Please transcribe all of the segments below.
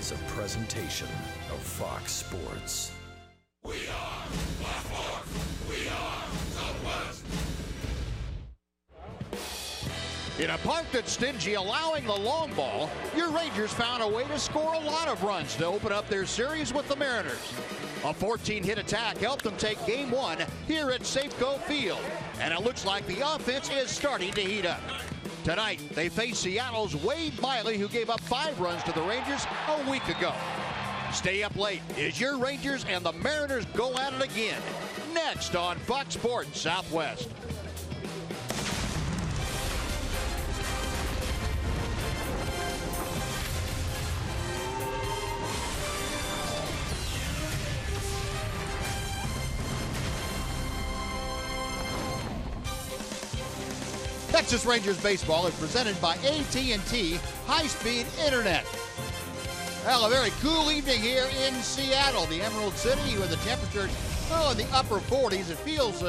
is a presentation of Fox Sports. We are Baltimore. We are Southwest. In a park that's stingy, allowing the long ball, your Rangers found a way to score a lot of runs to open up their series with the Mariners. A 14-hit attack helped them take Game 1 here at Safeco Field, and it looks like the offense is starting to heat up. Tonight, they face Seattle's Wade Miley, who gave up 5 runs to the Rangers a week ago. Stay up late as your Rangers and the Mariners go at it again. Next on Fox Sports Southwest. Texas Rangers baseball is presented by AT&T High-Speed Internet. Well, a very cool evening here in Seattle, the Emerald City, with the temperatures in the upper 40s. It feels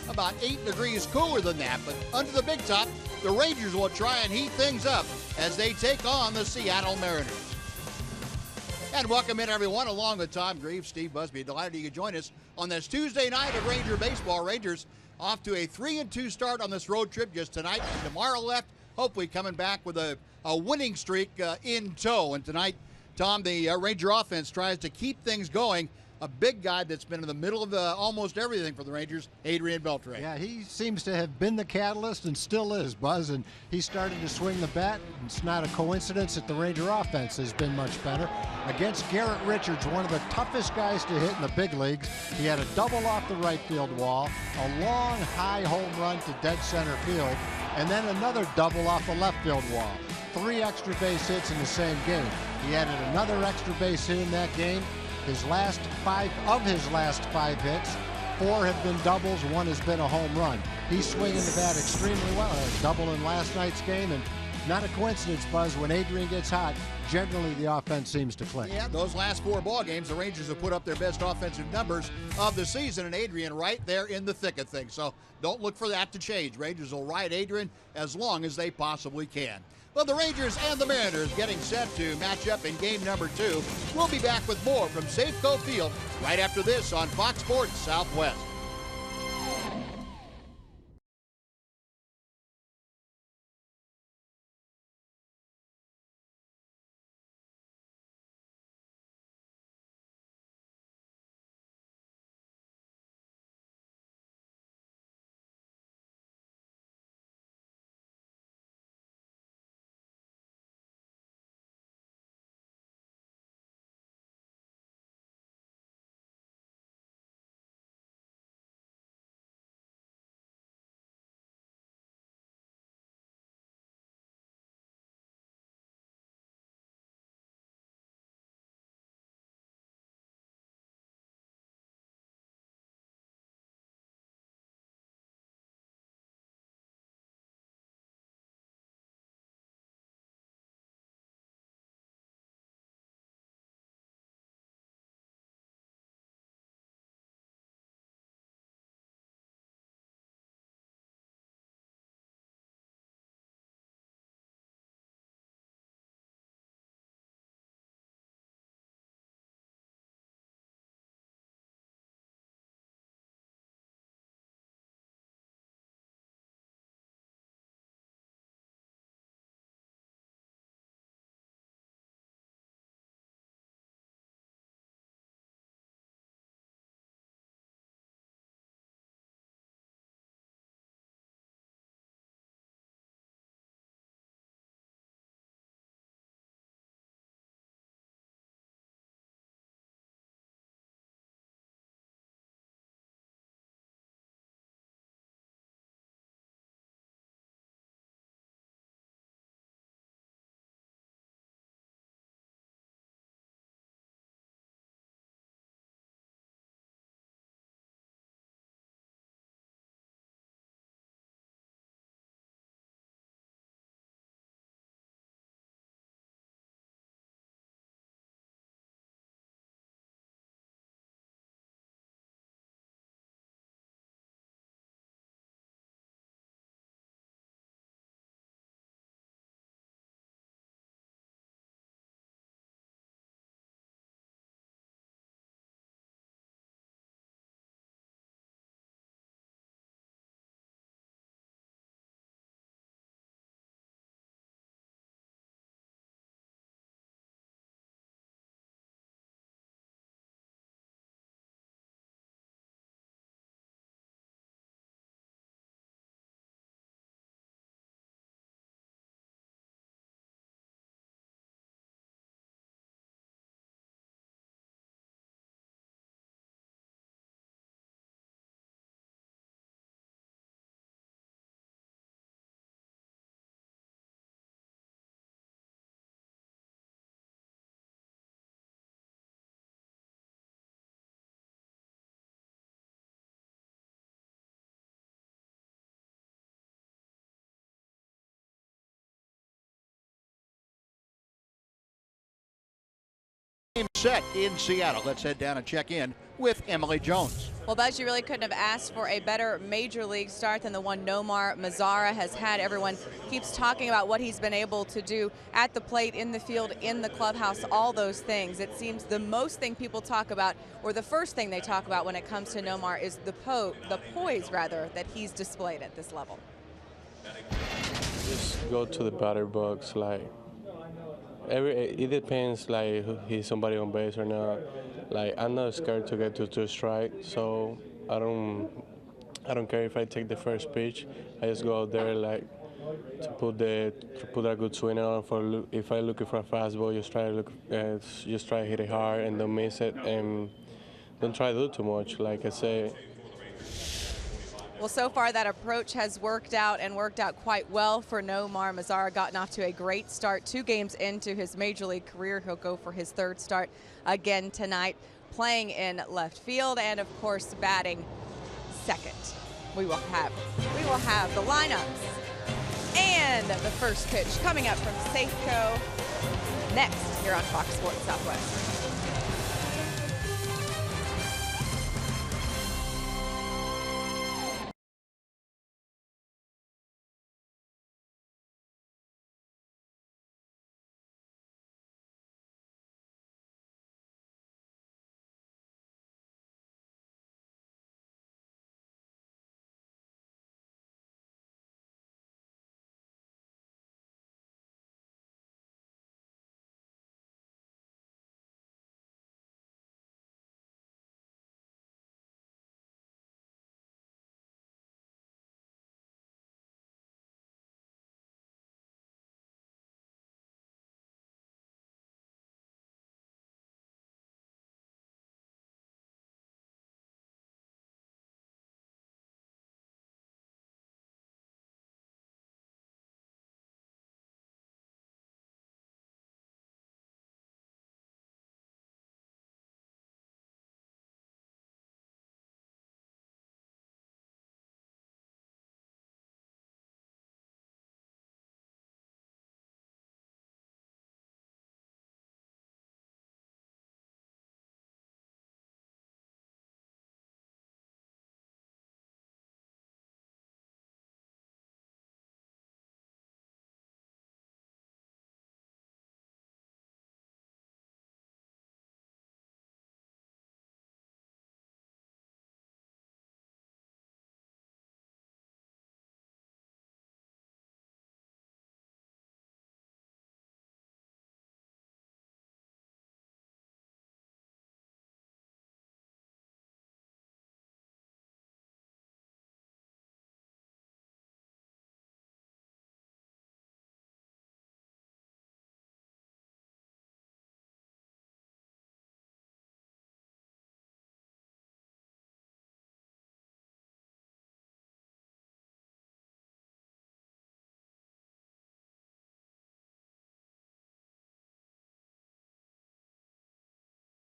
about 8 degrees cooler than that, but under the big top, the Rangers will try and heat things up as they take on the Seattle Mariners. And welcome in, everyone, along with Tom Greaves, Steve Busby. Delighted you could join us on this Tuesday night of Ranger baseball. Rangers off to a 3-2 start on this road trip just tonight and tomorrow left. Hopefully coming back with a winning streak in tow. And tonight, Tom, the Ranger offense tries to keep things going. A big guy that's been in the middle of almost everything for the Rangers, Adrian Beltre. Yeah, he seems to have been the catalyst and still is, Buzz, and he started to swing the bat. It's not a coincidence that the Ranger offense has been much better. Against Garrett Richards, one of the toughest guys to hit in the big leagues, he had a double off the right field wall, a long, high home run to dead center field, and then another double off the left field wall. 3 extra base hits in the same game. He added another extra base hit in that game. His last 5 hits, 4 have been doubles, 1 has been a home run. He's swinging the bat extremely well. A double in last night's game, and not a coincidence, Buzz, when Adrian gets hot, generally the offense seems to click. Yeah, those last 4 ball games, the Rangers have put up their best offensive numbers of the season, and Adrian right there in the thick of things. So don't look for that to change. Rangers will ride Adrian as long as they possibly can. Well, the Rangers and the Mariners getting set to match up in game number 2. We'll be back with more from Safeco Field right after this on Fox Sports Southwest. Game set in Seattle. Let's head down and check in with Emily Jones. Well, Buzz, you really couldn't have asked for a better major league start than the one Nomar Mazara has had. Everyone keeps talking about what he's been able to do at the plate, in the field, in the clubhouse, all those things. It seems the most thing people talk about, or the first thing they talk about when it comes to Nomar, is the poise that he's displayed at this level. Just go to the batter box, like it depends, like he's somebody on base or not. Like, I'm not scared to get to 2 strikes, so I don't care if I take the first pitch. I just go out there like to put a good swing on. If I'm looking for a fastball, just try to hit it hard and don't miss it, and don't try to do too much. Like I say. Well, so far that approach has worked out quite well for Nomar Mazara. Gotten off to a great start 2 games into his major league career. He'll go for his 3rd start again tonight, playing in left field and, of course, batting second. We will have the lineups and the first pitch coming up from Safeco next here on Fox Sports Southwest.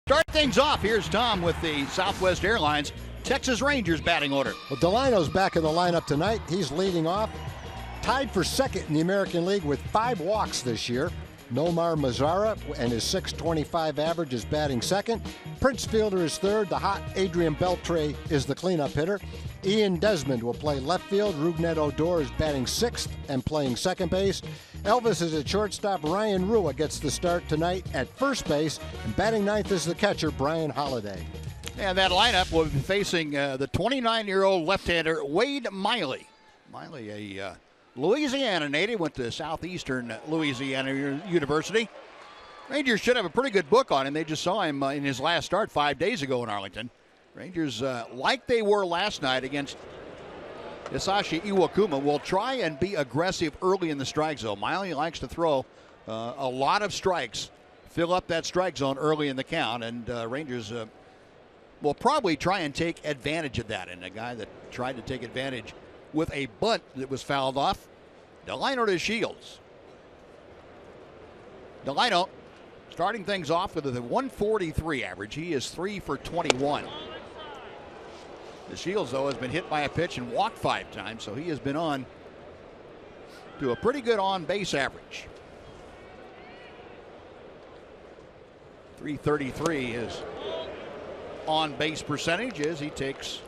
Start things off. Here's Tom with the Southwest Airlines Texas Rangers batting order. Well, Delino's back in the lineup tonight. He's leading off. Tied for second in the American League with 5 walks this year. Nomar Mazara and his .625 average is batting second. Prince Fielder is third. The hot Adrian Beltre is the cleanup hitter. Ian Desmond will play left field. Rougned Odor is batting sixth and playing second base. Elvis is at shortstop. Ryan Rua gets the start tonight at first base. And batting ninth is the catcher, Brian Holiday. And that lineup will be facing the 29-year-old left-hander Wade Miley. Miley, a Louisiana native, went to Southeastern Louisiana University. Rangers should have a pretty good book on him. They just saw him in his last start 5 days ago in Arlington. Rangers, like they were last night against Hisashi Iwakuma, will try and be aggressive early in the strike zone. Miley likes to throw a lot of strikes, fill up that strike zone early in the count, and Rangers will probably try and take advantage of that. And a guy that tried to take advantage with a bunt that was fouled off, Delino to Shields. Delino starting things off with a 143 average. He is 3 for 21. The Shields, though, has been hit by a pitch and walked 5 times, so he has been on to a pretty good on-base average. .333 his on-base percentage is. He takes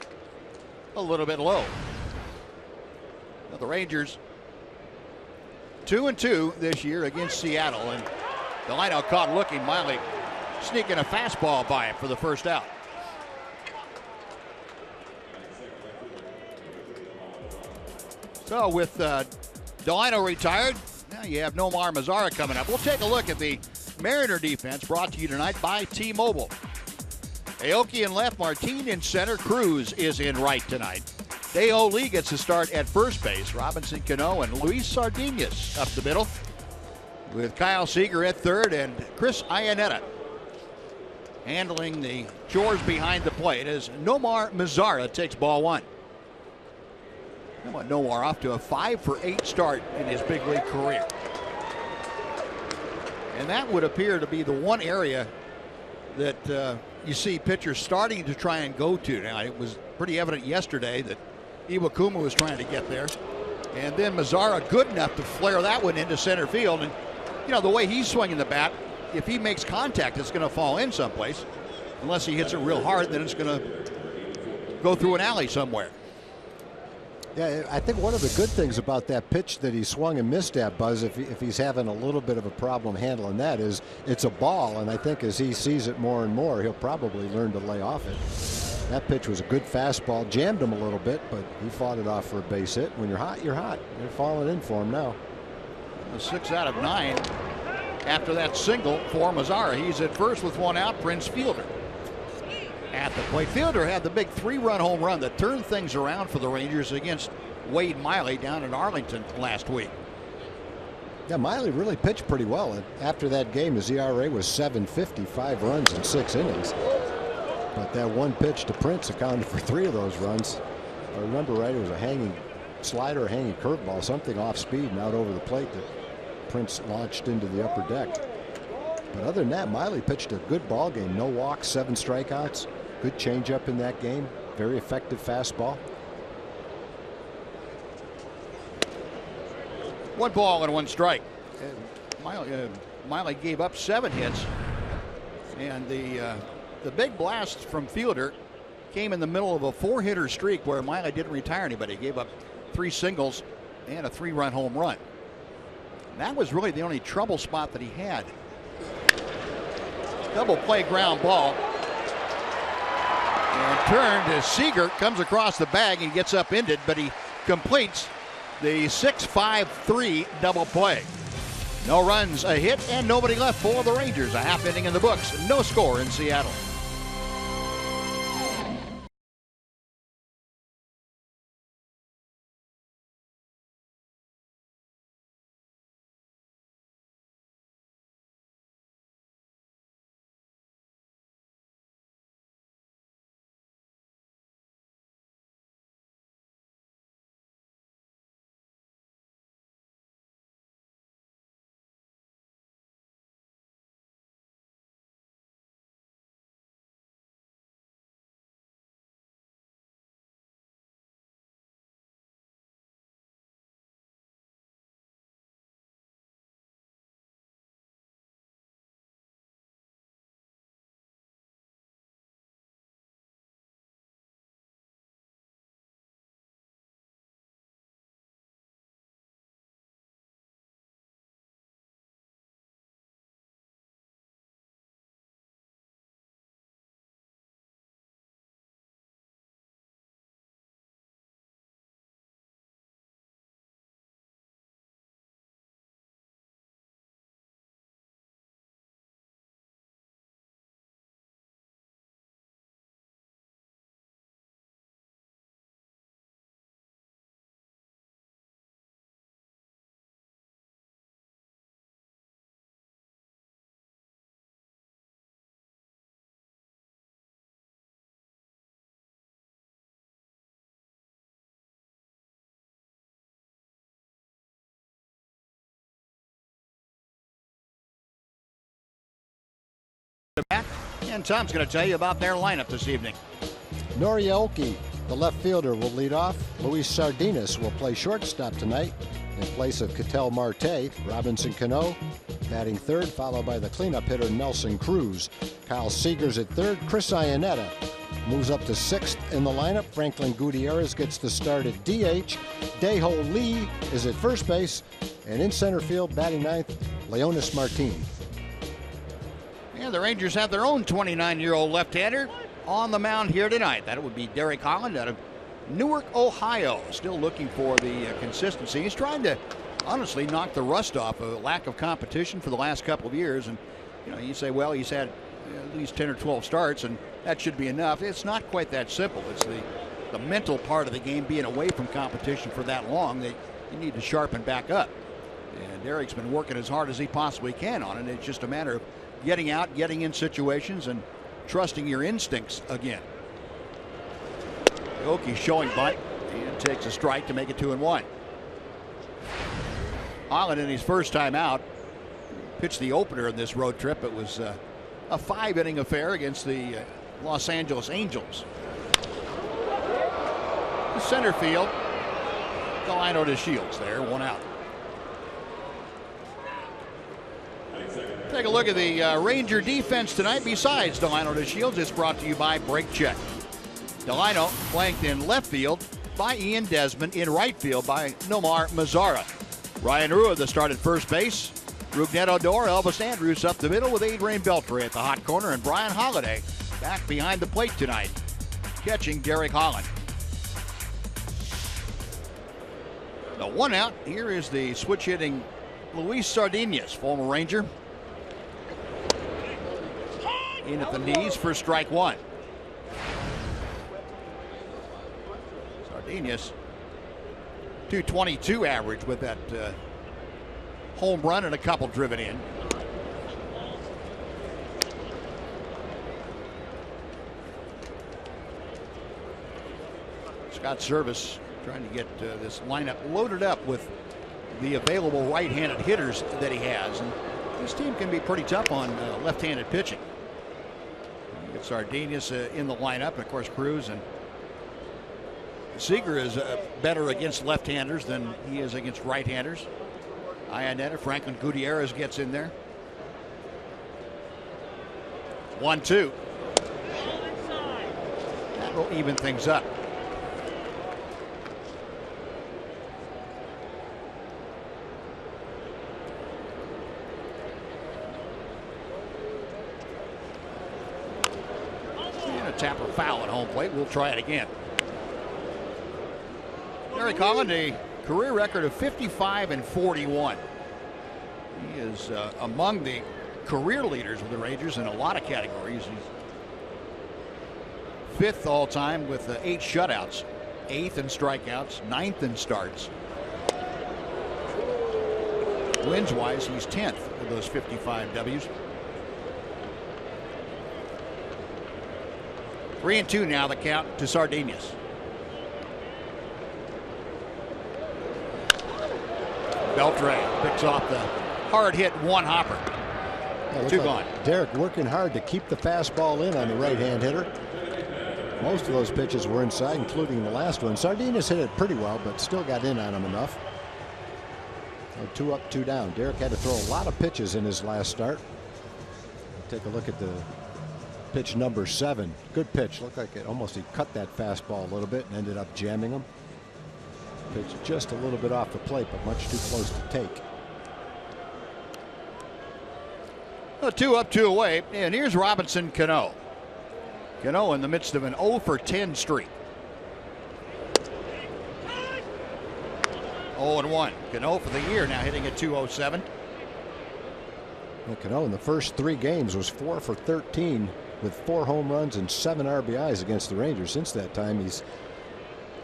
a little bit low. Now the Rangers 2-2 this year against Seattle, and the lineup caught looking. Miley sneaking a fastball by him for the first out. So with Delino retired, now you have Nomar Mazara coming up. We'll take a look at the Mariner defense, brought to you tonight by T-Mobile. Aoki in left, Martin in center, Cruz is in right tonight. Deo Lee gets to start at first base. Robinson Cano and Luis Sardinas up the middle, with Kyle Seager at third and Chris Iannetta handling the chores behind the plate as Nomar Mazara takes ball one. Nomar off to a 5-for-8 start in his big league career. And that would appear to be the one area that you see pitchers starting to try and go to. Now, it was pretty evident yesterday that Iwakuma was trying to get there. And then Mazara good enough to flare that one into center field. And, you know, the way he's swinging the bat, if he makes contact, it's going to fall in someplace. Unless he hits it real hard, then it's going to go through an alley somewhere. Yeah, I think one of the good things about that pitch that he swung and missed at, Buzz, if he's having a little bit of a problem handling that, is it's a ball, and I think as he sees it more and more, he'll probably learn to lay off it. That pitch was a good fastball, jammed him a little bit, but he fought it off for a base hit. When you're hot, you're hot. They're falling in for him now. 6 out of 9 after that single for Mazara. He's at first with one out. Prince Fielder at the plate. Fielder had the big 3-run home run that turned things around for the Rangers against Wade Miley down in Arlington last week. Yeah, Miley really pitched pretty well. And after that game, his ERA was .750, 5 runs in 6 innings. But that one pitch to Prince accounted for 3 of those runs. If I remember right, it was a hanging slider, a hanging curveball, something off speed and out over the plate that Prince launched into the upper deck. But other than that, Miley pitched a good ball game. No walks, 7 strikeouts. Good changeup in that game. Very effective fastball. 1 ball and 1 strike. Miley gave up 7 hits, and the big blast from Fielder came in the middle of a 4-hitter streak where Miley didn't retire anybody. He gave up 3 singles and a 3-run home run. And that was really the only trouble spot that he had. Double play ground ball. And turned as Seager comes across the bag and gets upended, but he completes the 6-5-3 double play. No runs, a hit, and nobody left for the Rangers. A half inning in the books. No score in Seattle. Back, and Tom's going to tell you about their lineup this evening. Aoki, the left fielder, will lead off. Luis Sardinas will play shortstop tonight. in place of Ketel Marte. Robinson Cano batting third, followed by the cleanup hitter Nelson Cruz. Kyle Seager's at third. Chris Iannetta moves up to sixth in the lineup. Franklin Gutierrez gets the start at DH. Daeho Lee is at first base. And in center field, batting ninth, Leonis Martin. And the Rangers have their own 29-year-old left-hander on the mound here tonight. That would be Derek Holland out of Newark, Ohio. Still looking for the consistency. He's trying to honestly knock the rust off a lack of competition for the last couple of years. And you say, well, he's had at least 10 or 12 starts, and that should be enough. It's not quite that simple. It's the mental part of the game, being away from competition for that long, that you need to sharpen back up. And Derek's been working as hard as he possibly can on it. It's just a matter of getting out, getting in situations, and trusting your instincts again. Okie showing bunt and takes a strike to make it 2-1. Holland, in his first time out, pitched the opener in this road trip. It was a 5-inning affair against the Los Angeles Angels. The center field, Delino to Shields there, 1 out. Take a look at the Ranger defense tonight. Besides Delino to Shields, it's brought to you by Brake Check. Delino flanked in left field by Ian Desmond, in right field by Nomar Mazara. Ryan Rua, the start at first base. Rougned Odor, Elvis Andrus up the middle with Adrian Beltre at the hot corner, and Brian Holiday back behind the plate tonight, catching Derek Holland. The 1 out. Here is the switch hitting Luis Sardinas, former Ranger. In at the knees for strike 1. Sardinas, .222 average with that home run and a couple driven in. Scott Service trying to get this lineup loaded up with the available right-handed hitters that he has. And this team can be pretty tough on left-handed pitching. Sardinas in the lineup, and of course Cruz, and Seager is better against left-handers than he is against right-handers. Iannetta, Franklin Gutierrez gets in there. 1-2. That will even things up. Tapper foul at home plate. We'll try it again. Derek Holland, a career record of 55-41. He is among the career leaders with the Rangers in a lot of categories. He's 5th all time with 8 shutouts, 8th in strikeouts, 9th in starts. Wins wise, he's 10th with those 55 Ws. 3-2 now, the count to Sardinas. Beltre picks off the hard hit one hopper. Yeah, 2 gone. Derek working hard to keep the fastball in on the right-hand hitter. Most of those pitches were inside, including the last one. Sardinas hit it pretty well, but still got in on him enough. So 2 up, 2 down. Derek had to throw a lot of pitches in his last start. Take a look at the pitch number 7. Good pitch. Looked like it almost he cut that fastball a little bit and ended up jamming him. Pitch just a little bit off the plate, but much too close to take. 2 up, 2 away, and here's Robinson Cano. Cano in the midst of an 0-for-10 streak. 0-1. Cano for the year now hitting at .207. Well, Cano in the first 3 games was 4 for 13 with 4 home runs and 7 RBIs against the Rangers. Since that time, he's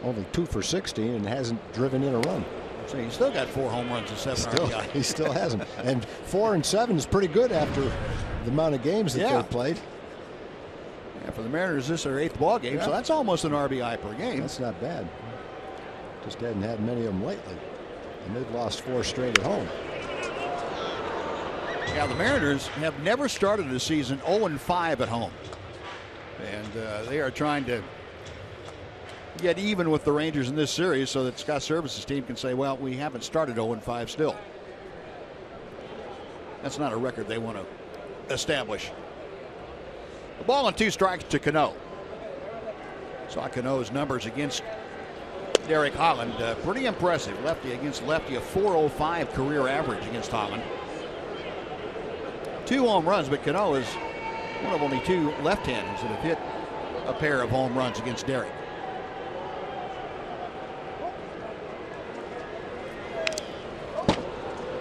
only 2 for 16 and hasn't driven in a run. So he's still got 4 home runs and 7 RBIs. He still hasn't. And 4 and 7 is pretty good after the amount of games that they've played. Yeah, for the Mariners, this is their 8th ball game, so that's almost an RBI per game. That's not bad. Just hadn't had many of them lately. And they've lost 4 straight at home. Yeah, the Mariners have never started a season 0-5 at home. And they are trying to get even with the Rangers in this series so that Scott Service's team can say, well, we haven't started 0-5 still. That's not a record they want to establish. The ball and 2 strikes to Cano. Saw Cano's numbers against Derek Holland. Pretty impressive. Lefty against lefty, a .405 career average against Holland. 2 home runs, but Cano is one of only 2 left-handers that have hit a pair of home runs against Derek.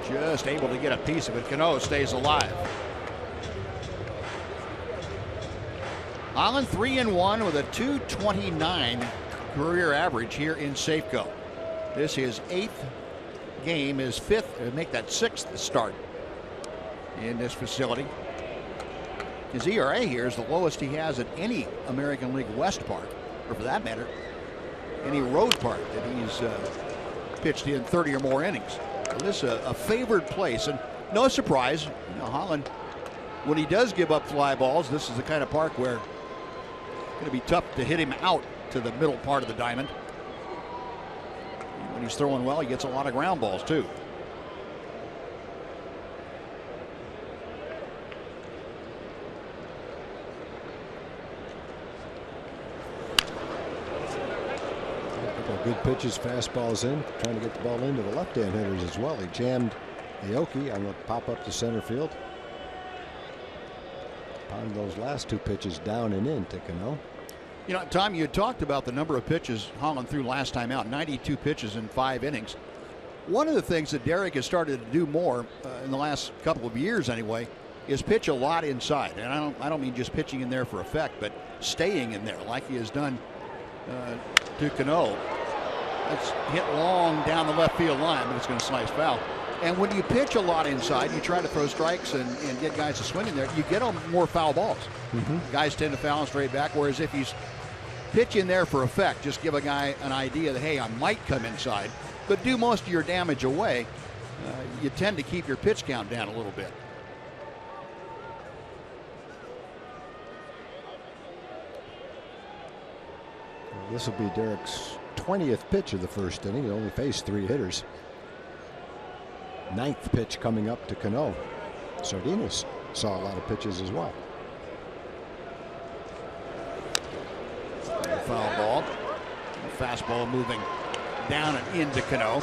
Just able to get a piece of it. Cano stays alive. Holland 3-1 with a .229 career average here in Safeco. This is 8th game, his 5th, make that 6th start in this facility. His ERA here is the lowest he has at any American League West park, or for that matter, any road park that he's pitched in 30 or more innings. So this is a favored place, and no surprise, Holland, when he does give up fly balls, this is the kind of park where it's going to be tough to hit him out to the middle part of the diamond. And when he's throwing well, he gets a lot of ground balls too. Good pitches, fastballs in, trying to get the ball into the left-hand hitters as well. He jammed Aoki. I'm going to pop up to center field. Pound those last 2 pitches down and in to Cano. You know, Tom, you talked about the number of pitches Holland threw last time out, 92 pitches in 5 innings. One of the things that Derek has started to do more in the last couple of years anyway is pitch a lot inside. And I don't mean just pitching in there for effect, but staying in there like he has done to Cano. It's hit long down the left field line, but it's going to slice foul. And when you pitch a lot inside, you try to throw strikes and get guys to swing in there, you get them more foul balls. Guys tend to foul straight back, whereas if he's pitching there for effect, just give a guy an idea that, hey, I might come inside, but do most of your damage away, you tend to keep your pitch count down a little bit. This will be Derek's 20th pitch of the first inning. He only faced 3 hitters. 9th pitch coming up to Cano. Sardinas saw a lot of pitches as well. Foul ball. Fastball moving down and into Cano.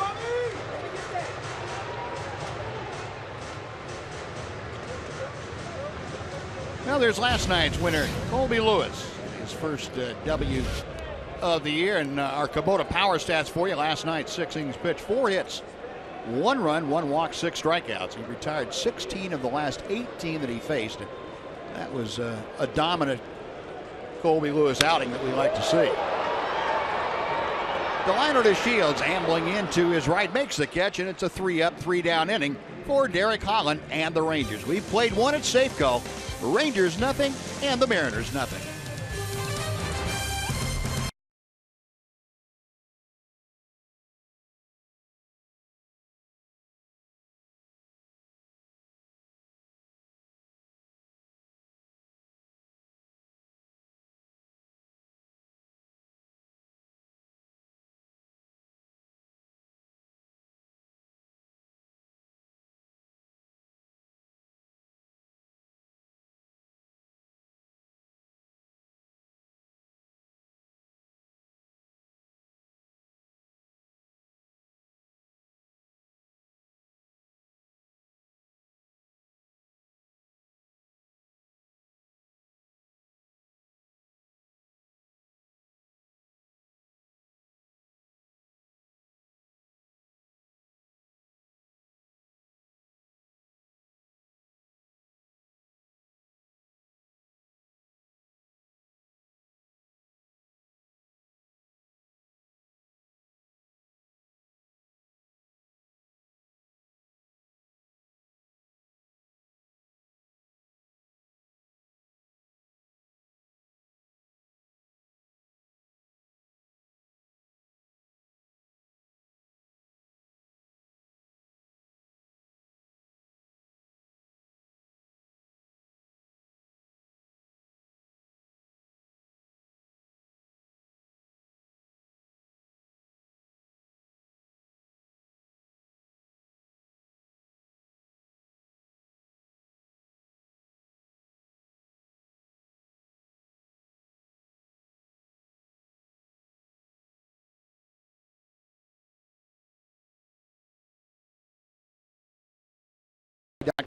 Well, there's last night's winner, Colby Lewis. His first W of the year, and our Kubota power stats for you. Last night, 6 innings pitched, 4 hits, 1 run, 1 walk, 6 strikeouts. He retired 16 of the last 18 that he faced. That was a dominant Colby Lewis outing that we like to see. Delino DeShields ambling into his right, makes the catch, and it's a 3-up, 3-down inning for Derek Holland and the Rangers. We've played one at Safeco. Rangers nothing, and the Mariners nothing.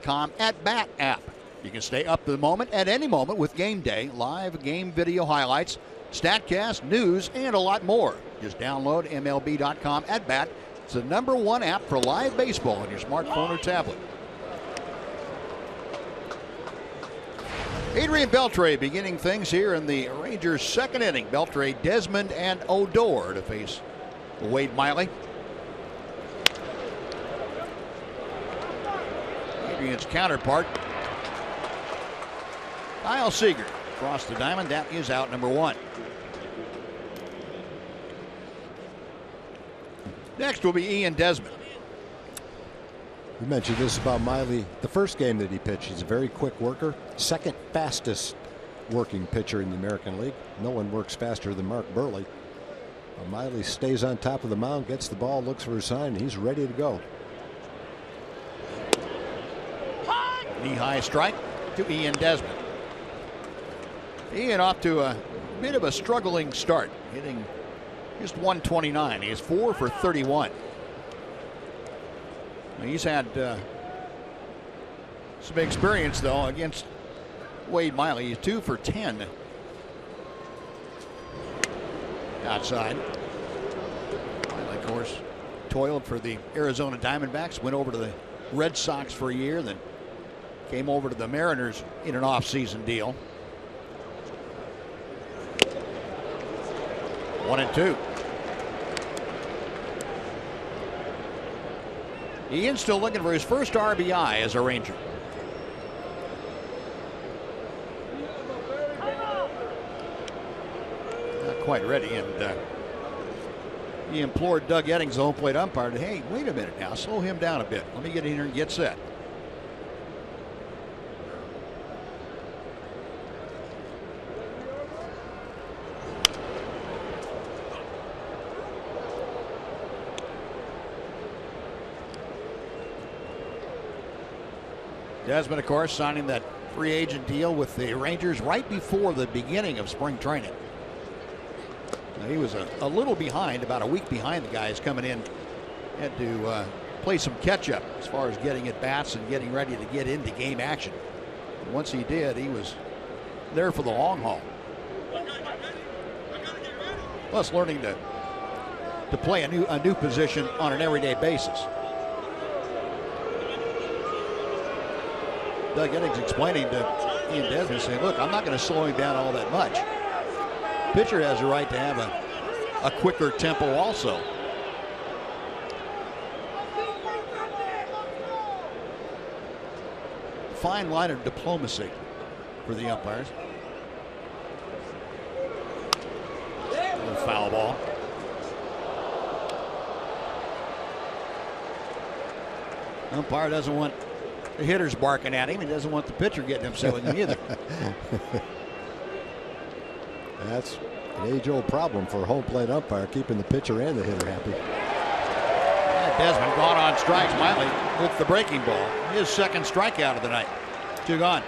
MLB.com at-bat app. You can stay up to the moment at any moment with Game Day, live game video highlights, StatCast, news, and a lot more. Just download MLB.com at-bat. It's the #1 app for live baseball on your smartphone or tablet. Adrian Beltre beginning things here in the Rangers' second inning. Beltre, Desmond, and Odor to face Wade Miley. Adrian's counterpart, Kyle Seager, across the diamond. That is out #1. Next will be Ian Desmond. We mentioned this about Miley the first game that he pitched. He's a very quick worker, second fastest working pitcher in the American League. No one works faster than Mark Burley. Miley stays on top of the mound, gets the ball, looks for a sign, and he's ready to go. Knee-high strike to Ian Desmond. Ian off to a bit of a struggling start, hitting just .129. He is 4 for 31. He's had some experience, though, against Wade Miley. He's 2 for 10. Outside. Miley, of course, toiled for the Arizona Diamondbacks, went over to the Red Sox for a year, then came over to the Mariners in an off-season deal. 1-2. Ian's still looking for his first RBI as a Ranger. Not quite ready, and he implored Doug Eddings, the home plate umpire, to, hey, wait a minute now, slow him down a bit. Let me get in here and get set. Desmond, of course, signing that free agent deal with the Rangers right before the beginning of spring training. Now, he was a little behind, about a week behind the guys coming in. Had to play some catch-up as far as getting at bats and getting ready to get into game action. And once he did, he was there for the long haul. Plus learning to play a new position on an everyday basis. Doug Eddings explaining to Ian Desmond, saying, look, I'm not going to slow him down all that much. Pitcher has a right to have a quicker tempo also. Fine line of diplomacy for the umpires. A little foul ball. Umpire doesn't want the hitter's barking at him. He doesn't want the pitcher getting upset with him either. That's an age-old problem for a home plate umpire, keeping the pitcher and the hitter happy. Yeah, Desmond gone on strikes. Miley with the breaking ball. His second strikeout of the night. 2 gone.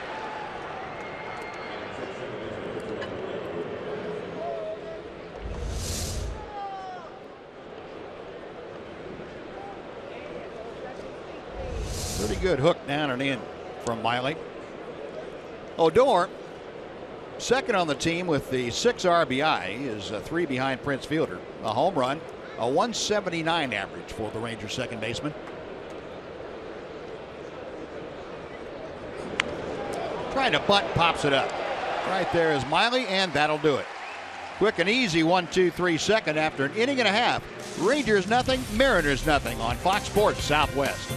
Pretty good hook down and in from Miley. Odor, second on the team with the 6 RBI. He is 3 behind Prince Fielder. A home run, a 179 average for the Rangers second baseman. Trying to bunt, pops it up. Right there is Miley, and that'll do it. Quick and easy 1-2-3 second after an inning and a half. Rangers nothing, Mariners nothing on Fox Sports Southwest.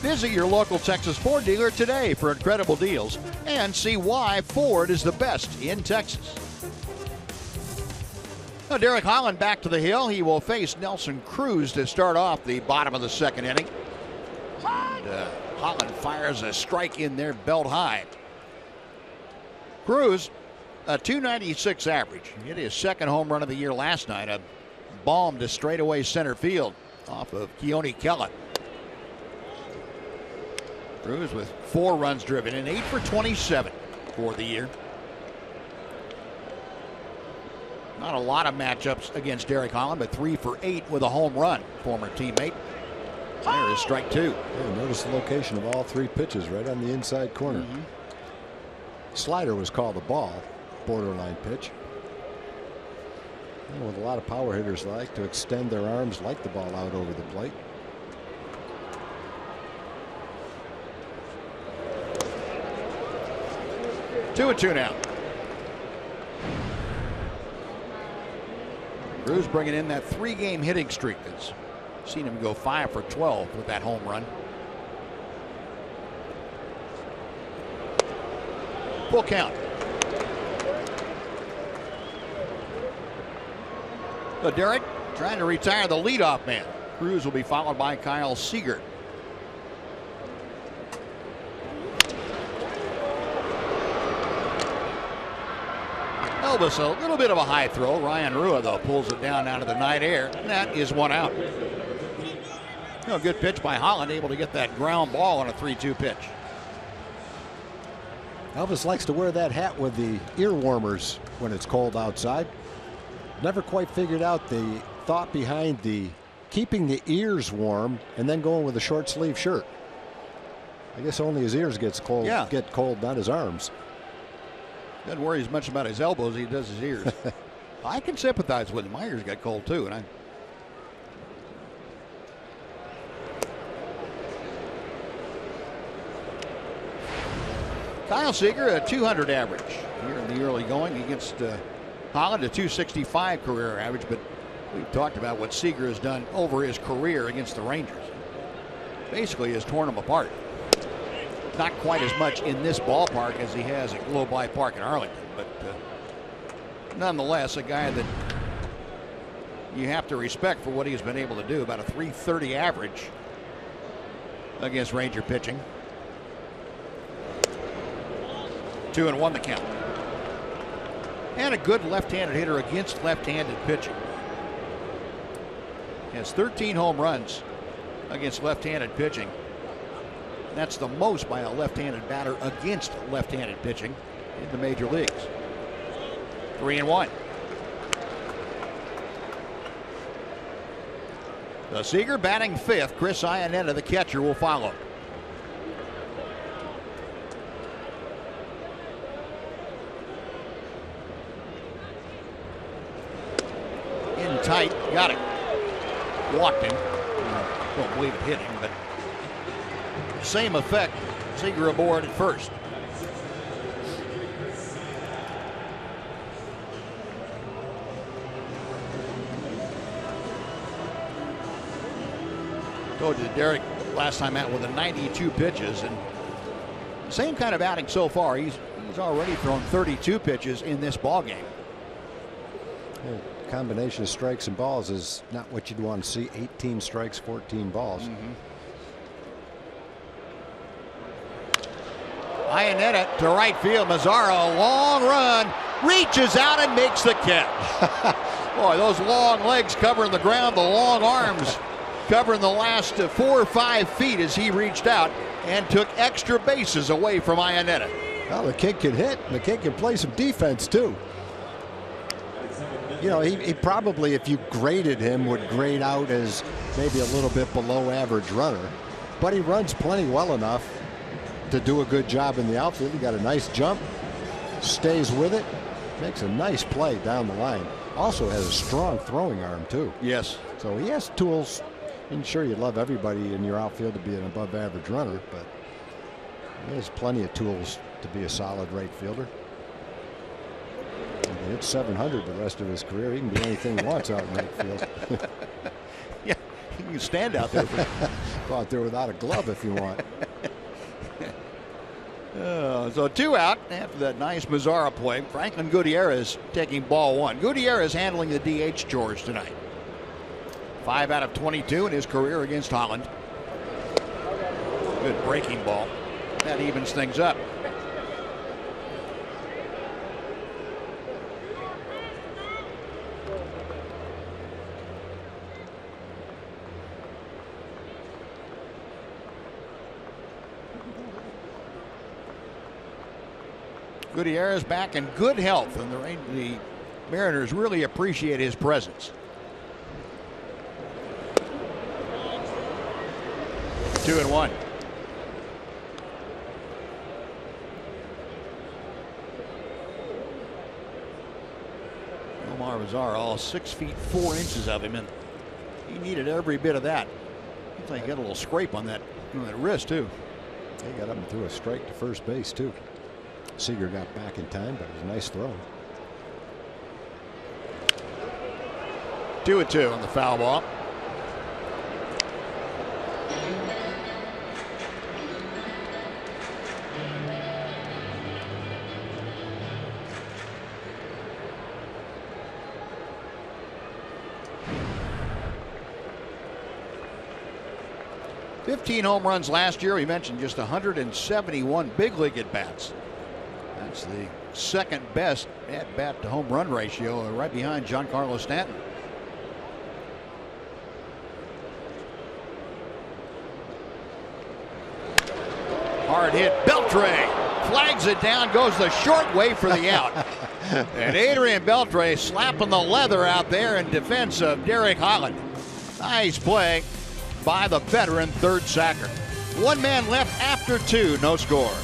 Visit your local Texas Ford dealer today for incredible deals and see why Ford is the best in Texas. Now Derek Holland back to the hill. He will face Nelson Cruz to start off the bottom of the second inning. And, Holland fires a strike in there, belt high. Cruz, a .296 average. He hit his second home run of the year last night. A bomb to straightaway center field off of Keone Kela. Cruz with 4 runs driven and 8 for 27 for the year. Not a lot of matchups against Derek Holland, but 3 for 8 with a home run. Former teammate. There is strike 2. Yeah, notice the location of all 3 pitches right on the inside corner. Slider was called a ball, borderline pitch. What a lot of power hitters like to extend their arms, like the ball out over the plate. Two and two now. Cruz bringing in that 3-game hitting streak that's seen him go 5 for 12 with that home run. Full count. So Derek trying to retire the leadoff man. Cruz will be followed by Kyle Seager. Elvis, a little bit of a high throw. Ryan Rua, though, pulls it down out of the night air. And that is 1 out. Good pitch by Holland, able to get that ground ball on a 3-2 pitch. Elvis likes to wear that hat with the ear warmers when it's cold outside. Never quite figured out the thought behind the keeping the ears warm and then going with a short sleeve shirt. I guess only his ears get cold, not his arms. Doesn't worry as much about his elbows as he does his ears. I can sympathize with him. My ears got cold too, and Kyle Seager, a .200 average here in the early going against Holland, a .265 career average. But we've talked about what Seager has done over his career against the Rangers. Basically has torn them apart. Not quite as much in this ballpark as he has at Globe Life Park in Arlington, but nonetheless a guy that you have to respect for what he's been able to do. About a .330 average against Ranger pitching. 2-1 the count. And a good left-handed hitter against left-handed pitching. He has 13 home runs against left-handed pitching. That's the most by a left-handed batter against left-handed pitching in the major leagues. 3-1. The Seager batting 5th. Chris Iannetta, the catcher, will follow. In tight, got it. Walked him. Don't believe it hit him, but same effect. Seager aboard at first. Told you Derek last time out with a 92 pitches, and same kind of outing so far. He's already thrown 32 pitches in this ball game. Yeah, combination of strikes and balls is not what you'd want to see. 18 strikes, 14 balls. Iannetta to right field. Mazzaro, long run, reaches out and makes the catch. Boy, those long legs covering the ground, the long arms covering the last 4 or 5 feet as he reached out and took extra bases away from Iannetta. Well, the kid can hit, and the kid can play some defense too. You know, he probably, if you graded him, would grade out as maybe a little bit below average runner, but he runs plenty well enough to do a good job in the outfield. He got a nice jump, stays with it, makes a nice play down the line. Also has a strong throwing arm too. Yes. So he has tools. And sure, you'd love everybody in your outfield to be an above average runner, but he has plenty of tools to be a solid right fielder. He hit .700 the rest of his career. He can do anything he wants out in right field. Yeah, he can stand out there Go out there without a glove if you want. So 2 out after that nice Mazzara play. Franklin Gutierrez taking ball 1. Gutierrez handling the DH chores tonight. 5 out of 22 in his career against Holland. Good breaking ball. That evens things up. Gutierrez back in good health, and the Mariners really appreciate his presence. 2-1. Omar Mazzara, all 6 feet 4 inches of him, and he needed every bit of that. Looks like he got a little scrape on that wrist too. He got up and threw a strike to first base too. Seager got back in time, but it was a nice throw. 2-2 on the foul ball. $15 home runs last year. We mentioned just 171 big league at bats. That's the second best at bat to home run ratio, right behind Giancarlo Stanton. Hard hit. Beltre flags it down, goes the short way for the out. And Adrian Beltre slapping the leather out there in defense of Derek Holland. Nice play by the veteran third sacker. 1 man left after 2, no score.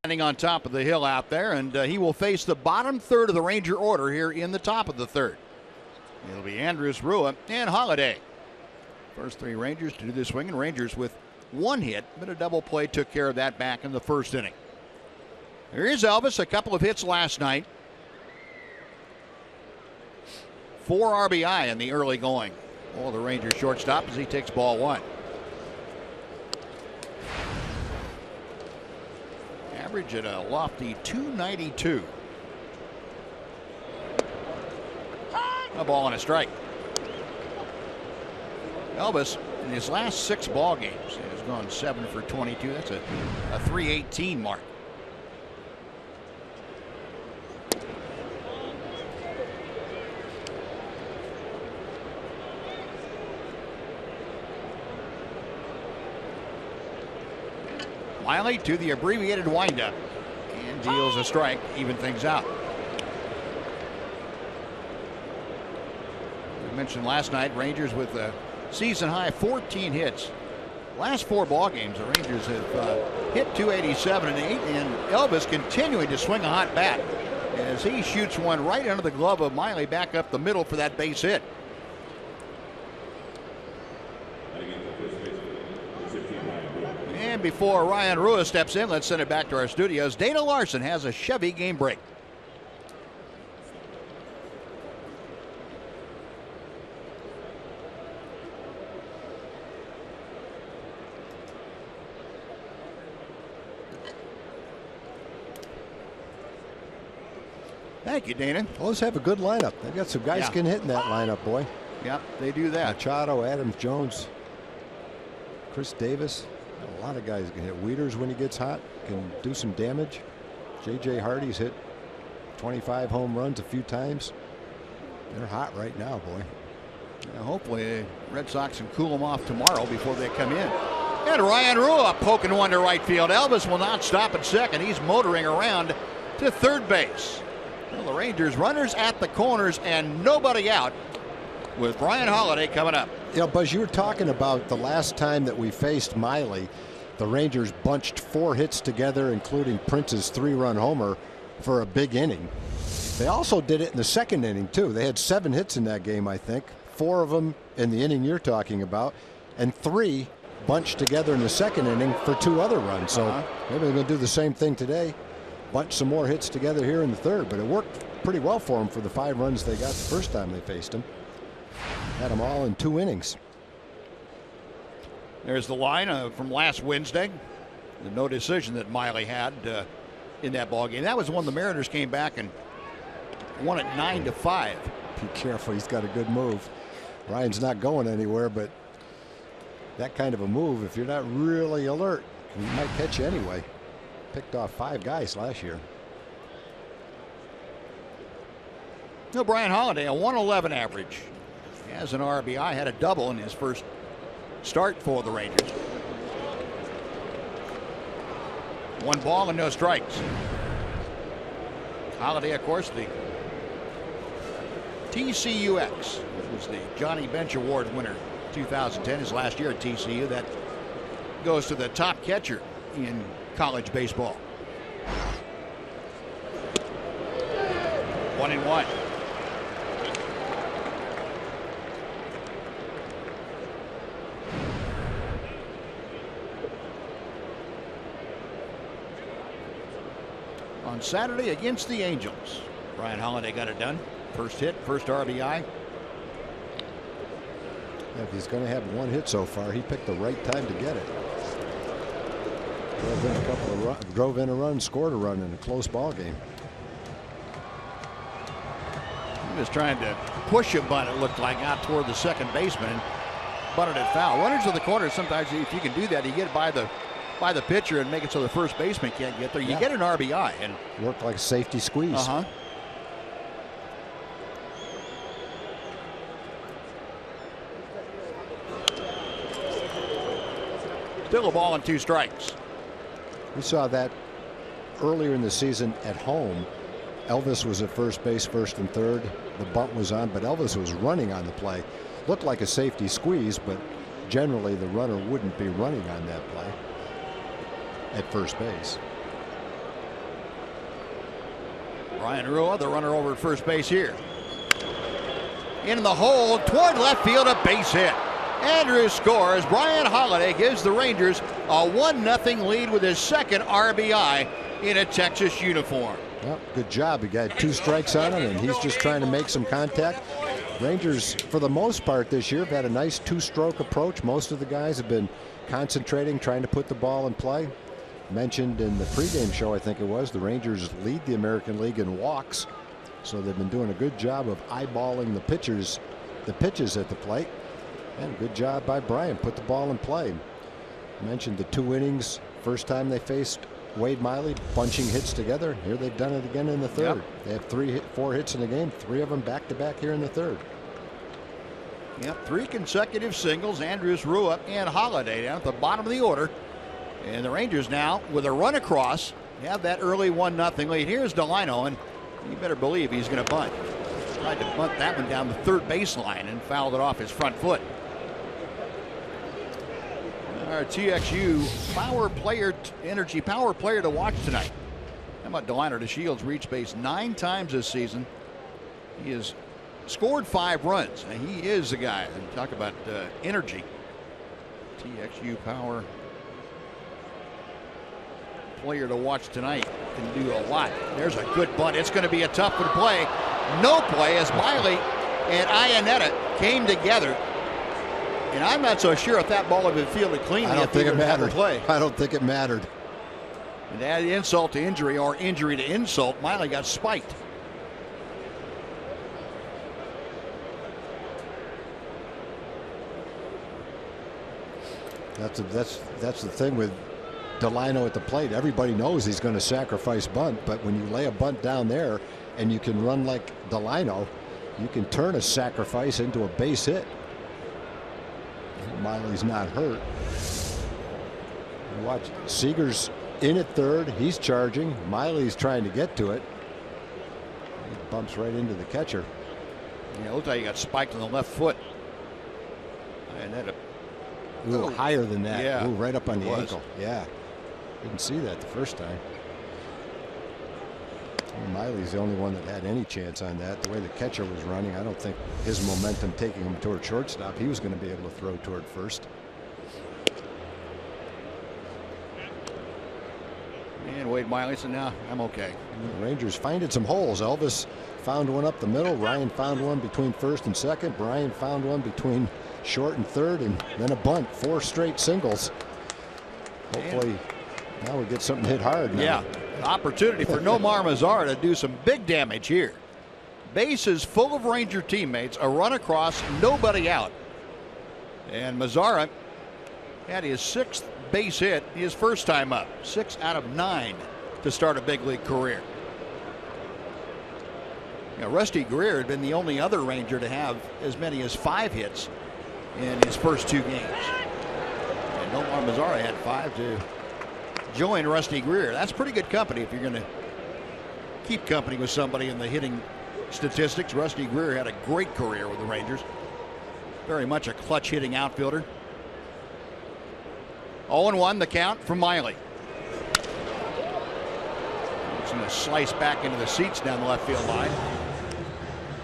Standing on top of the hill out there, and he will face the bottom third of the Ranger order here in the top of the third. It'll be Andrus, Rua, and Holiday. First 3 Rangers to do this swing, and Rangers with 1 hit, but a double play took care of that back in the first inning. There is Elvis, a couple of hits last night. 4 RBI in the early going. Oh, the Rangers shortstop as he takes ball 1. Average at a lofty 292. A ball and a strike. Elvis, in his last 6 ball games, has gone 7 for 22. That's a 318 mark. Wiley to the abbreviated windup and deals a strike, even things out. mentioned last night, Rangers with a season high 14 hits. Last 4 ball games, the Rangers have hit 287 and 8, and Elvis continuing to swing a hot bat as he shoots one right under the glove of Miley back up the middle for that base hit. And before Ryan Rua steps in, let's send it back to our studios. Dana Larson has a Chevy game break. Thank you, Dana. Always have a good lineup. They've got some guys can hit in that lineup, boy. Yep, they do that. Machado, Adams, Jones, Chris Davis. A lot of guys can hit. Wieters, when he gets hot, can do some damage. J.J. Hardy's hit 25 home runs a few times. They're hot right now, boy. Yeah, hopefully, Red Sox can cool them off tomorrow before they come in. And Ryan Rua poking one to right field. Elvis will not stop at second. He's motoring around to third base. Well, the Rangers runners at the corners and nobody out with Brian Holiday coming up. You know, Buzz, you were talking about the last time that we faced Miley. The Rangers bunched 4 hits together, including Prince's 3-run homer for a big inning. They also did it in the second inning, too. They had 7 hits in that game, I think. 4 of them in the inning you're talking about, and 3 bunched together in the second inning for 2 other runs. So maybe they're going to do the same thing today. Bunch some more hits together here in the third, but it worked pretty well for them for the 5 runs they got the first time they faced him. Had them all in 2 innings. There's the line from last Wednesday. The no decision that Miley had in that ball game. That was when the Mariners came back and won it 9-5. Be careful, he's got a good move. Ryan's not going anywhere, but that kind of a move, if you're not really alert, he might catch you anyway. Picked off 5 guys last year. No, Brian Holiday, a 111 average. He has an RBI, had a double in his first start for the Rangers. 1 ball and no strikes. Holiday, of course, the TCUX, which was the Johnny Bench Award winner 2010, his last year at TCU. That goes to the top catcher in college baseball. 1-1. On Saturday against the Angels, Brian Holiday got it done. First hit, first RBI. If he's going to have 1 hit so far, he picked the right time to get it. Drove in a run, scored a run in a close ball game. He was trying to push a bunt, it looked like, out toward the second baseman and bunted it foul. Runners to the corner, sometimes if you can do that, you get by the pitcher and make it so the first baseman can't get there. You get an RBI. And worked like a safety squeeze. Still a ball and 2 strikes. We saw that earlier in the season at home. Elvis was at first base, first and third. The bunt was on, but Elvis was running on the play. Looked like a safety squeeze, but generally the runner wouldn't be running on that play at first base. Ryan Rua, the runner over at first base here. In the hole toward left field, a base hit. Andrews scores. Brian Holiday gives the Rangers a 1-0 lead with his second RBI in a Texas uniform. Well, good job. He got 2 strikes on him, and he's just trying to make some contact. Rangers, for the most part this year, have had a nice 2-stroke approach. Most of the guys have been concentrating, trying to put the ball in play. Mentioned in the pregame show, I think it was, the Rangers lead the American League in walks. So they've been doing a good job of eyeballing the pitches at the plate. And good job by Brian. Put the ball in play. Mentioned the 2 innings. First time they faced Wade Miley, bunching hits together. Here they've done it again in the third. They have 4 hits in the game. 3 of them back-to-back here in the third. Yep, 3 consecutive singles. Andrews, Rua, and Holiday down at the bottom of the order. And the Rangers now, with a run across, have that early 1-0 lead. Here's Delino, and you better believe he's going to bunt. Tried to bunt that one down the third baseline and fouled it off his front foot. Our TXU energy power player to watch tonight. How about Delino DeShields? Reached base 9 times this season. He has scored 5 runs. And he is the guy. And talk about energy. TXU power player to watch tonight. Can do a lot. There's a good bunt. It's going to be a tough one to play. No play as Miley and Iannetta came together. And I'm not so sure if that ball had been fielded cleanly. I don't think it mattered. Play. I don't think it mattered. And add insult to injury or injury to insult, Miley got spiked. That's the thing with Delino at the plate. Everybody knows he's going to sacrifice bunt, but when you lay a bunt down there and you can run like Delino, you can turn a sacrifice into a base hit. Miley's not hurt. Watch, Seager's in at third. He's charging. Miley's trying to get to it. He bumps right into the catcher. Yeah, it looked like he got spiked on the left foot. And that a little higher than that. Yeah, ooh, right up on the ankle. Yeah. Didn't see that the first time. Miley's the only one that had any chance on that. The way the catcher was running, I don't think his momentum taking him toward shortstop, he was going to be able to throw toward first. And Wade Miley said, "No, I'm okay." The Rangers finding some holes. Elvis found one up the middle. Ryan found one between first and second. Brian found one between short and third, and then a bunt. 4 straight singles. Hopefully, now we get something hit hard now. Yeah. An opportunity for Nomar Mazara to do some big damage here. Bases full of Ranger teammates, a run across, nobody out. And Mazara had his 6th base hit his first time up. 6 out of 9 to start a big league career. Now, Rusty Greer had been the only other Ranger to have as many as 5 hits in his first 2 games. And Nomar Mazara had 5 to join Rusty Greer. That's pretty good company if you're going to keep company with somebody in the hitting statistics. Rusty Greer had a great career with the Rangers. Very much a clutch hitting outfielder. 0-1 the count from Miley. It's going to slice back into the seats down the left field line.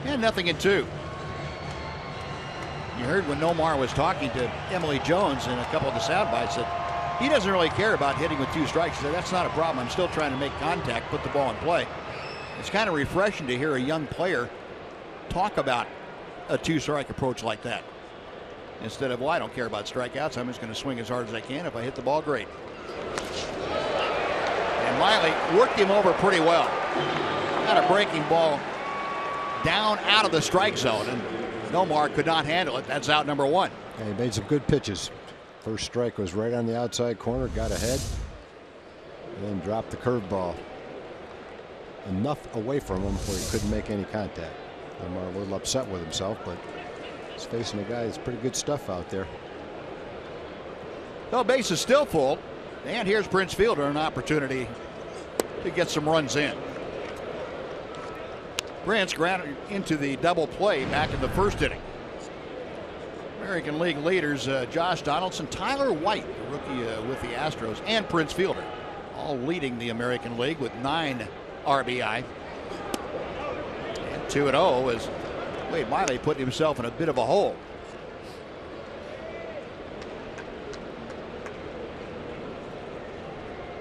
And 0-2. You heard when Nomar was talking to Emily Jones in a couple of the sound bites that he doesn't really care about hitting with 2 strikes. He said, "That's not a problem. I'm still trying to make contact, put the ball in play." It's kind of refreshing to hear a young player talk about a 2-strike approach like that. Instead of, "Well, I don't care about strikeouts. I'm just going to swing as hard as I can. If I hit the ball, great." And Miley worked him over pretty well. Got a breaking ball down out of the strike zone, and Nomar could not handle it. That's out number 1. And he made some good pitches. First strike was right on the outside corner, got ahead, and then dropped the curveball. Enough away from him where he couldn't make any contact. Nomar a little upset with himself, but he's facing a guy that's pretty good stuff out there. So base is still full, and here's Prince Fielder, an opportunity to get some runs in. Prince grounded into the double play back in the first inning. American League leaders Josh Donaldson, Tyler White, the rookie with the Astros, and Prince Fielder, all leading the American League with 9 RBI. And 2-0 as Wade Miley put himself in a bit of a hole.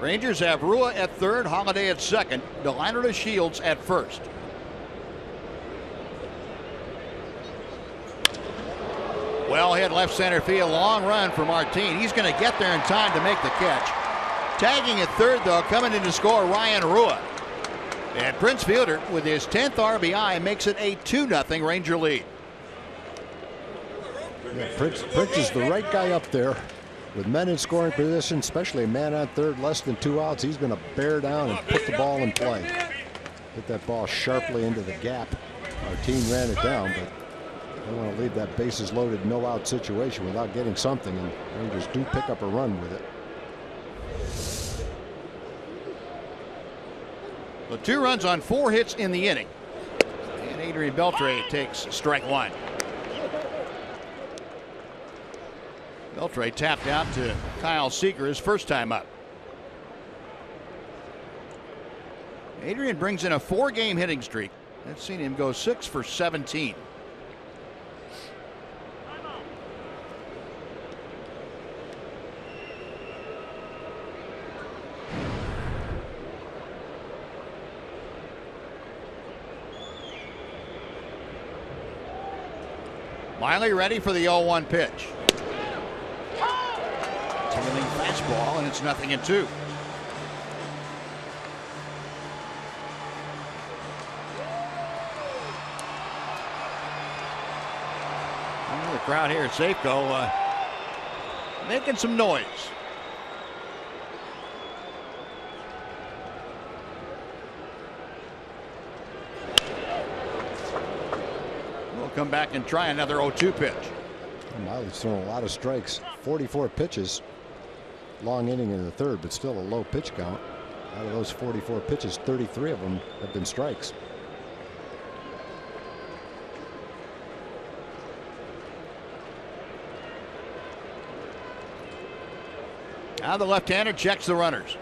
Rangers have Rua at third, Holiday at second, Delino DeShields at first. Well hit left center field, long run for Martin. He's going to get there in time to make the catch. Tagging at third, though, coming in to score, Ryan Rua. And Prince Fielder, with his 10th RBI, makes it a 2-0 Ranger lead. Yeah, Prince is the right guy up there. With men in scoring position, especially a man on third, less than 2 outs, he's going to bear down and put the ball in play. Hit that ball sharply into the gap. Our team ran it down, but they want to leave that bases loaded, no out situation without getting something, and Rangers do pick up a run with it. Well, 2 runs on 4 hits in the inning. And Adrian Beltre takes strike one. Beltre tapped out to Kyle Seager his first time up. Adrian brings in a 4-game hitting streak. I've seen him go 6 for 17. Miley ready for the 0-1 pitch. Tailing fastball, and it's 0-2. The crowd here at Safeco making some noise. We'll come back and try another 0-2 pitch. Miley's thrown a lot of strikes. 44 pitches. Long inning in the third, but still a low pitch count. Out of those 44 pitches, 33 of them have been strikes. Now the left-hander checks the runners.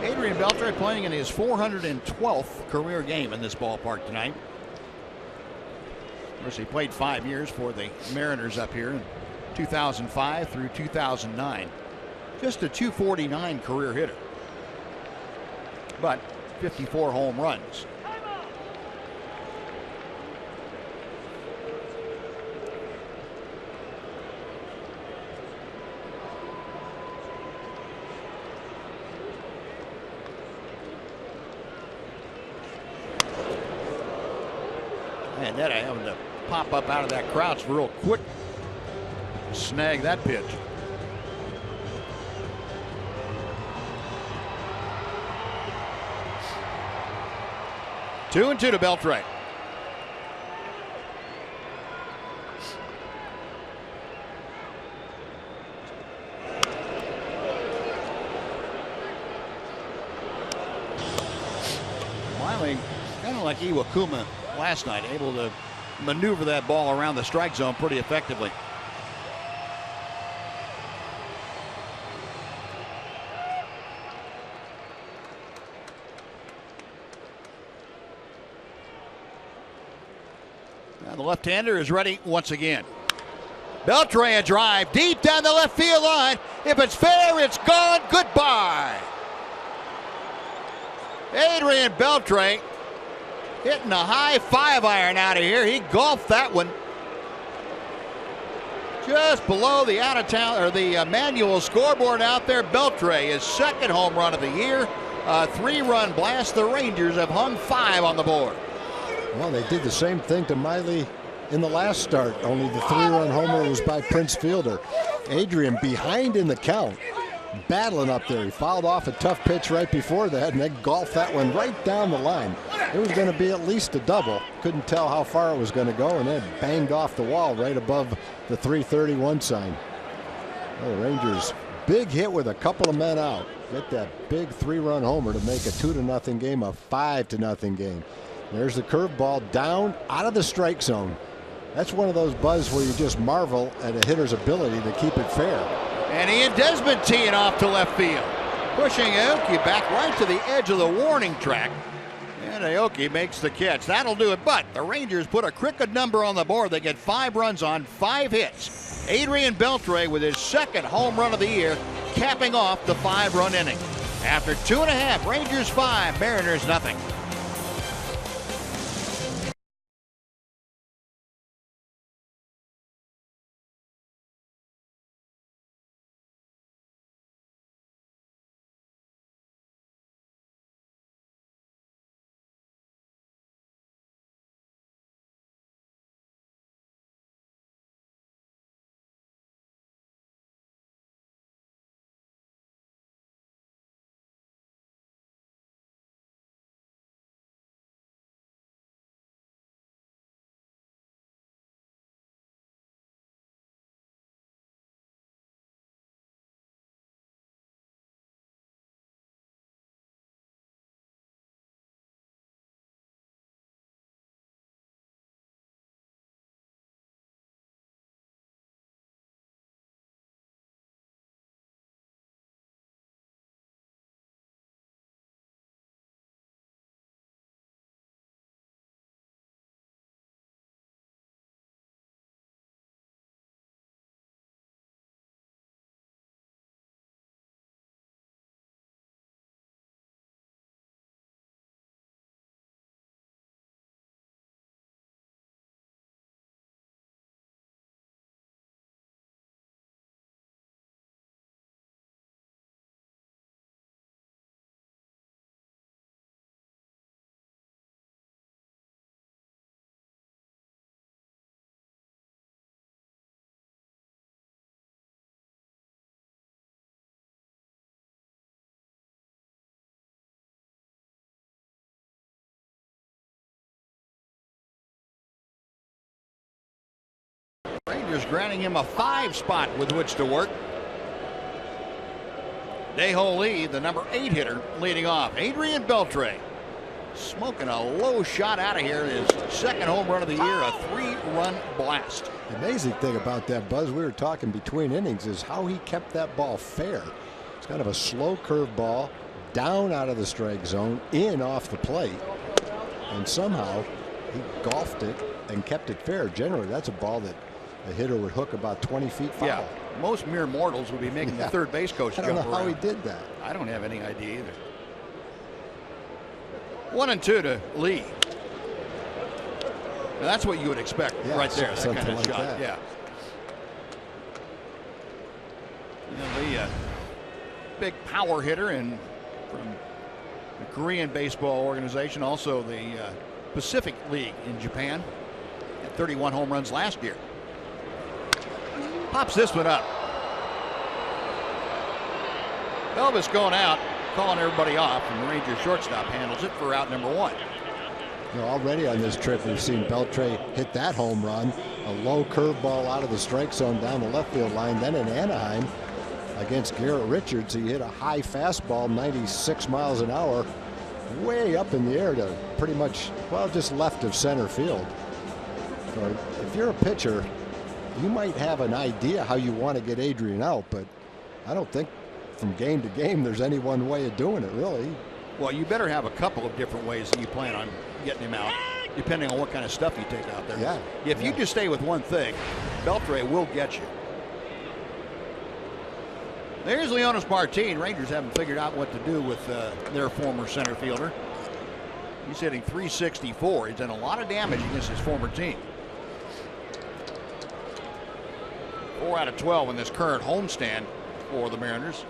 Adrian Beltre playing in his 412th career game in this ballpark tonight. Of course, he played 5 years for the Mariners up here in 2005 through 2009. Just a .249 career hitter, but 54 home runs. And that having to pop up out of that crouch real quick. Snag that pitch. Two and two to Beltre. Miley, kind of like Iwakuma last night, able to maneuver that ball around the strike zone pretty effectively. Now the left-hander is ready once again. Beltre a drive deep down the left field line. If it's fair, it's gone. Goodbye. Adrian Beltre hitting a high 5-iron out of here. He golfed that one just below the out of town or the manual scoreboard out there. Beltre, his second home run of the year, a 3-run blast. The Rangers have hung 5 on the board. Well, they did the same thing to Miley in the last start, only the 3-run homer was by Prince Fielder. Adrian behind in the count, battling up there. He fouled off a tough pitch right before that, and then golfed that one right down the line. It was going to be at least a double. Couldn't tell how far it was going to go, and then banged off the wall right above the 331 sign. Well, the Rangers, big hit with a couple of men out. Get that big 3-run homer to make a 2-0 game a 5-0 game. There's the curveball down out of the strike zone. That's one of those buzz where you just marvel at a hitter's ability to keep it fair. And Ian Desmond teeing off to left field, pushing Aoki back right to the edge of the warning track. And Aoki makes the catch. That'll do it. But the Rangers put a crooked number on the board. They get 5 runs on 5 hits. Adrian Beltre with his second home run of the year, capping off the 5-run inning. After 2.5, Rangers 5, Mariners nothing. Rangers granting him a 5 spot with which to work. Dae-Ho Lee, the number 8 hitter, leading off. Adrian Beltre smoking a low shot out of here. His second home run of the year, a 3-run blast. The amazing thing about that, Buzz, we were talking between innings, is how he kept that ball fair. It's kind of a slow curve ball, down out of the strike zone, in off the plate, and somehow he golfed it and kept it fair. Generally, that's a ball that a hitter would hook about 20 feet foul. Yeah, most mere mortals would be making the third base coach jump around. I don't know how he did that. I don't have any idea either. 1-2 to Lee. Now that's what you would expect right there. That kind of like shot. That. Yeah. You know, Lee, big power hitter, and from the Korean baseball organization, also the Pacific League in Japan. Had 31 home runs last year. Pops this one up. Elvis going out, calling everybody off, and the Rangers shortstop handles it for out number 1. You know, already on this trip, we've seen Beltre hit that home run, a low curveball out of the strike zone down the left field line. Then in Anaheim against Garrett Richards, he hit a high fastball, 96 miles an hour, way up in the air to pretty much, well, just left of center field. So if you're a pitcher, you might have an idea how you want to get Adrian out, but I don't think from game to game there's any one way of doing it, really. Well, you better have a couple of different ways that you plan on getting him out, depending on what kind of stuff you take out there. Yeah. If you just stay with one thing, Beltre will get you. There's Leonys Martin. Rangers haven't figured out what to do with their former center fielder. He's hitting .364. He's done a lot of damage against his former team. 4 out of 12 in this current homestand for the Mariners.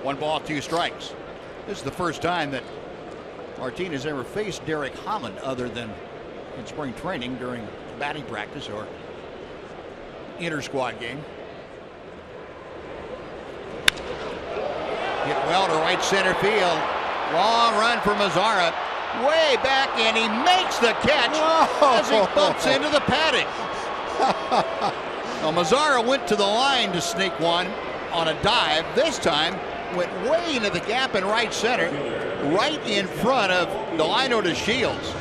1 ball, 2 strikes. This is the first time that Martin has ever faced Derek Holland other than in spring training during batting practice or inter-squad game. Hit well to right center field. Long run for Mazara. Way back, and he makes the catch as he bumps into the padding. Now, Mazara went to the line to sneak one on a dive. This time went way into the gap in right center, right in front of Delino to Shields.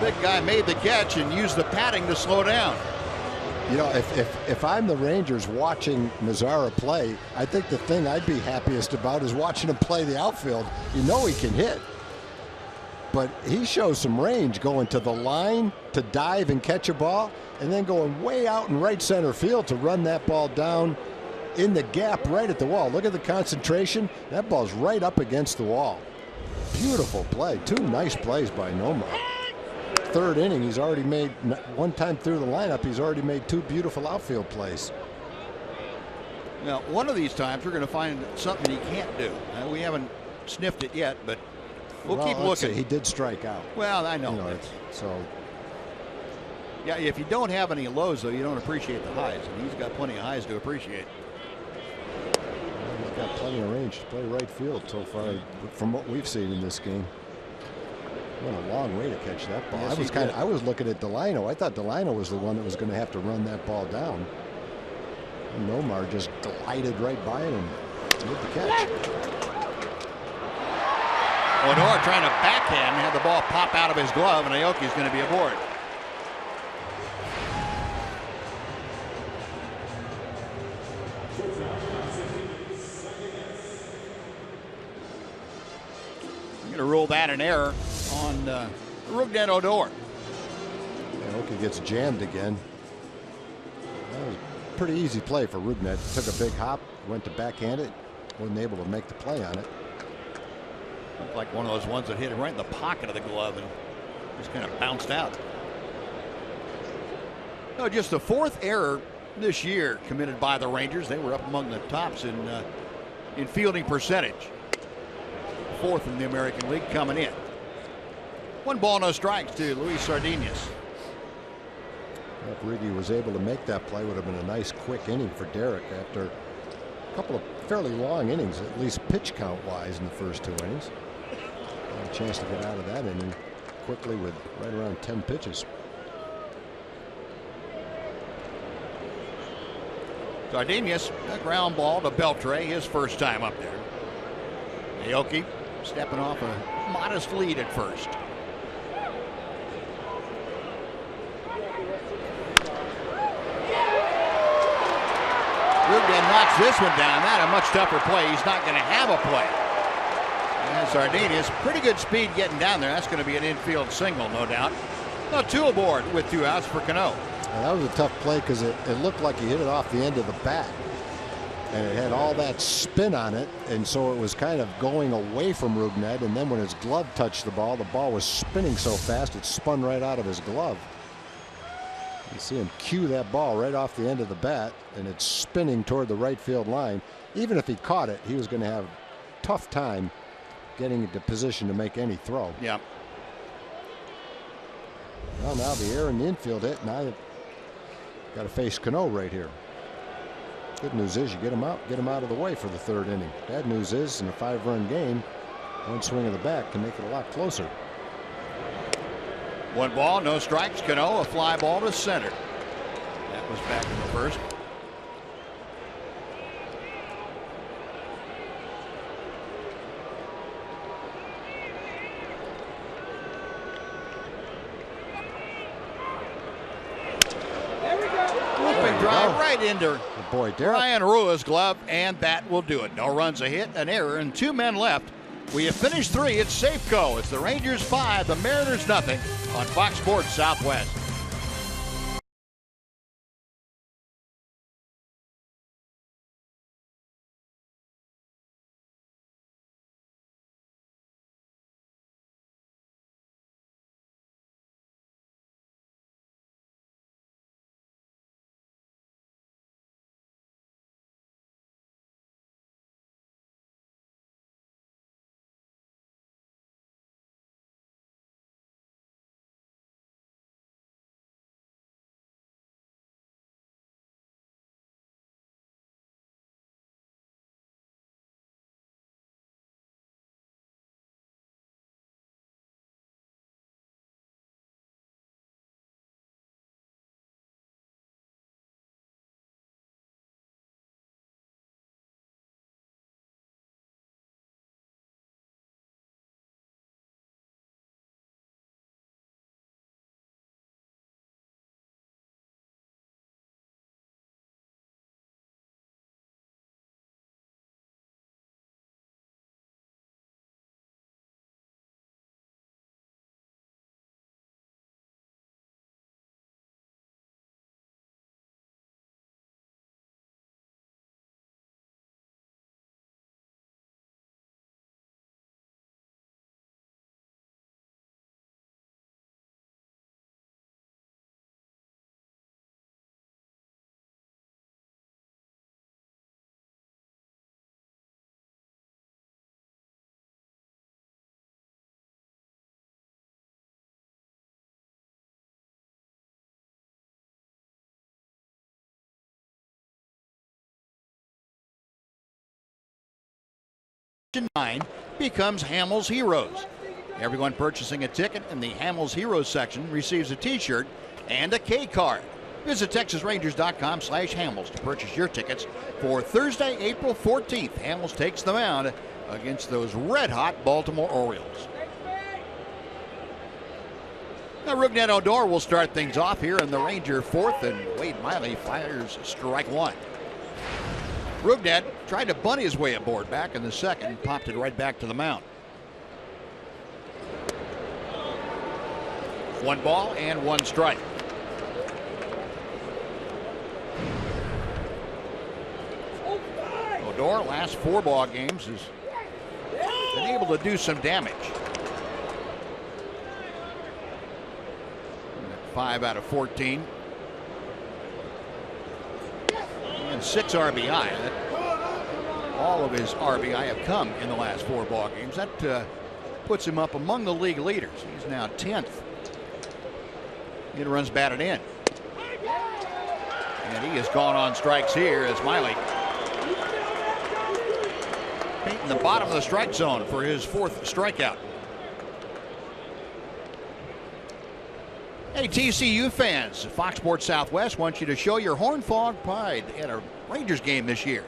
Big guy made the catch and used the padding to slow down. You know, if I'm the Rangers watching Mazara play, I think the thing I'd be happiest about is watching him play the outfield. You know he can hit, but he shows some range going to the line to dive and catch a ball, and then going way out in right center field to run that ball down in the gap right at the wall. Look at the concentration. That ball's right up against the wall. Beautiful play. 2 nice plays by Nomar. 3rd inning, he's already made, one time through the lineup, he's already made 2 beautiful outfield plays. Now, one of these times we're going to find something he can't do. We haven't sniffed it yet, but we'll keep looking. He did strike out. Well, I know. You know, so. Yeah, if you don't have any lows, though, you don't appreciate the highs, and he's got plenty of highs to appreciate. He's got plenty of range to play right field so far, from what we've seen in this game. Went a long way to catch that ball. Yes, I was looking at Delino. I thought Delino was the one that was going to have to run that ball down. And Nomar just glided right by him and made the catch. Odor trying to backhand, had the ball pop out of his glove, and Aoki's going to be aboard. I'm going to rule that an error on Rougned Odor. Aoki gets jammed again. That was a pretty easy play for Rougned. Took a big hop, went to backhand it, wasn't able to make the play on it. Looked like one of those ones that hit it right in the pocket of the glove and just kind of bounced out. No, just the 4th error this year committed by the Rangers. They were up among the tops in fielding percentage. 4th in the American League coming in. 1 ball, no strikes to Luis Sardinas. If Riggy was able to make that play, would have been a nice quick inning for Derek after a couple of fairly long innings, at least pitch count wise, in the first 2 innings. Had a chance to get out of that inning quickly with right around 10 pitches. Cardenas, a ground ball to Beltre, his first time up there. Aoki stepping off a modest lead at first. Rugden knocks this one down. That a much tougher play. He's not going to have a play. And Cardenas, pretty good speed getting down there. That's going to be an infield single, no doubt. Now two aboard with 2 outs for Cano. That was a tough play because it looked like he hit it off the end of the bat. And it had all that spin on it, and so it was kind of going away from Rugnet, and then when his glove touched the ball was spinning so fast it spun right out of his glove. You see him cue that ball right off the end of the bat, and it's spinning toward the right field line. Even if he caught it, he was going to have a tough time getting into position to make any throw. Yeah. Well, now the air in the infield hit. Now you've got to face Cano right here. Good news is you get him out of the way for the 3rd inning. Bad news is in a 5-run game, one swing of the bat can make it a lot closer. 1 ball, no strikes. Cano, a fly ball to center. That was back in the first. Drive right into Ryan Rua's glove, and that will do it. No runs, a hit, an error, and 2 men left. We have finished 3. It's Safeco. It's the Rangers 5, the Mariners nothing on Fox Sports Southwest. Nine becomes Hamels Heroes. Everyone purchasing a ticket in the Hamels Heroes section receives a t-shirt and a K card. Visit TexasRangers.com/Hamels to purchase your tickets for Thursday, April 14th. Hamels takes the mound against those red-hot Baltimore Orioles. Now Rugnet Odor will start things off here in the Ranger 4th, and Wade Miley fires strike 1. Rugnet tried to bunt his way aboard back in the 2nd, popped it right back to the mound. 1 ball and 1 strike. Odor, last 4 ball games, has been able to do some damage. 5 out of 14. And 6 RBI. All of his RBI have come in the last 4 ball games. That puts him up among the league leaders. He's now 10th in runs batted in. And he has gone on strikes here as Miley painting the bottom of the strike zone for his 4th strikeout. Hey, TCU fans, Fox Sports Southwest wants you to show your Horn-Fog pride at a Rangers game this year.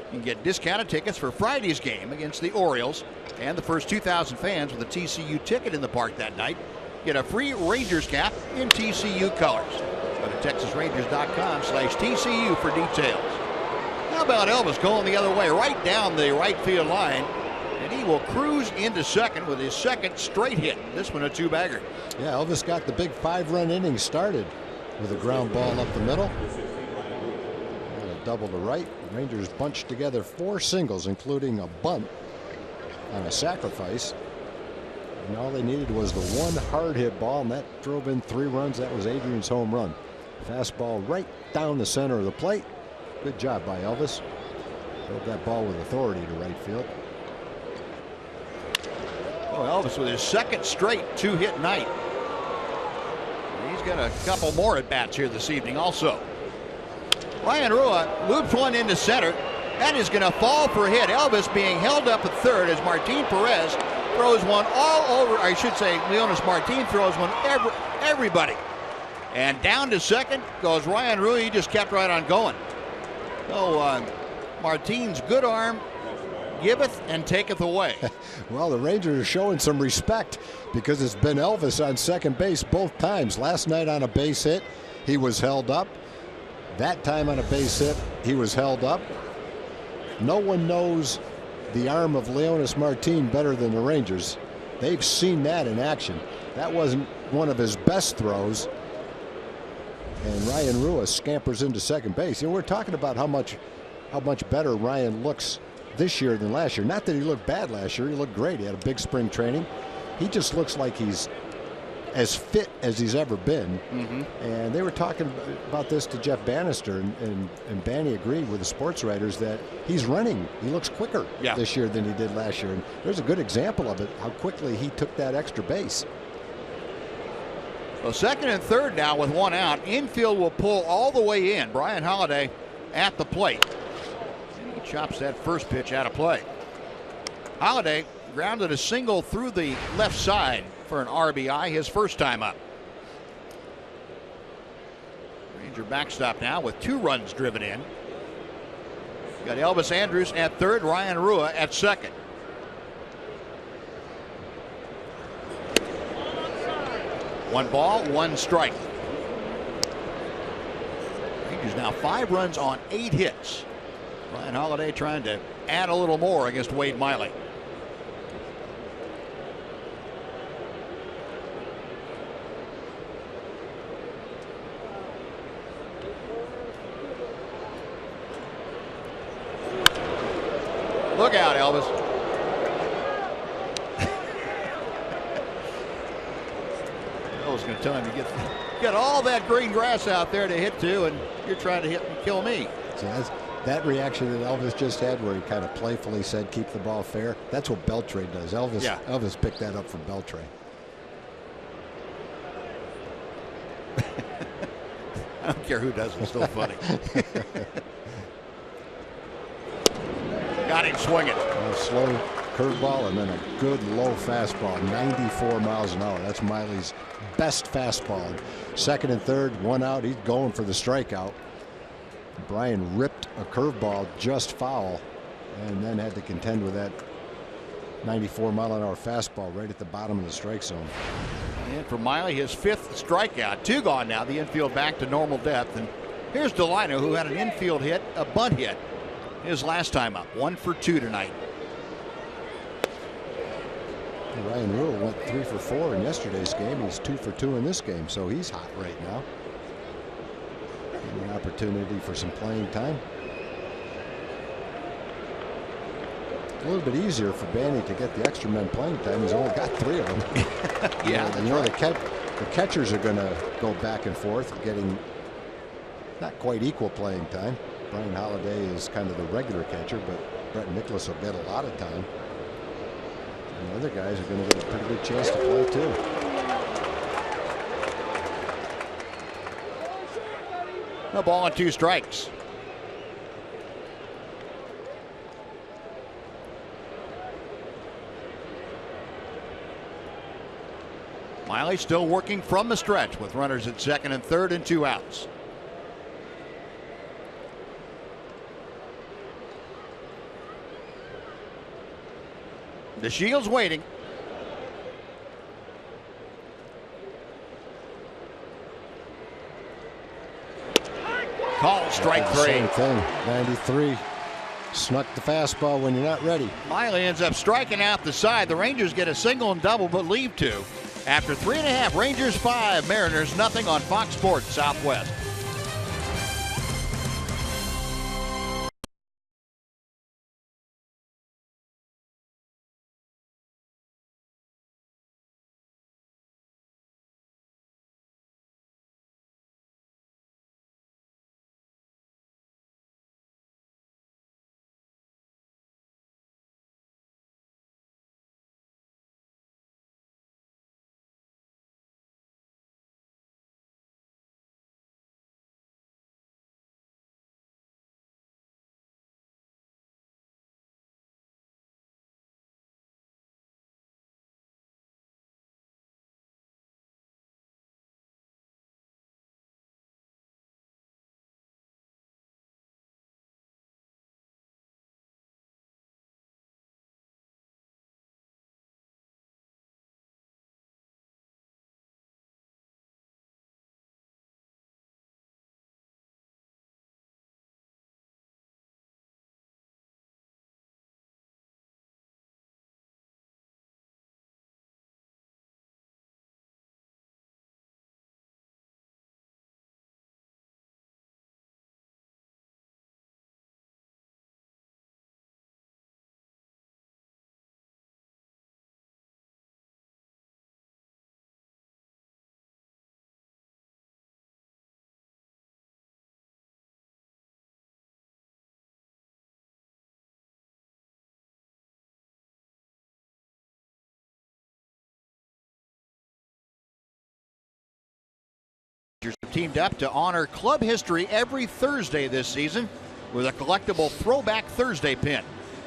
You can get discounted tickets for Friday's game against the Orioles, and the first 2,000 fans with a TCU ticket in the park that night get a free Rangers cap in TCU colors. Go to TexasRangers.com/TCU for details. How about Elvis going the other way, right down the right field line, and he will cruise into second with his second straight hit. This one a two-bagger. Yeah, Elvis got the big 5-run inning started with a ground ball up the middle. And a double to right. Rangers bunched together 4 singles, including a bunt on a sacrifice. And all they needed was the one hard hit ball, and that drove in 3 runs. That was Adrian's home run. Fastball right down the center of the plate. Good job by Elvis. Drove that ball with authority to right field. Oh, Elvis with his second straight 2-hit night. He's got a couple more at bats here this evening also. Ryan Rua loops one into center. That is going to fall for a hit. Elvis being held up at third as Martin Perez throws one all over. I should say Leonis Martin throws one everybody. And down to second goes Ryan Rua. He just kept right on going. So Martin's good arm giveth and taketh away. Well, the Rangers are showing some respect because it's been Elvis on second base both times. Last night on a base hit, he was held up. That time on a base hit, he was held up. No one knows the arm of Leonis Martin better than the Rangers. They've seen that in action. That wasn't one of his best throws. And Ryan Rua scampers into second base. You know, we're talking about how much better Ryan looks this year than last year. Not that he looked bad last year. He looked great. He had a big spring training. He just looks like he's as fit as he's ever been. And they were talking about this to Jeff Bannister, and Banny agreed with the sports writers that he's running. He looks quicker this year than he did last year. And there's a good example of it, how quickly he took that extra base. So second and third now with one out. Infield will pull all the way in. Brian Holiday at the plate. And he chops that first pitch out of play. Holiday grounded a single through the left side for an RBI his first time up. Ranger backstop now with 2 runs driven in. Got Elvis Andrus at third, Ryan Rua at second. One ball, 1 strike. Rangers now 5 runs on 8 hits. Ryan Holiday trying to add a little more against Wade Miley. Look out, Elvis. I was going to tell him to get all that green grass out there to hit to, and you're trying to hit and kill me. See, that reaction that Elvis just had, where he kind of playfully said, "Keep the ball fair." That's what Beltre does. Elvis picked that up from Beltre. I don't care who does it. It's still funny. Got him swinging. A slow curveball and then a good low fastball, 94 miles an hour. That's Miley's best fastball. Second and third, 1 out. He's going for the strikeout. Brian ripped a curveball just foul and then had to contend with that 94 mile an hour fastball right at the bottom of the strike zone. And for Miley, his 5th strikeout. 2 gone now. The infield back to normal depth. And here's Delino, who had an infield hit, a bunt hit his last time up. 1 for 2 tonight. Ryan Rule went 3 for 4 in yesterday's game. He's 2 for 2 in this game, so he's hot right now. An opportunity for some playing time. A little bit easier for Banny to get the extra men playing time. He's only got 3 of them. The catchers are going to go back and forth, getting not quite equal playing time. Brian Holiday is kind of the regular catcher, but Brett Nicholas will get a lot of time. And the other guys are going to get a pretty good chance to play too. A ball and 2 strikes. Miley still working from the stretch with runners at second and third and 2 outs. The Shields waiting. Call strike 3. Same thing. 93. Snuck the fastball when you're not ready. Miley ends up striking out the side. The Rangers get a single and double, but leave 2. After 3.5, Rangers 5, Mariners nothing on Fox Sports Southwest. Have teamed up to honor club history every Thursday this season with a collectible Throwback Thursday pin.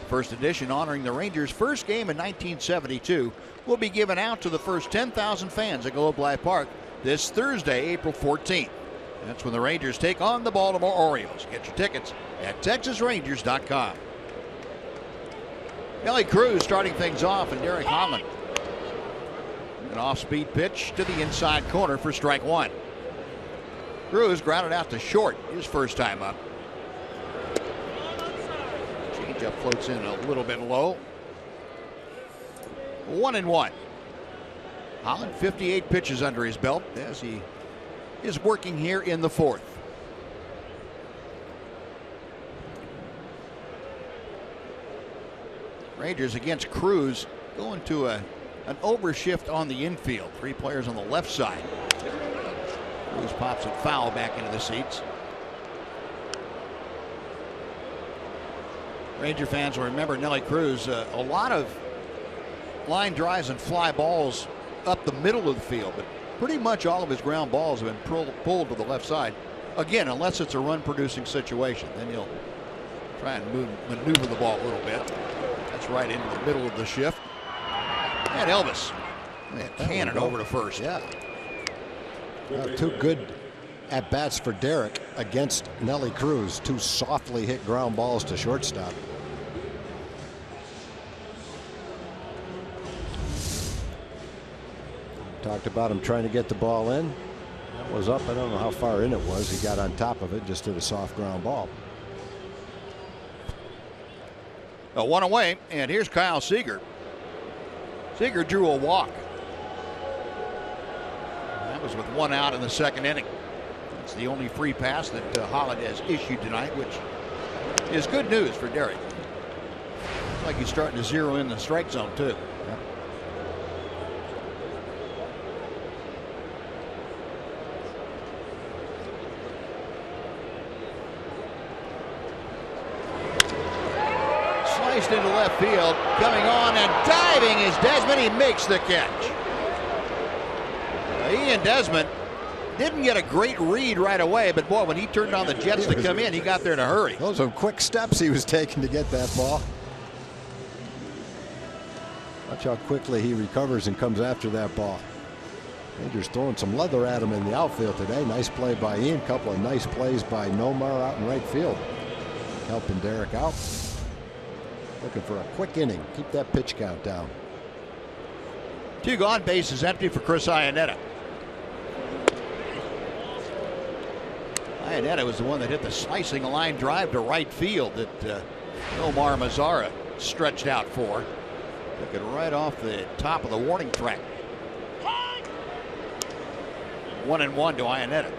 First edition honoring the Rangers' first game in 1972 will be given out to the first 10,000 fans at Globe Life Park this Thursday, April 14th. That's when the Rangers take on the Baltimore Orioles. Get your tickets at TexasRangers.com. Nelly Cruz starting things off, and Derek Holland. An off-speed pitch to the inside corner for strike 1. Cruz grounded out to short his first time up. Changeup floats in a little bit low. 1-1. Holland 58 pitches under his belt as he is working here in the 4th. Rangers against Cruz going to an overshift on the infield. 3 players on the left side. Cruz pops it foul back into the seats. Ranger fans will remember Nelly Cruz, a lot of line drives and fly balls up the middle of the field, but pretty much all of his ground balls have been pulled to the left side. Again, unless it's a run-producing situation, then he'll try and maneuver the ball a little bit. That's right into the middle of the shift. And Elvis, cannon over to first. Yeah. Well, 2 good at-bats for Derek against Nelly Cruz. 2 softly hit ground balls to shortstop. Talked about him trying to get the ball in. That was up. I don't know how far in it was. He got on top of it, just did a soft ground ball. 1 away, and here's Kyle Seager. Seager drew a walk. That was with 1 out in the 2nd inning. It's the only free pass that Holland has issued tonight, which is good news for Derek. Looks like he's starting to zero in the strike zone too. Yep. Sliced into left field, coming on and diving is Desmond. He makes the catch. Ian Desmond didn't get a great read right away, but boy, when he turned on the jets to come in, he got there in a hurry. Those are quick steps he was taking to get that ball. Watch how quickly he recovers and comes after that ball. Rangers throwing some leather at him in the outfield today. Nice play by Ian. Couple of nice plays by Nomar out in right field, helping Derek out. Looking for a quick inning. Keep that pitch count down. 2 gone, base is empty for Chris Iannetta. Iannetta was the one that hit the slicing line drive to right field that Omar Mazara stretched out for. Took it right off the top of the warning track. 1-1 to Iannetta.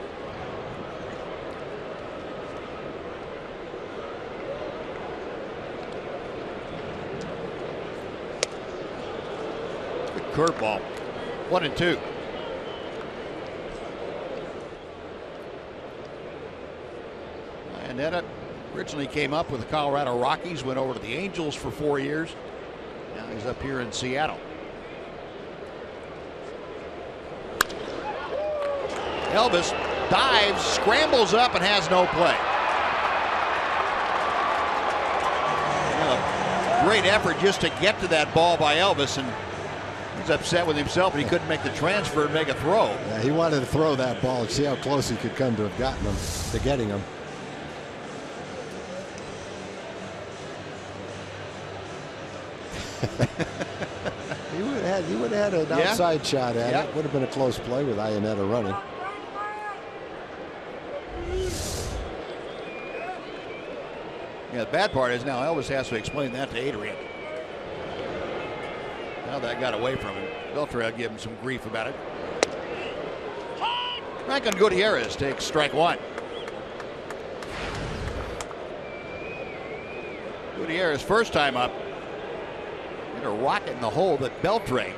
Good curveball. 1-2. Iannetta originally came up with the Colorado Rockies, went over to the Angels for 4 years. Now he's up here in Seattle. Elvis dives, scrambles up, and has no play. Great effort just to get to that ball by Elvis, and he's upset with himself, and he couldn't make the transfer and make a throw. Yeah, he wanted to throw that ball and see how close he could come to have gotten him, to getting him. He would have had an outside shot at it. Would have been a close play with Iannetta running. Yeah, the bad part is now Elvis has to explain that to Adrian. Now that got away from him. Beltre gave him some grief about it. Franklin Gutierrez takes strike 1. Gutierrez first time up. A rocket in the hole that Beltre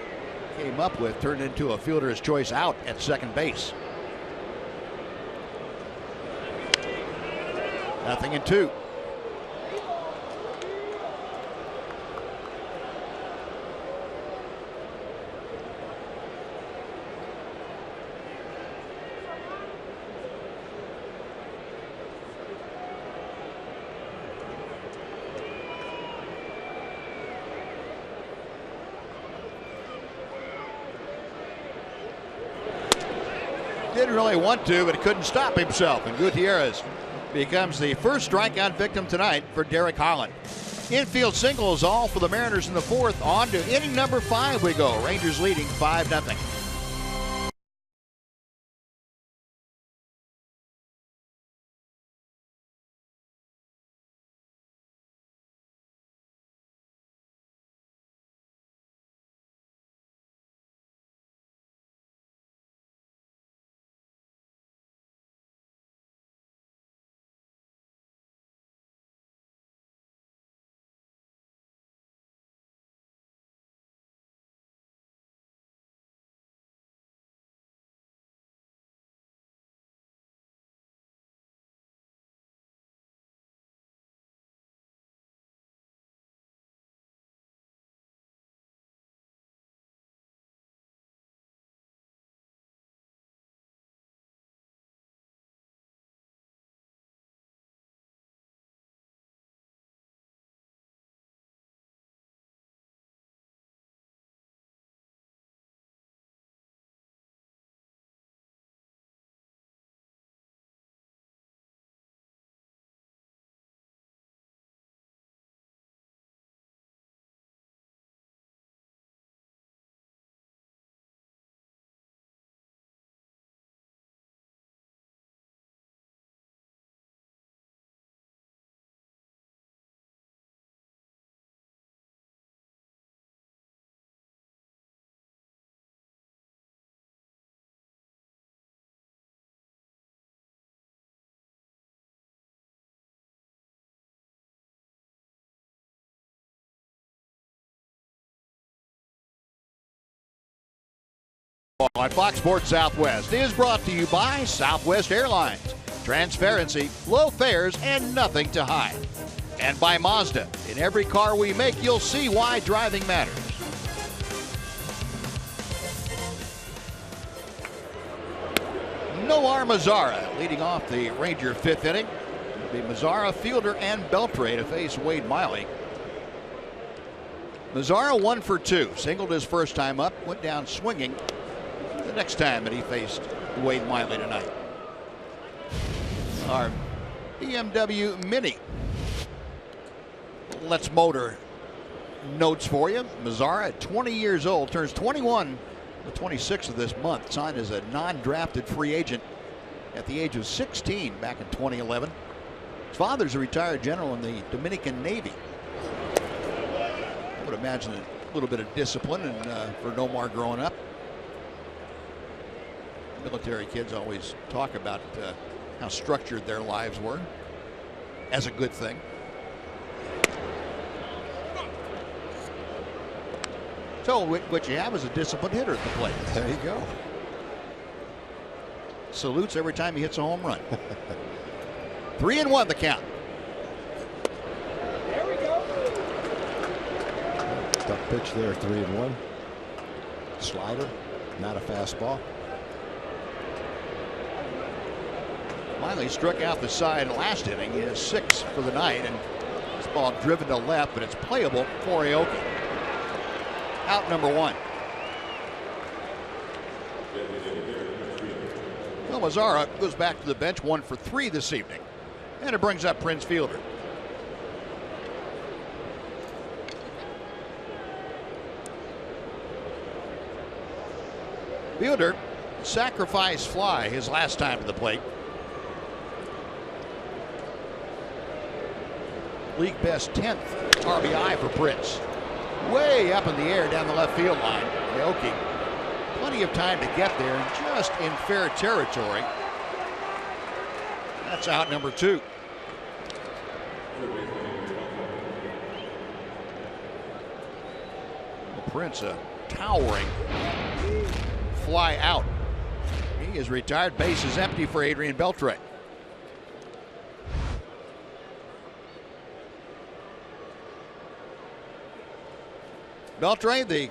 came up with turned into a fielder's choice out at second base. 0-2. Didn't really want to, but couldn't stop himself. And Gutierrez becomes the first strikeout victim tonight for Derek Holland. Infield singles all for the Mariners in the 4th. On to inning number 5 we go. Rangers leading 5-0. On Fox Sports Southwest is brought to you by Southwest Airlines. Transparency, low fares, and nothing to hide. And by Mazda. In every car we make, you'll see why driving matters. Nomar Mazara leading off the Ranger 5th inning. It'll be Mazara, Fielder, and Beltre to face Wade Miley. Mazara 1 for 2. Singled his first time up, went down swinging. the next time that he faced Wade Miley tonight. Our BMW Mini Let's Motor notes for you. Mazara, at 20 years old, turns 21 the 26th of this month. Signed as a non-drafted free agent at the age of 16 back in 2011. His father's a retired general in the Dominican Navy. I would imagine a little bit of discipline for Nomar growing up. Military kids always talk about how structured their lives were, as a good thing. So what you have is a disciplined hitter at the plate. There you go. Salutes every time he hits a home run. 3-1 the count. There we go. Tough pitch there, 3-1. Slider, not a fastball. Miley struck out the side last inning. He has 6 for the night, and this ball driven to left, but it's playable for Aoki. Out number 1. Well, Mazara goes back to the bench, 1 for 3 this evening, and it brings up Prince Fielder. Fielder, sacrifice fly his last time to the plate. League best 10th RBI for Prince. Way up in the air down the left field line. Aoki, plenty of time to get there and just in fair territory. That's out number 2. Well, Prince, a towering fly out. He is retired. Base is empty for Adrian Beltre. Beltre, the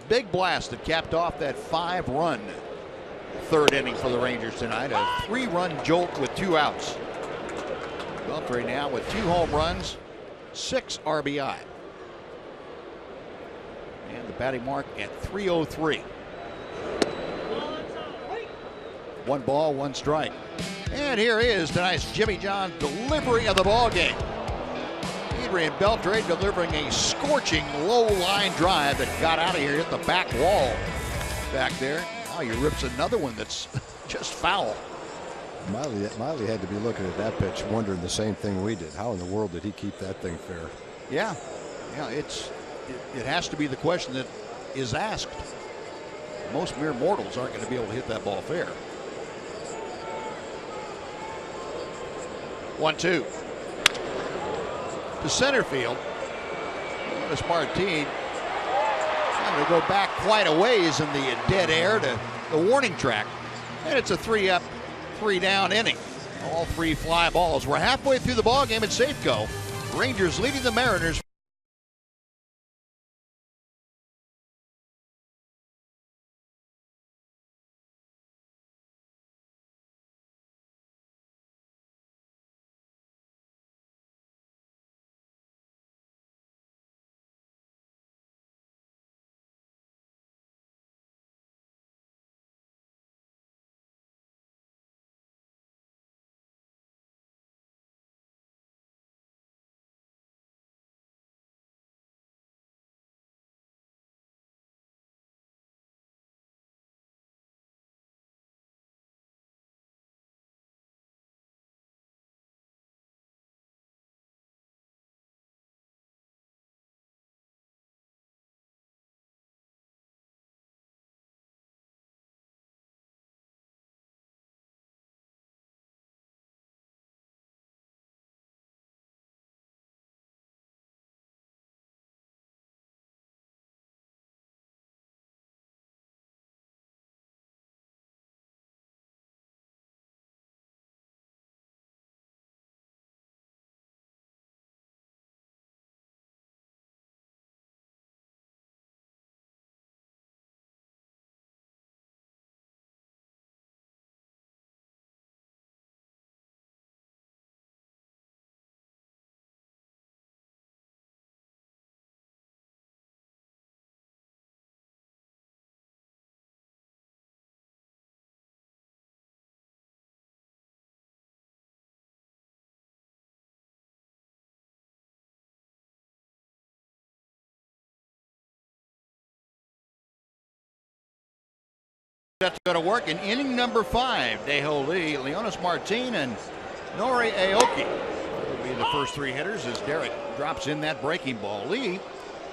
big blast that capped off that 5-run third inning for the Rangers tonight. A 3-run jolt with 2 outs. Beltre now with 2 home runs, 6 RBI. And the batting mark at .303. 1 ball, 1 strike. And here is tonight's Jimmy John delivery of the ball game. Adrian Beltre delivering a scorching low line drive that got out of here, hit the back wall back there. Now he rips another one that's just foul. Miley had to be looking at that pitch wondering the same thing we did. How in the world did he keep that thing fair? Yeah, it has to be the question that is asked. Most mere mortals aren't going to be able to hit that ball fair. 1-2 to center field. Notice Martin trying to go back quite a ways in the dead air to the warning track. And it's a 3-up, 3-down inning. All 3 fly balls. We're halfway through the ball game at Safeco. Rangers leading the Mariners That's going to work in inning number 5. Daeho Lee, Leonis Martin, and Nori Aoki will be the first 3 hitters as Derek drops in that breaking ball. Lee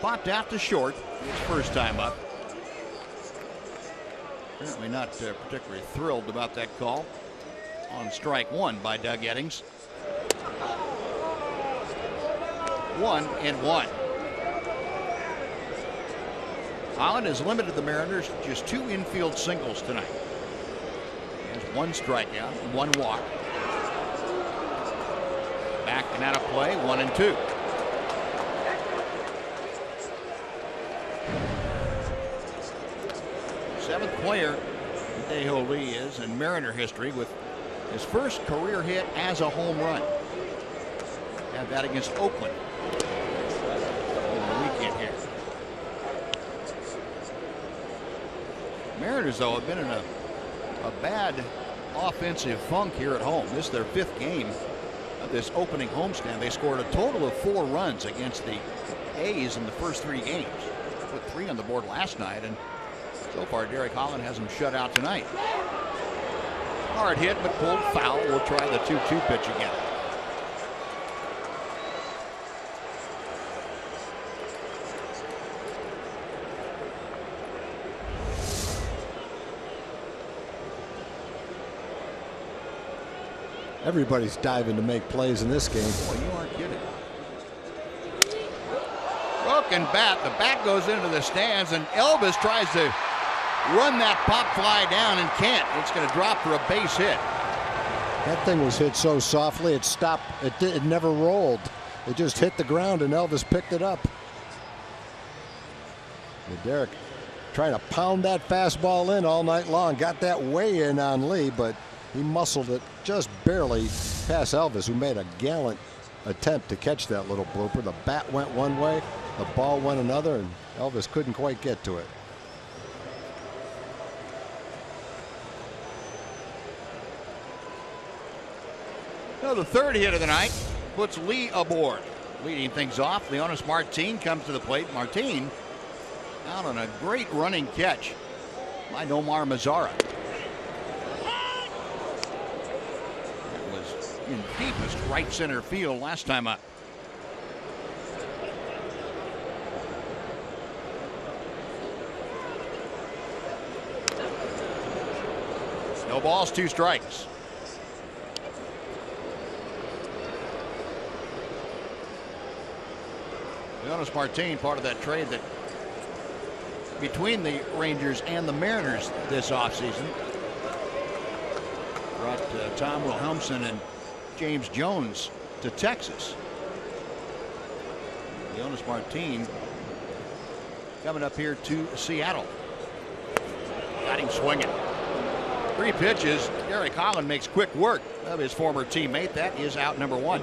popped out to short his first time up. Apparently not particularly thrilled about that call on strike 1 by Doug Eddings. 1-1. Holland has limited the Mariners to just 2 infield singles tonight. He has 1 strikeout, 1 walk. Back and out of play, 1-2. Seventh player Daeho Lee is in Mariner history with his first career hit as a home run. Had that against Oakland over the weekend here. Mariners, though, have been in a bad offensive funk here at home. This is their 5th game of this opening homestand. They scored a total of 4 runs against the A's in the first 3 games. Put 3 on the board last night, and so far Derek Holland has them shut out tonight. Hard hit, but pulled foul. We'll try the 2-2 pitch again. Everybody's diving to make plays in this game. Boy, you aren't kidding. Broken bat. The bat goes into the stands, and Elvis tries to run that pop fly down and can't. It's going to drop for a base hit. That thing was hit so softly it stopped. It never rolled. It just hit the ground, and Elvis picked it up. And Derek trying to pound that fastball in all night long. Got that way in on Lee, but he muscled it just barely past Elvis, who made a gallant attempt to catch that little blooper. The bat went one way, the ball went another, and Elvis couldn't quite get to it. Now the 3rd hit of the night puts Lee aboard. Leading things off, Leonis Martin comes to the plate. Martin out on a great running catch by Nomar Mazara. In deepest right center field last time up. No balls, 2 strikes. Leonis Martin, part of that trade that between the Rangers and the Mariners this offseason. Brought Tom Wilhelmsen and James Jones to Texas. Leonis Martin coming up here to Seattle. Got him swinging. 3 pitches. Derek Holland makes quick work of his former teammate. That is out number 1.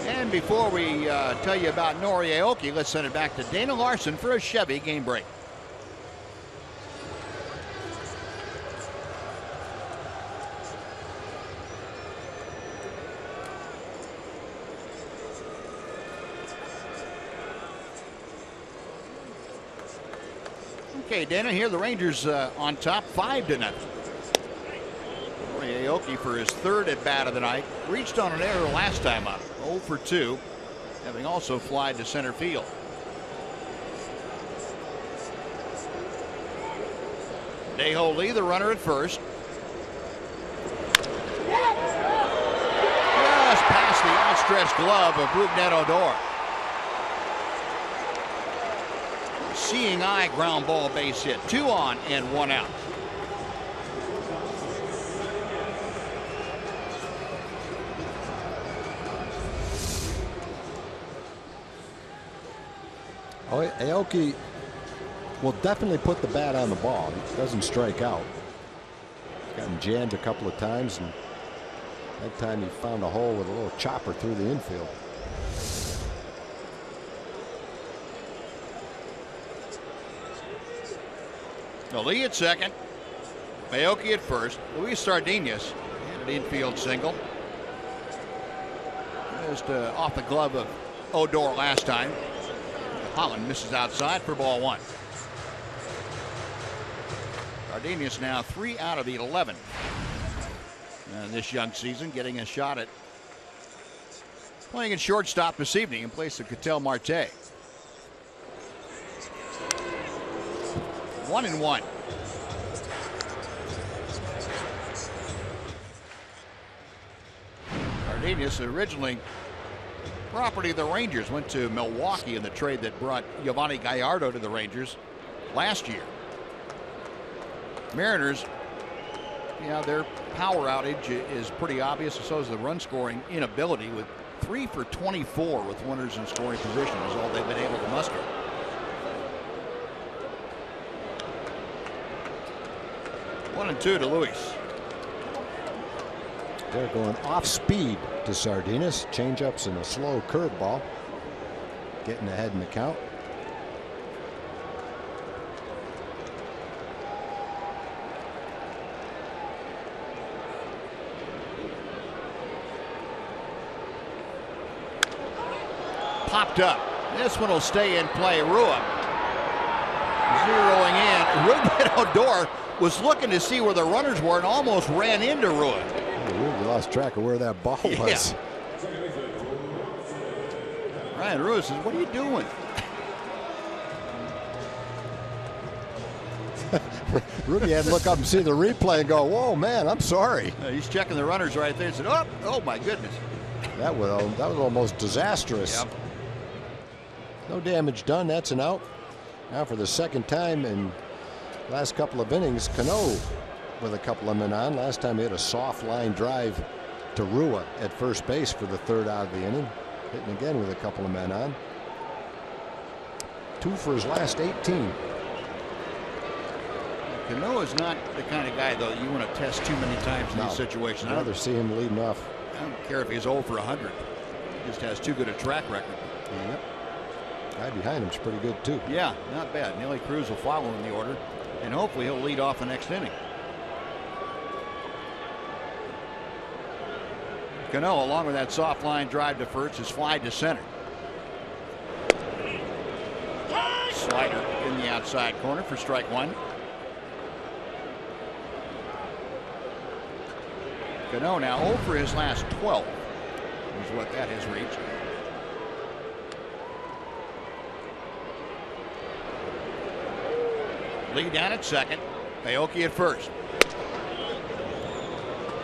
And before we tell you about Nori Aoki, let's send it back to Dana Larson for a Chevy game break. Okay, Dana, here the Rangers on top 5-0. Aoki for his 3rd at bat of the night. Reached on an error last time up. 0 for 2, having also flied to center field. Daeho Lee, the runner at first. Just past the outstretched glove of Rougned Odor. Seeing eye ground ball base hit. 2 on and 1 out. Oh, Aoki will definitely put the bat on the ball. He doesn't strike out. Gotten jammed a couple of times, and that time he found a hole with a little chopper through the infield. So Lee at second. Aoki at first. Luis Sardinas had an infield single. Just off the glove of Odor last time. Holland misses outside for ball 1. Cardenas now 3 out of the 11 this young season, getting a shot at playing at shortstop this evening in place of Ketel Marte. 1-1. Cardenas, originally property of the Rangers, went to Milwaukee in the trade that brought Giovanni Gallardo to the Rangers last year. Mariners, yeah, their power outage is pretty obvious, and so is the run scoring inability, with 3 for 24 with runners in scoring position is all they've been able to muster. One and two to Luis. They're going off speed to Sardinas. Changeups and a slow curveball. Getting ahead in the count. Popped up. This one will stay in play. Rua zeroing in. Ruben Odor was looking to see where the runners were and almost ran into Rua. We lost track of where that ball was. Ryan Rua says, "What are you doing?" Ruby had to look up and see the replay and go, "Whoa, man, I'm sorry." He's checking the runners right there and said, "Oh my goodness." That was almost disastrous. Yep. No damage done. That's an out. Now for the second time in last couple of innings, Cano with a couple of men on. Last time he had a soft line drive to Rua at first base for the third out of the inning. Hitting again with a couple of men on. 2 for his last 18. Cano is not the kind of guy, though, you want to test too many times in these situations. I'd rather see him leading off. I don't care if he's 0 for 100. He just has too good a track record. Yep. Guy behind him's pretty good, too. Yeah, not bad. Nelly Cruz will follow in the order, and hopefully he'll lead off the next inning. Cano, along with that soft line drive to first, is fly to center. Slider in the outside corner for strike one. Cano now 0 for his last 12 is what that has reached. Lee down at second. Aoki at first.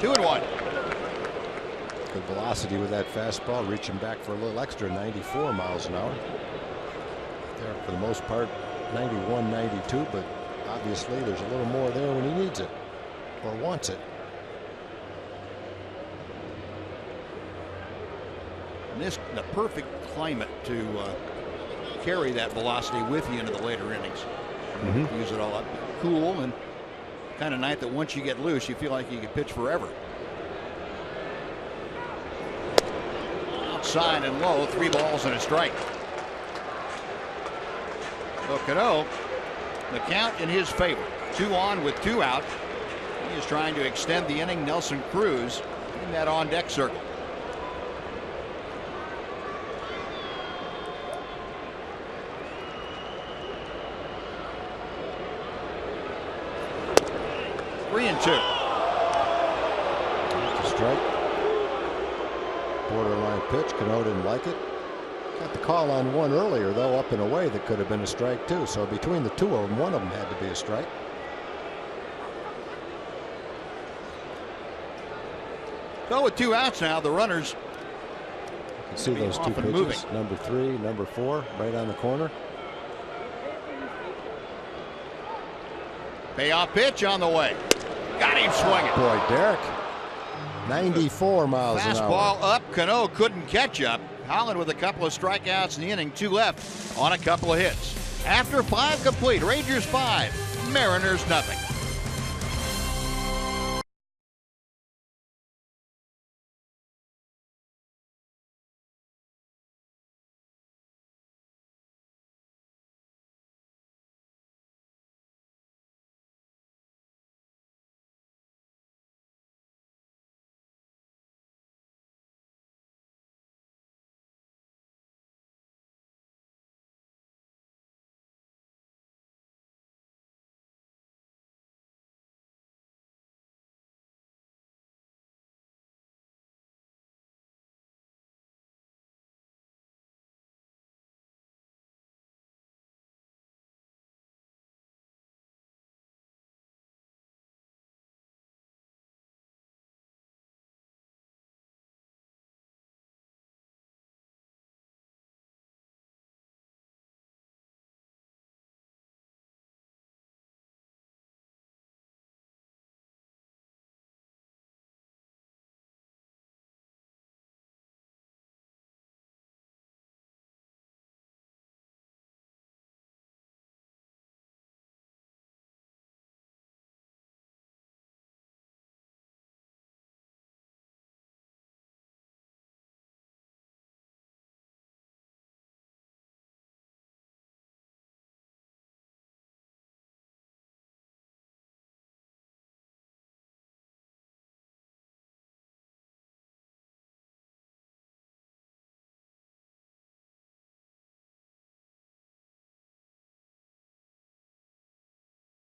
2-1. Good velocity with that fastball, reaching back for a little extra, 94 miles an hour. There for the most part, 91, 92, but obviously there's a little more there when he needs it or wants it. And this the perfect climate to carry that velocity with you into the later innings. Use it all up. Cool and kind of night that once you get loose, you feel like you can pitch forever. Outside and low, 3 balls and a strike. So Cano, the count in his favor. 2 on with 2 out. He is trying to extend the inning. Nelson Cruz in that on deck circle. Three and 2. That's a strike. Borderline pitch. Cano didn't like it. Got the call on one earlier, though, up and away that could have been a strike, too. So between the two of them, one of them had to be a strike. So with 2 outs now, the runners. You can see those 2 pitches. Moving. Number 3, number 4, right on the corner. Payoff pitch on the way. Got him swinging. Boy, Derek. 94 miles an hour. Fastball up. Cano couldn't catch up. Holland with a couple of strikeouts in the inning, 2 left on a couple of hits. After 5 complete, Rangers 5, Mariners nothing.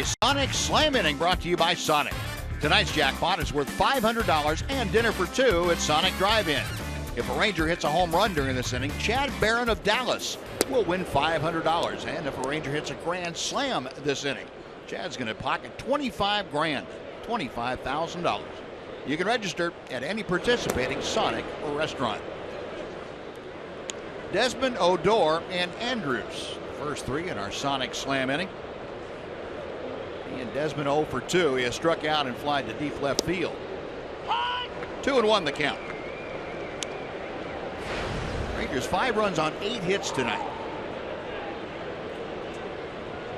Sonic Slam Inning brought to you by Sonic. Tonight's jackpot is worth $500 and dinner for two at Sonic Drive-In. If a Ranger hits a home run during this inning, Chad Barron of Dallas will win $500. And if a Ranger hits a grand slam this inning, Chad's going to pocket $25,000, $25,000. You can register at any participating Sonic or restaurant. Desmond, Odor, and Andrews, first three in our Sonic Slam Inning. And Desmond 0 for 2. He has struck out and flied to deep left field. 2-1 the count. Rangers 5 runs on 8 hits tonight.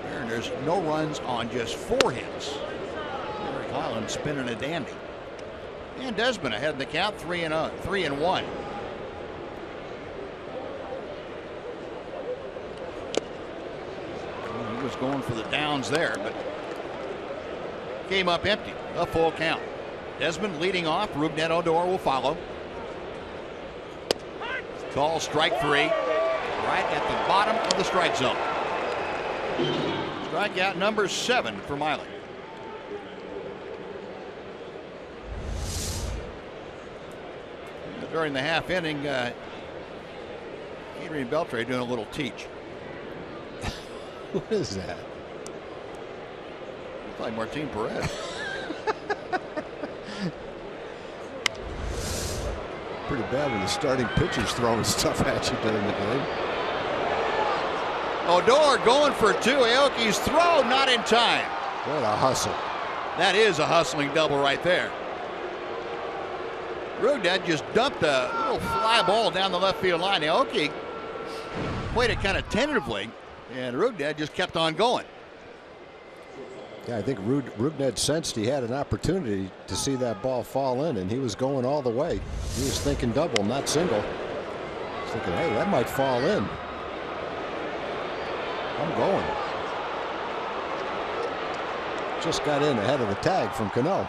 Mariners no runs on just 4 hits. Eric Highland spinning a dandy. And Desmond ahead in the count, 3-1. He was going for the downs there, but came up empty. A full count. Desmond leading off. Rougned Odor will follow. Call strike 3. Right at the bottom of the strike zone. Strikeout number 7 for Miley. During the half inning, Adrian Beltre doing a little teach. What is that? Looks like Martin Perez. Pretty bad when the starting pitcher's throwing stuff at you during the game. Odor going for 2. Aoki's throw not in time. What a hustle. That is a hustling double right there. Rougned just dumped a little fly ball down the left field line. Aoki played it kind of tentatively, and Rougned just kept on going. Yeah, I think Rougned sensed he had an opportunity to see that ball fall in, and he was going all the way. He was thinking double, not single. He's thinking, hey, that might fall in. I'm going. Just got in ahead of the tag from Cano.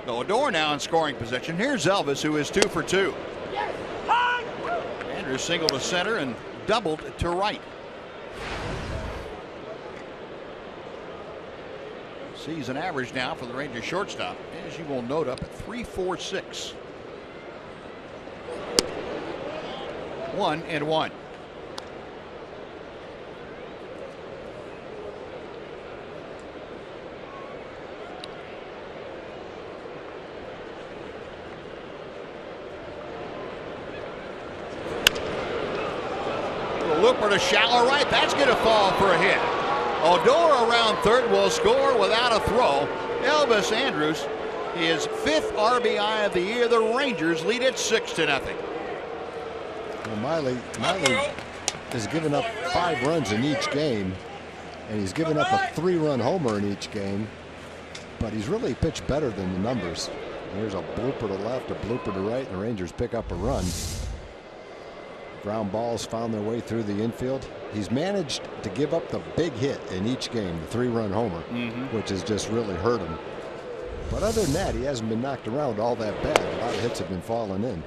Odor now in scoring position. Here's Elvis, who is 2 for 2. Andrews singled to center and doubled to right. Season average now for the Rangers shortstop, as you will note, up at .346. 1-1. Looper to shallow right. That's going to fall for a hit. Odor around third will score without a throw. Elvis Andrews, his 5th RBI of the year. The Rangers lead it 6-0. Well, Miley has given up 5 runs in each game, and he's given up a 3-run homer in each game, but he's really pitched better than the numbers. Here's a blooper to left, a blooper to right, and the Rangers pick up a run. Ground balls found their way through the infield. He's managed to give up the big hit in each game, the 3-run homer, which has just really hurt him. But other than that, he hasn't been knocked around all that bad. A lot of hits have been falling in.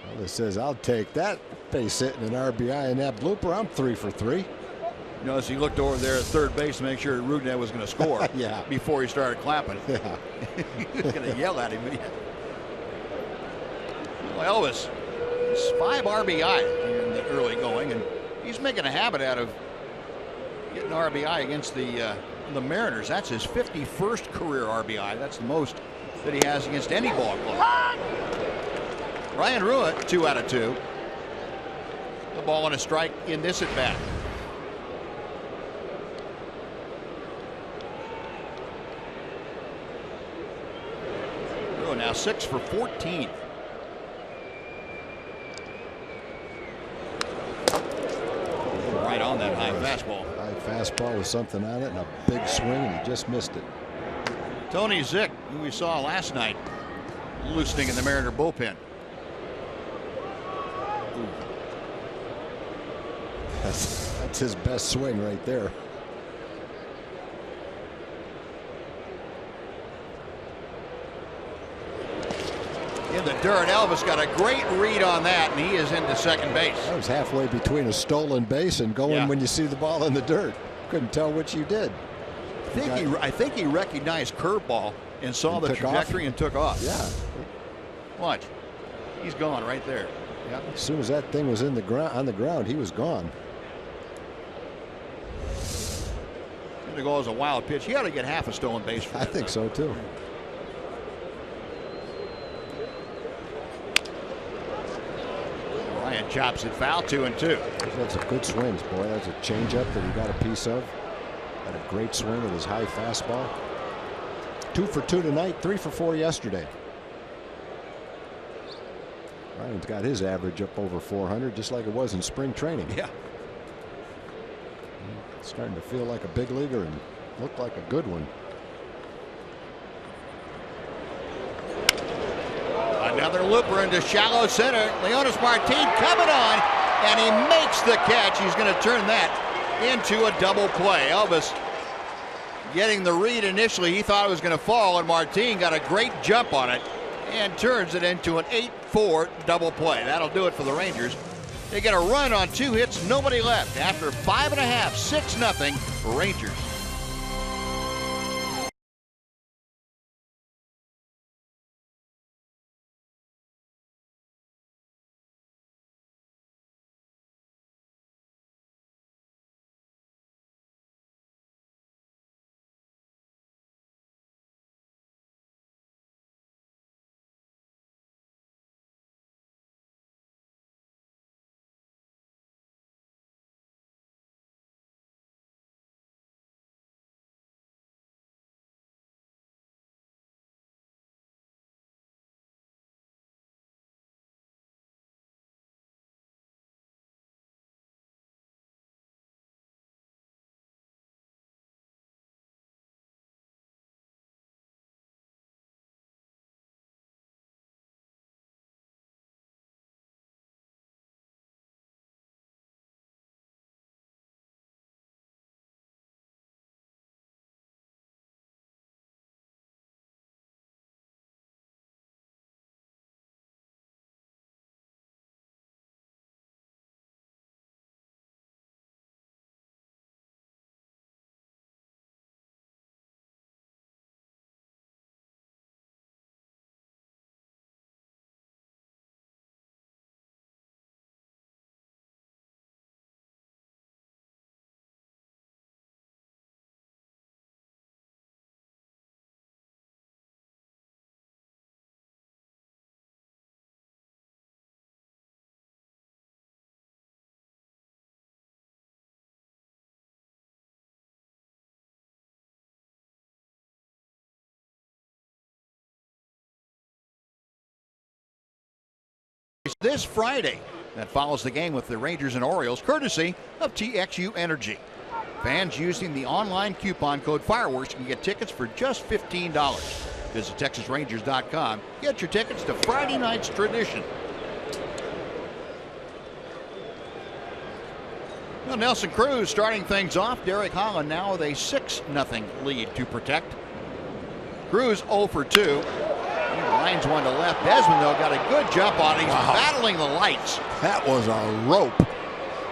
Well, this says, I'll take that base hit and an RBI and that blooper. I'm 3 for 3. You notice he looked over there at third base to make sure Rougned was going to score. Yeah. Before he started clapping. Yeah. He was going to yell at him. Well, Elvis, it's 5 RBI in the early going, and he's making a habit out of getting RBI against the Mariners. That's his 51st career RBI. That's the most that he has against any ball club. Ryan Rua, 2 out of 2. The ball and a strike in this at bat. Now 6 for 14. Right on that high fastball. High fastball with something on it and a big swing, and he just missed it. Tony Zick, who we saw last night, loosening in the Mariner bullpen. That's his best swing right there. In in the dirt. Elvis got a great read on that, and he is into second base. That was halfway between a stolen base and going when you see the ball in the dirt. Couldn't tell which you did. I think he recognized curveball and saw the trajectory and took off. Yeah. Watch. He's gone right there. Yeah. As soon as that thing was in the ground, on the ground, he was gone. The goal is a wild pitch. He ought to get half a stolen base for that. I think so too. Ryan chops it foul, 2-2. That's a good swing, boy. That's a changeup that he got a piece of. Had a great swing with his high fastball. 2 for 2 tonight, 3 for 4 yesterday. Ryan's got his average up over 400, just like it was in spring training. Yeah. Starting to feel like a big leaguer and look like a good one. Another looper into shallow center. Leonis Martin coming on, and he makes the catch. He's going to turn that into a double play. Elvis getting the read initially. He thought it was going to fall, and Martin got a great jump on it and turns it into an 8-4 double play. That'll do it for the Rangers. They get a run on 2 hits, nobody left. After 5 1/2, 6-0 Rangers. This Friday, that follows the game with the Rangers and Orioles, courtesy of TXU Energy. Fans using the online coupon code Fireworks can get tickets for just $15. Visit TexasRangers.com. Get your tickets to Friday night's tradition. Well, Nelson Cruz starting things off. Derek Holland now with a 6-0 lead to protect. Cruz 0 for 2. He lines one to left. Desmond, though, got a good jump on it. He's battling the lights. That was a rope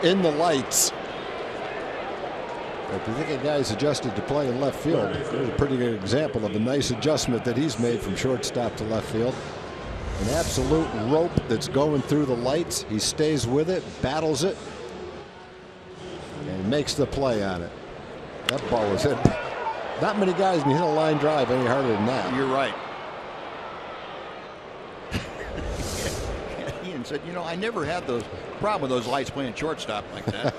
in the lights. If you think a guy's adjusted to play in left field, there's a pretty good example of a nice adjustment that he's made from shortstop to left field. An absolute rope that's going through the lights. He stays with it, battles it, and makes the play on it. That ball was hit. Not many guys can hit a line drive any harder than that. You're right. Ian said, you know, I never had those problem with those lights playing shortstop like that.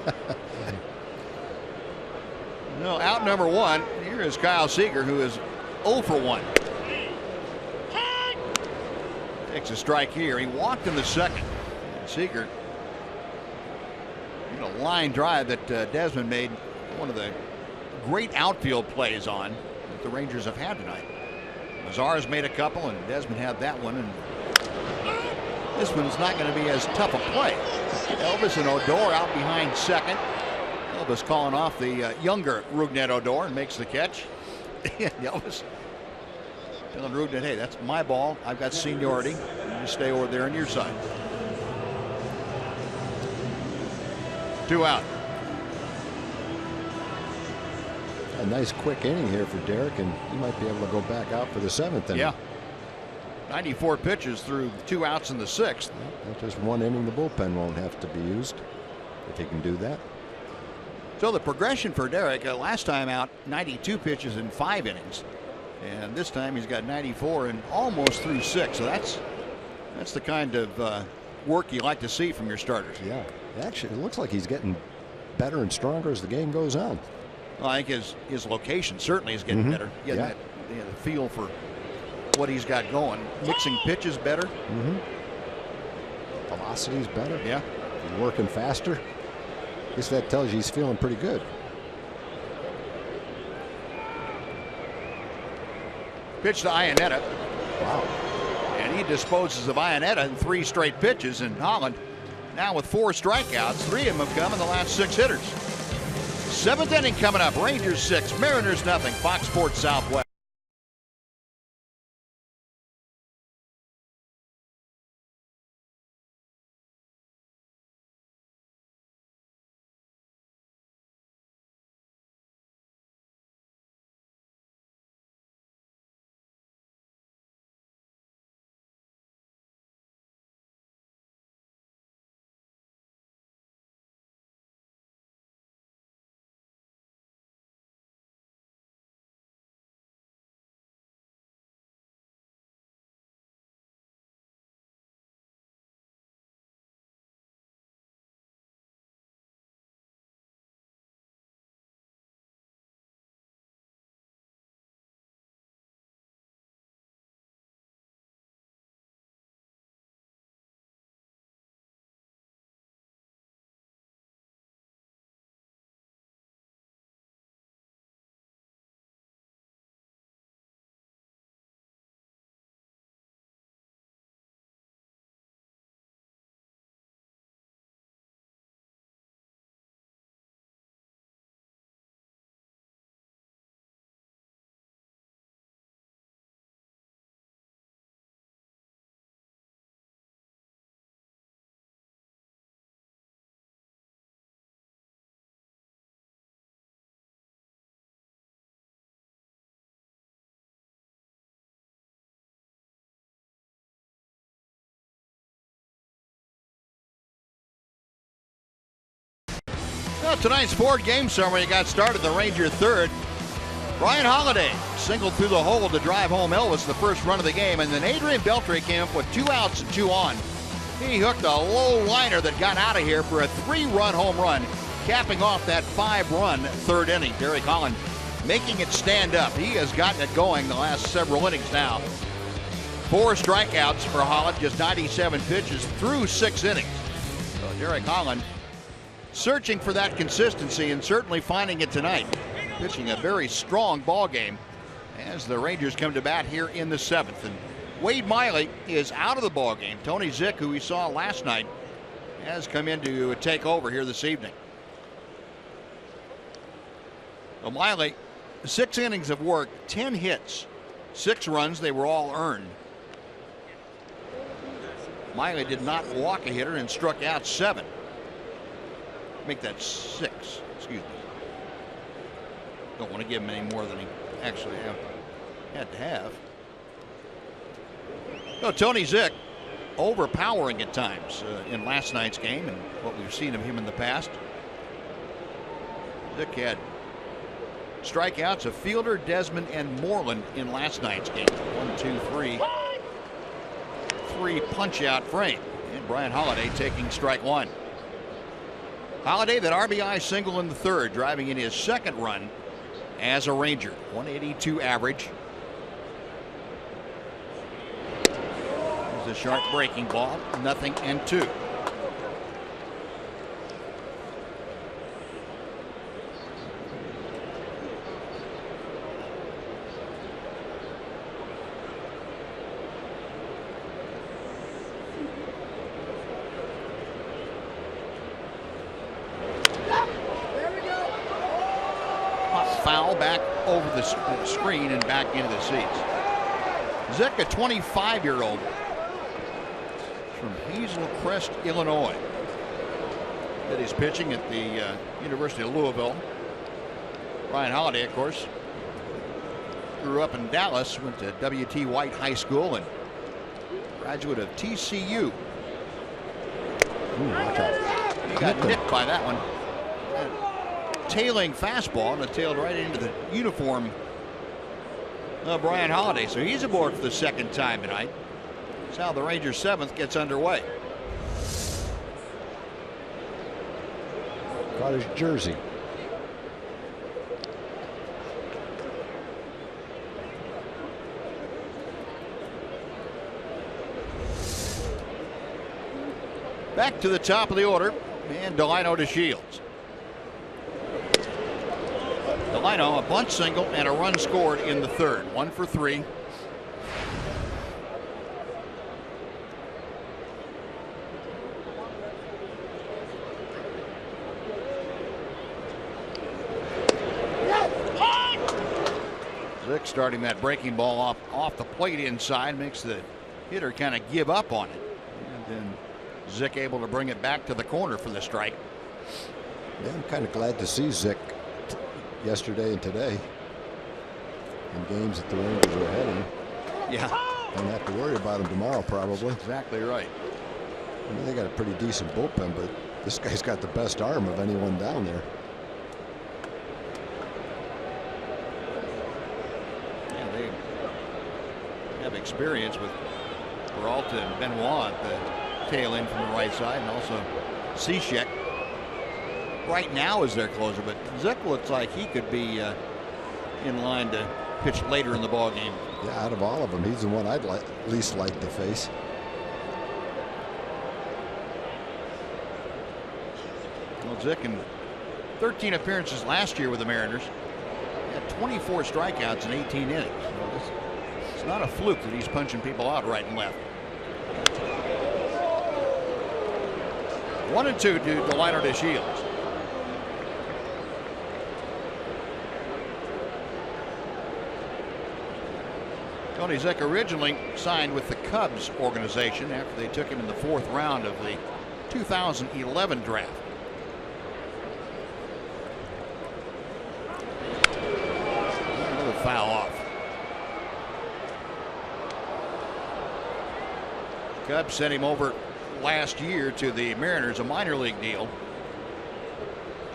No, out number 1. Here is Kyle Seager, who is 0 for 1. Takes a strike here. He walked in the second. And Seager, a line drive that Desmond made one of the great outfield plays on that the Rangers have had tonight. Mazara's made a couple, and Desmond had that one. And this one's not going to be as tough a play. Elvis and Odor out behind second. Elvis calling off the younger Rougned Odor and makes the catch. Elvis telling Rougned, hey, that's my ball. I've got seniority. just stay over there on your side. 2 out. A nice quick inning here for Derek, and he might be able to go back out for the 7th inning. Yeah. 94 pitches through 2 outs in the 6th. Well, just 1 inning. The bullpen won't have to be used if he can do that. So the progression for Derek, last time out, 92 pitches in 5 innings. And this time he's got 94 and almost through 6. So that's the kind of work you like to see from your starters. Yeah. Actually, it looks like he's getting better and stronger as the game goes on. Well, I think his location certainly is getting better. Getting that the feel for what he's got going. Mixing pitches better. Velocity's better. Yeah. He's working faster. I guess that tells you he's feeling pretty good. Pitch to Iannetta. Wow. And he disposes of Iannetta in 3 straight pitches. And Holland now with 4 strikeouts. 3 of them have come in the last 6 hitters. 7th inning coming up. Rangers 6, Mariners nothing. Fox Sports Southwest. Well, tonight's 4-game summary got started. The Ranger 3rd. Ryan Holiday singled through the hole to drive home Elvis the first run of the game, and then Adrian Beltre came up with 2 outs and 2 on. He hooked a low liner that got out of here for a 3-run home run, capping off that 5-run 3rd inning. Derek Holland making it stand up. He has gotten it going the last several innings now. 4 strikeouts for Holland, just 97 pitches through 6 innings. So Derek Holland searching for that consistency and certainly finding it tonight. Pitching a very strong ball game as the Rangers come to bat here in the 7th. And Wade Miley is out of the ball game. Tony Zick, who we saw last night, has come in to take over here this evening. Well, Miley, 6 innings of work, 10 hits, 6 runs. They were all earned. Miley did not walk a hitter and struck out 7. Make that 6. Excuse me. Don't want to give him any more than he actually had to have. No, Tony Zick overpowering at times in last night's game and what we've seen of him in the past. Zick had strikeouts of Fielder, Desmond, and Moreland in last night's game. 1, 2, 3. 3 punch-out frame. And Brian Holiday taking strike 1. Holiday, that RBI single in the 3rd, driving in his 2nd run as a Ranger. 182 average. There's a sharp breaking ball. 0-2. Foul back over the screen and back into the seats. Zick, a 25-year-old, Hazel Crest, Illinois. That he's pitching at the University of Louisville. Ryan Holiday, of course, grew up in Dallas, went to W.T. White High School, and graduate of TCU. Ooh, watch out. He got nipped by that one. Tailing fastball, and it tailed right into the uniform of Brian Holiday. So he's aboard for the second time tonight. That's how the Rangers' 7th gets underway. Caught his jersey. Back to the top of the order, and Delino to Shields. Delino, a bunt single and a run scored in the third. 1 for 3. Zick starting that breaking ball off the plate inside, makes the hitter kind of give up on it. And then Zick able to bring it back to the corner for the strike. Yeah, I'm kind of glad to see Zick yesterday and today in games that the Rangers are heading. Yeah. Don't have to worry about him tomorrow, probably. Exactly right. I mean, they got a pretty decent bullpen, but this guy's got the best arm of anyone down there. Yeah, they have experience with Peralta and Benoit at the tail end from the right side, and also Cishek right now is their closer, but Zick looks like he could be in line to pitch later in the ball game. Yeah, out of all of them, he's the one I'd least like to face. Well, Zick in 13 appearances last year with the Mariners had 24 strikeouts in 18 innings. So it's not a fluke that he's punching people out right and left. 1-2 to Delino to Shields. Tony Zick originally signed with the Cubs organization after they took him in the 4th round of the 2011 draft. Another foul off. Cubs sent him over last year to the Mariners, a minor league deal.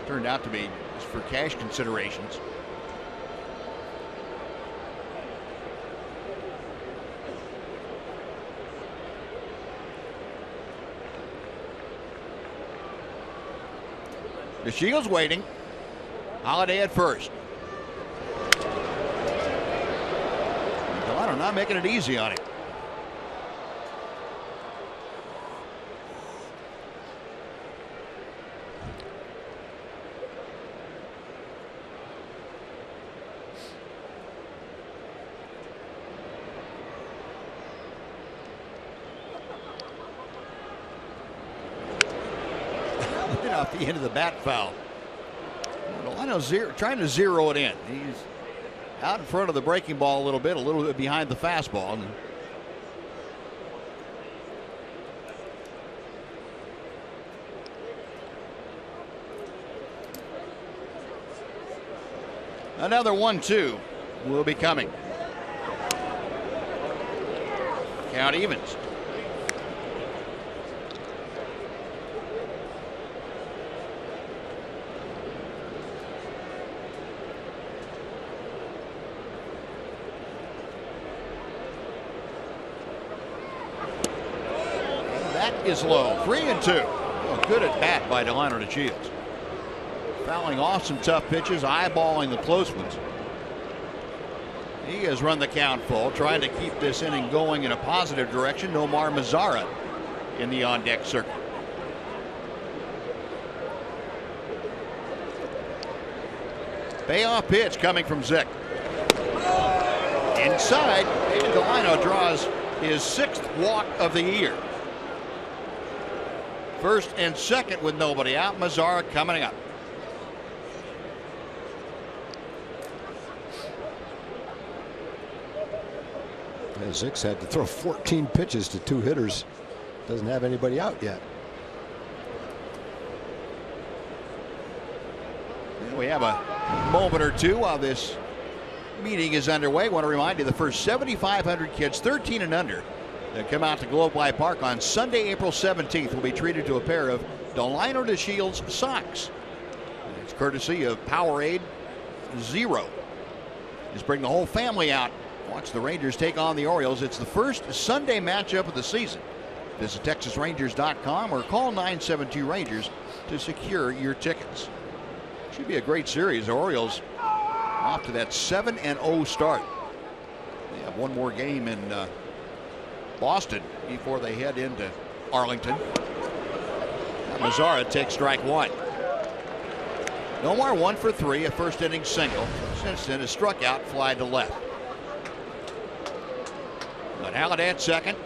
Turned out to be just for cash considerations. The Shields waiting. Holiday at first. Delano not making it easy on him. Off the end of the bat foul. Delino trying to zero it in. He's out in front of the breaking ball a little bit behind the fastball. And another 1-2 will be coming. Count evens. Is low. 3-2. Oh, good at bat by Delino to Shields. Fouling off some tough pitches, eyeballing the close ones. He has run the count full, trying to keep this inning going in a positive direction. Nomar Mazara in the on-deck circle. Payoff pitch coming from Zick. Inside, David Delino draws his 6th walk of the year. First and second with nobody out. Mazara coming up. Yeah, Zick's had to throw 14 pitches to 2 hitters Doesn't have anybody out yet. We have a moment or two while this meeting is underway. I want to remind you the first 7,500 kids 13 and under that come out to Globe Life Park on Sunday, April 17th will be treated to a pair of Delino de Shields socks. It's courtesy of Powerade Zero. Just bring the whole family out. Watch the Rangers take on the Orioles. It's the first Sunday matchup of the season. Visit TexasRangers.com or call 972-RANGERS to secure your tickets. Should be a great series. The Orioles off to that 7-0 start. They have one more game in Boston before they head into Arlington. Mazzara takes strike one. Nomar 1 for 3, a first inning single. Since then, has struck out, fly to left. But Halladay at second,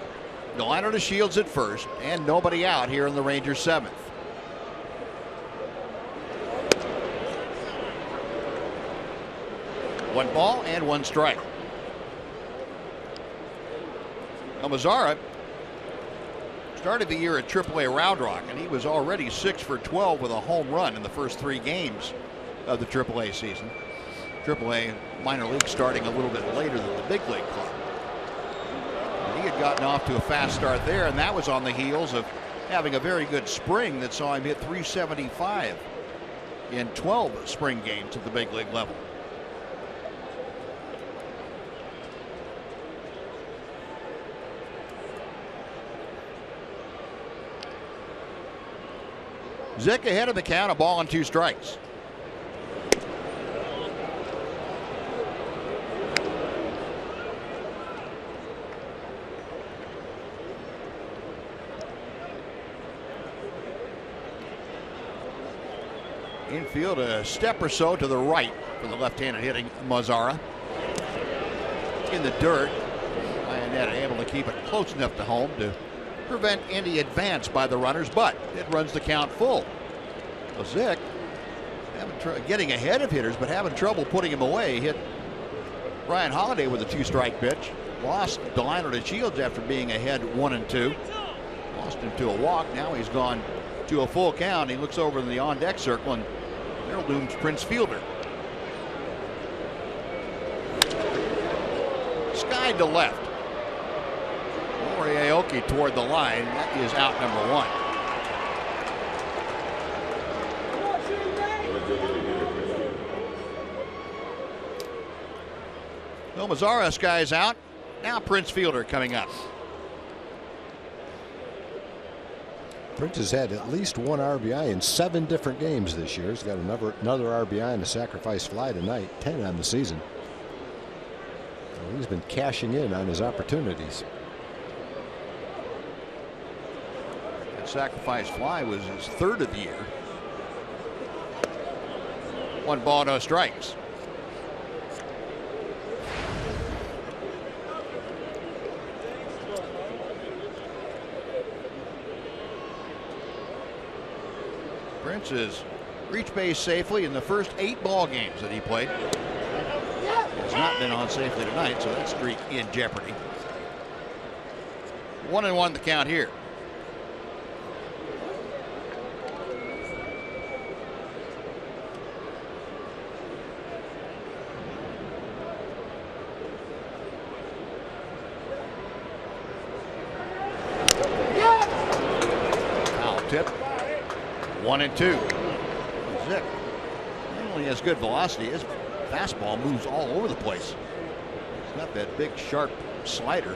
Delino to Shields at first, and nobody out here in the Rangers' seventh. One ball and one strike. Now Mazzara started the year at AAA Round Rock, and he was already 6 for 12 with a home run in the first 3 games of the AAA season. AAA minor league starting a little bit later than the big league club. And he had gotten off to a fast start there, and that was on the heels of having a very good spring that saw him hit .375 in 12 spring games at the big league level. Zick ahead of the count, a ball and 2 strikes. Infield a step or so to the right for the left-handed hitting Mazzara. In the dirt, Iannetta able to keep it close enough to home to prevent any advance by the runners, but it runs the count full. So Zick getting ahead of hitters, but having trouble putting him away. Hit Ryan Halladay with a 2-strike pitch. Lost Delino to Shields after being ahead 1-2. Lost him to a walk. Now he's gone to a full count. He looks over in the on-deck circle, and there looms Prince Fielder. Skied to left. Aoki toward the line. That is out number 1. Well, Mazzara skies out. Now Prince Fielder coming up. Prince has had at least 1 RBI in 7 different games this year. He's got another RBI and a sacrifice fly tonight. 10 on the season. Well, he's been cashing in on his opportunities. Sacrifice fly was his 3rd of the year. 1 ball, no strikes. Prince has reached base safely in the first 8 ball games that he played. Has not been on safely tonight, so that streak in jeopardy. 1-1 the count here. Tip. 1-2. Zick not only has good velocity, his fastball moves all over the place. He's got that big sharp slider.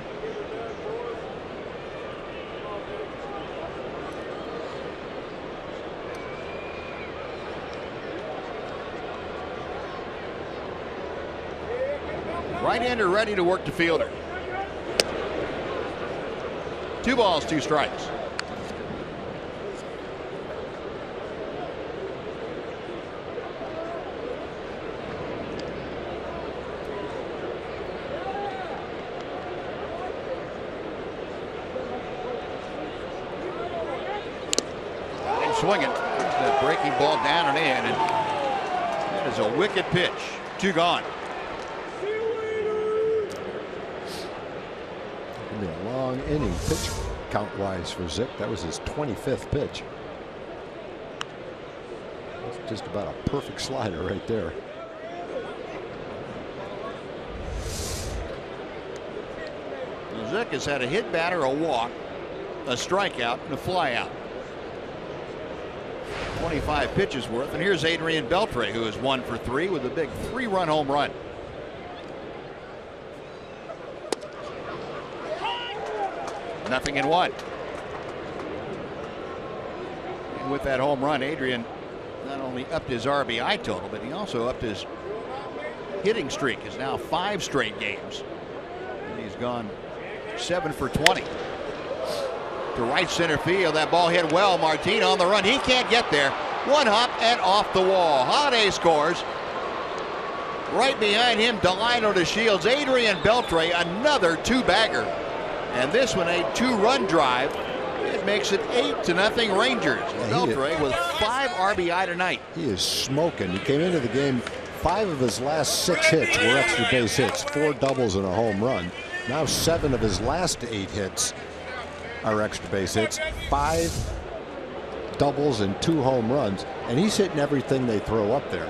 Right-hander ready to work to Fielder. 2 balls, 2 strikes. Swinging. There's that breaking ball down and in, and that is a wicked pitch. 2 gone. It'll be a long inning pitch count-wise for Zick. That was his 25th pitch. That's just about a perfect slider right there. Zick has had a hit batter, a walk, a strikeout, and a flyout. 25 pitches worth. And here's Adrian Beltre, who is 1 for 3 with a big 3-run home run. Nothing in 1. And with that home run, Adrian not only upped his RBI total, but he also upped his hitting streak. Is now 5 straight games. And he's gone 7 for 20. To right center field, that ball hit well. Martin on the run. He can't get there. One hop and off the wall. Holiday scores. Right behind him, Delino to Shields. Adrian Beltre, another 2-bagger. And this one, a 2-run drive. It makes it 8-0 Rangers. Beltre with 5 RBI tonight. He is smoking. He came into the game, 5 of his last 6 hits were extra base hits, 4 doubles and a home run. Now 7 of his last 8 hits are extra base hits, 5 doubles and 2 home runs, and he's hitting everything they throw up there.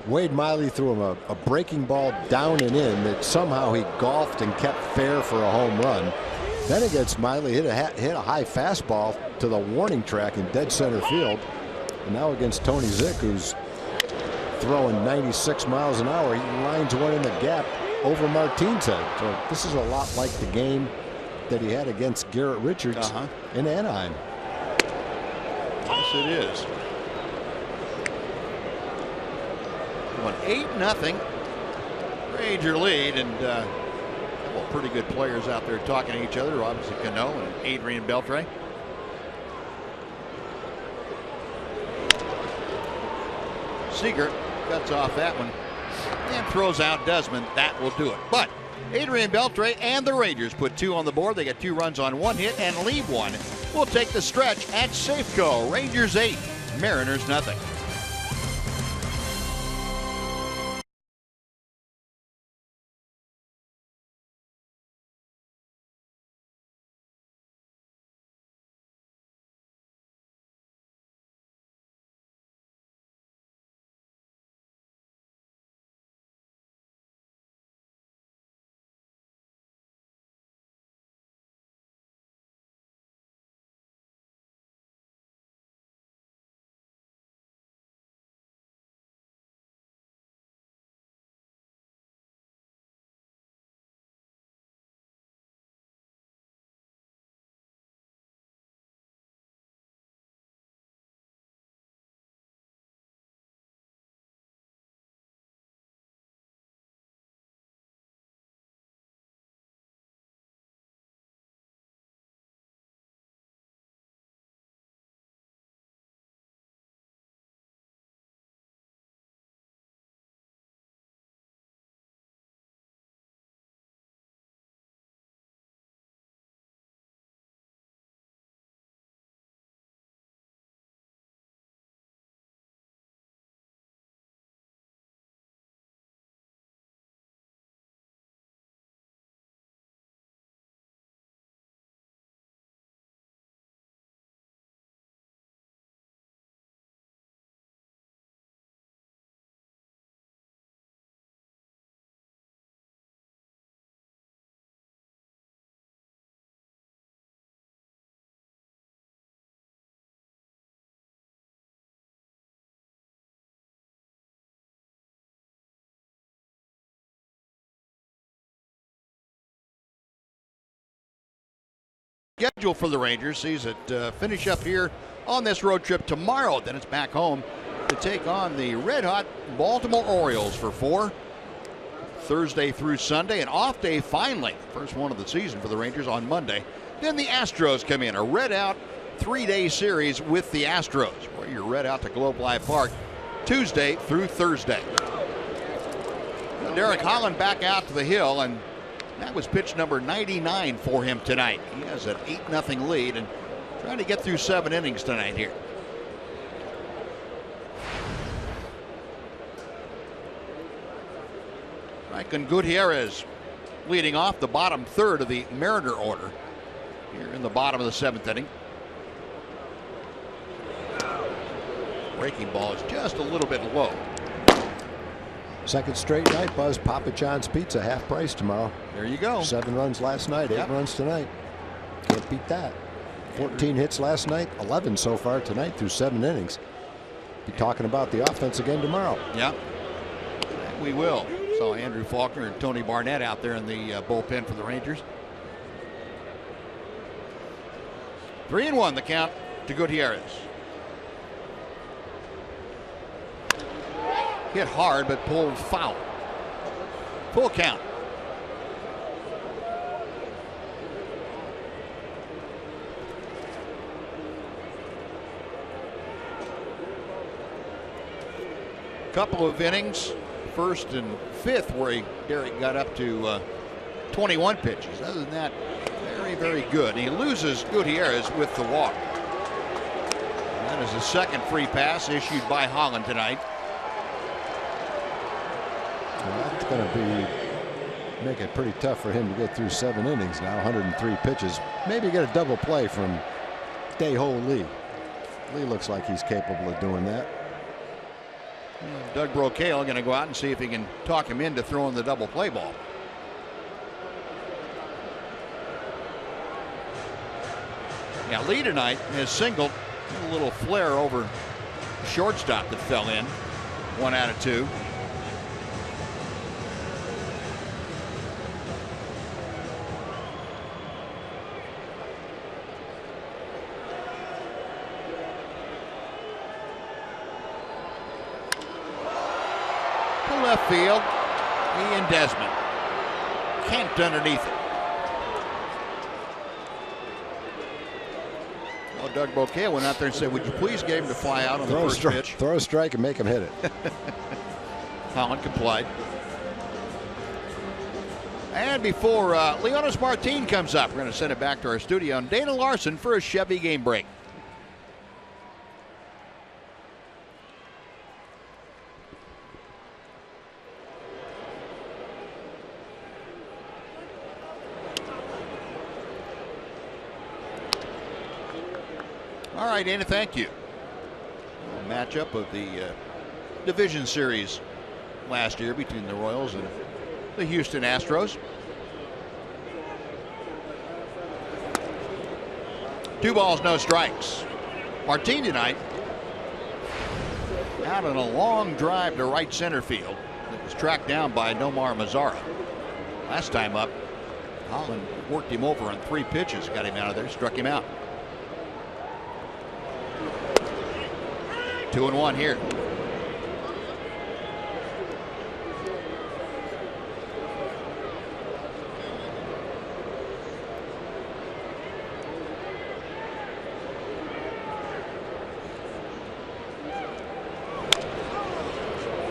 Wade Miley threw him a breaking ball down and in that somehow he golfed and kept fair for a home run. Then against Miley, hit a high fastball to the warning track in dead center field. And now against Tony Zick, who's throwing 96 miles an hour, he lines one in the gap over Martin's head. So this is a lot like the game that he had against Garrett Richards in Anaheim. Yes, it is. 8-0 Ranger lead, and a couple pretty good players out there talking to each other. Obviously Cano and Adrian Beltre. Seager cuts off that one and throws out Desmond. That will do it. But Adrian Beltre and the Rangers put 2 on the board. They got 2 runs on 1 hit and leave 1. We'll take the stretch at Safeco. Rangers 8, Mariners nothing. Schedule for the Rangers sees it finish up here on this road trip tomorrow. Then it's back home to take on the red-hot Baltimore Orioles for 4. Thursday through Sunday, an off day finally. First one of the season for the Rangers on Monday. Then the Astros come in, a red-out 3-day series with the Astros, where you're red out to Globe Life Park Tuesday through Thursday. Derek Holland back out to the hill, and that was pitch number 99 for him tonight. He has an 8-0 lead and trying to get through 7 innings tonight here. Franklin Gutierrez leading off the bottom third of the Mariner order. here in the bottom of the 7th inning. Breaking ball is just a little bit low. Second straight night, Buzz. Papa John's Pizza, half price tomorrow. There you go. 7 runs last night, 8 runs tonight. Can't beat that. 14 hits last night, 11 so far tonight through 7 innings. Be talking about the offense again tomorrow. Yeah, we will. Saw Andrew Faulkner and Tony Barnett out there in the bullpen for the Rangers. 3-1 the count to Gutierrez. Hit hard but pulled foul. Full count. Couple of innings, 1st and 5th, where Derek got up to 21 pitches. Other than that, very, very good. He loses Gutierrez with the walk. That is the 2nd free pass issued by Holland tonight. Well, that's going to make it pretty tough for him to get through 7 innings now. 103 pitches. Maybe get a double play from Dae-Ho Lee. Lee looks like he's capable of doing that. Doug Brocail going to go out and see if he can talk him into throwing the double play ball. Yeah, Lee tonight has singled a little flare over shortstop that fell in. 1 out of 2. Left field, Ian Desmond camped underneath it. Well, Doug Brocail went out there and said, would you please get him to fly out on the first pitch? Throw a strike and make him hit it. Holland complied. And before Leonis Martin comes up, we're going to send it back to our studio and Dana Larson for a Chevy game break. All right, Dana, thank you. A matchup of the division series last year between the Royals and the Houston Astros. 2 balls, no strikes. Martin tonight out on a long drive to right center field. It was tracked down by Nomar Mazara. Last time up, Holland worked him over on 3 pitches, got him out of there, struck him out. 2-1 here.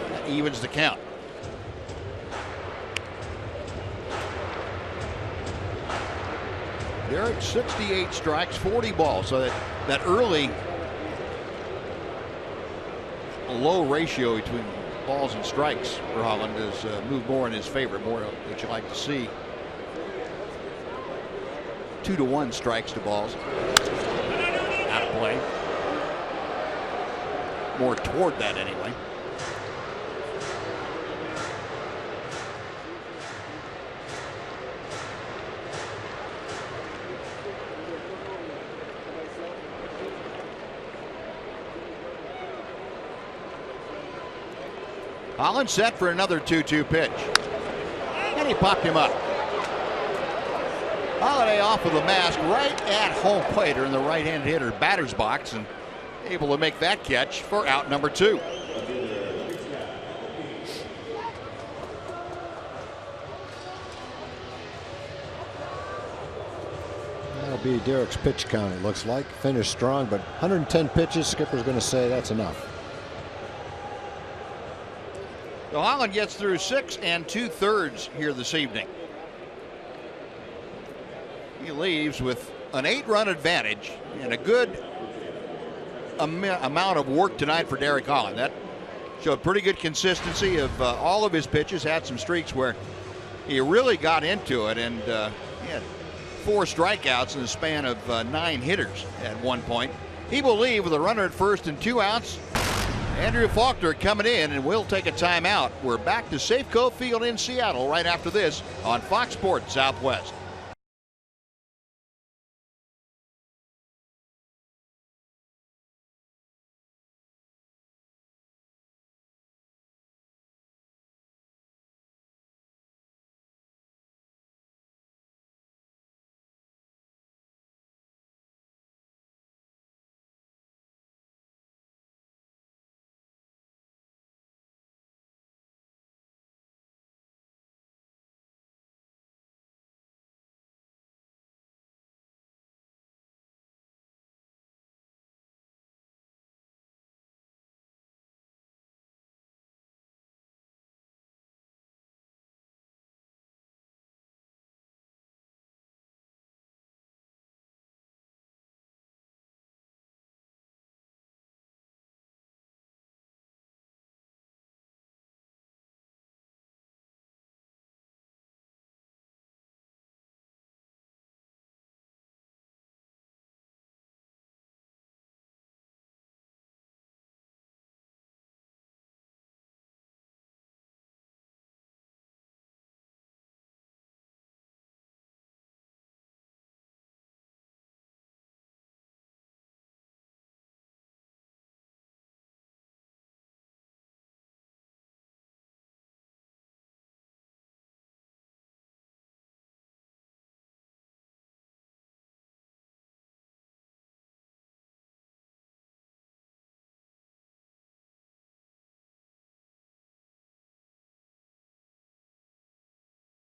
That evens the count. Derek, 68 strikes, 40 balls. So that early low ratio between balls and strikes for Holland has moved more in his favor, more that you like to see. 2-1 strikes to balls. Out of play. More toward that anyway. Holland set for another 2-2 pitch. And he popped him up. Holiday off of the mask right at home plate or in the right-handed hitter batter's box and able to make that catch for out number 2. That'll be Derek's pitch count, it looks like. Finished strong, but 110 pitches, skipper's going to say that's enough. So Holland gets through 6 2/3 here this evening. He leaves with an 8-run advantage and a good amount of work tonight for Derek Holland. That showed pretty good consistency of all of his pitches. Had some streaks where he really got into it, and he had 4 strikeouts in the span of 9 hitters at one point. He will leave with a runner at first and 2 outs. Andrew Faulkner coming in, and we'll take a timeout. We're back to Safeco Field in Seattle right after this on Fox Sports Southwest.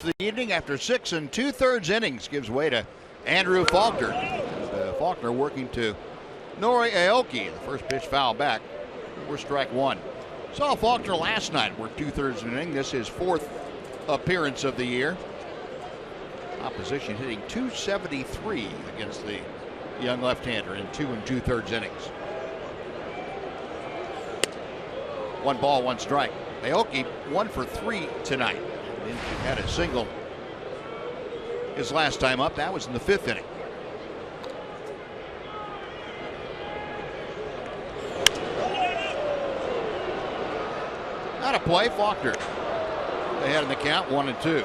The evening after 6 2/3 innings gives way to Andrew Faulkner. Faulkner working to Nori Aoki. The first pitch foul back. We're strike 1. Saw Faulkner last night work 2/3 an inning. This is his 4th appearance of the year. Opposition hitting .273 against the young left-hander in 2 2/3 innings. 1 ball, 1 strike. Aoki 1 for 3 tonight. He had a single his last time up. That was in the 5th inning. Not a play. Faulkner ahead in the count, 1-2.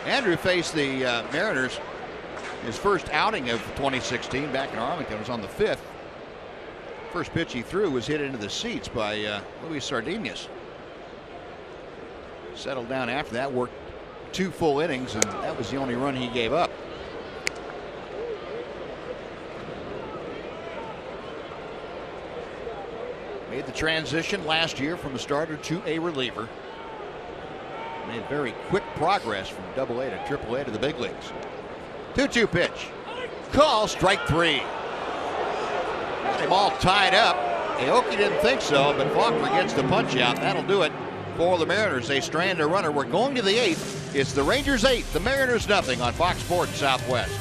Andrew faced the Mariners his first outing of 2016 back in Arlington. It was on the 5th. First pitch he threw was hit into the seats by Luis Sardinas. Settled down after that, worked 2 full innings, and that was the only run he gave up. Made the transition last year from a starter to a reliever. Made very quick progress from AA to AAA to the big leagues. 2-2 pitch. Call, strike 3. Got him all tied up. Aoki didn't think so, but Faulkner gets the punch out. That'll do it for the Mariners. They strand a runner. We're going to the 8th. It's the Rangers 8, the Mariners nothing on Fox Sports Southwest.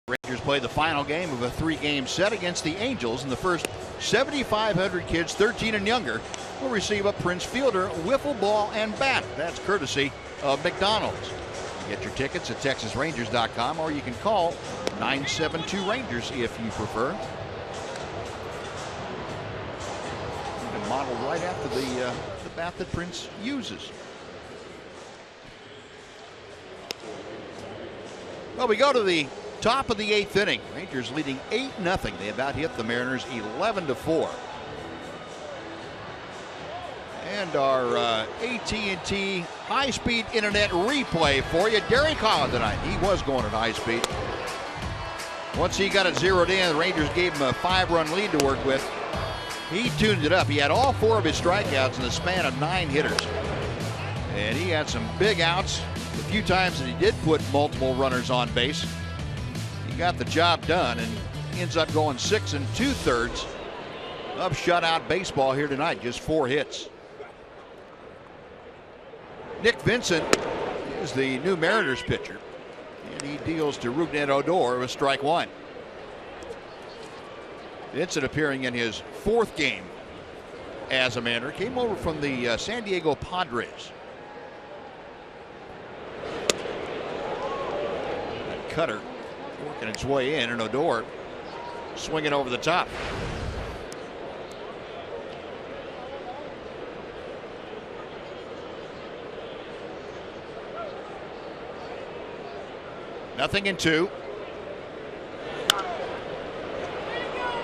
Rangers play the final game of a 3-game set against the Angels, and the first 7,500 kids 13 and younger will receive a Prince Fielder wiffle ball and bat. That's courtesy of McDonald's. Get your tickets at TexasRangers.com, or you can call 972-RANGERS if you prefer. You can model right after the bat that Prince uses. Well, we go to the top of the 8th inning. Rangers leading 8-0. They about hit the Mariners 11-4. And our AT&T high-speed internet replay for you. Derek Holland tonight. He was going at high speed. Once he got it zeroed in, the Rangers gave him a 5-run lead to work with. He tuned it up. He had all 4 of his strikeouts in the span of 9 hitters. And he had some big outs. The few times that he did put multiple runners on base, he got the job done and ends up going 6 2/3 of shutout baseball here tonight. Just 4 hits. Nick Vincent is the new Mariners pitcher, and he deals to Rougned Odor with strike 1. Vincent appearing in his 4th game as a Mariner. Came over from the San Diego Padres. That cutter working its way in, and Odor swinging over the top. Nothing in 2.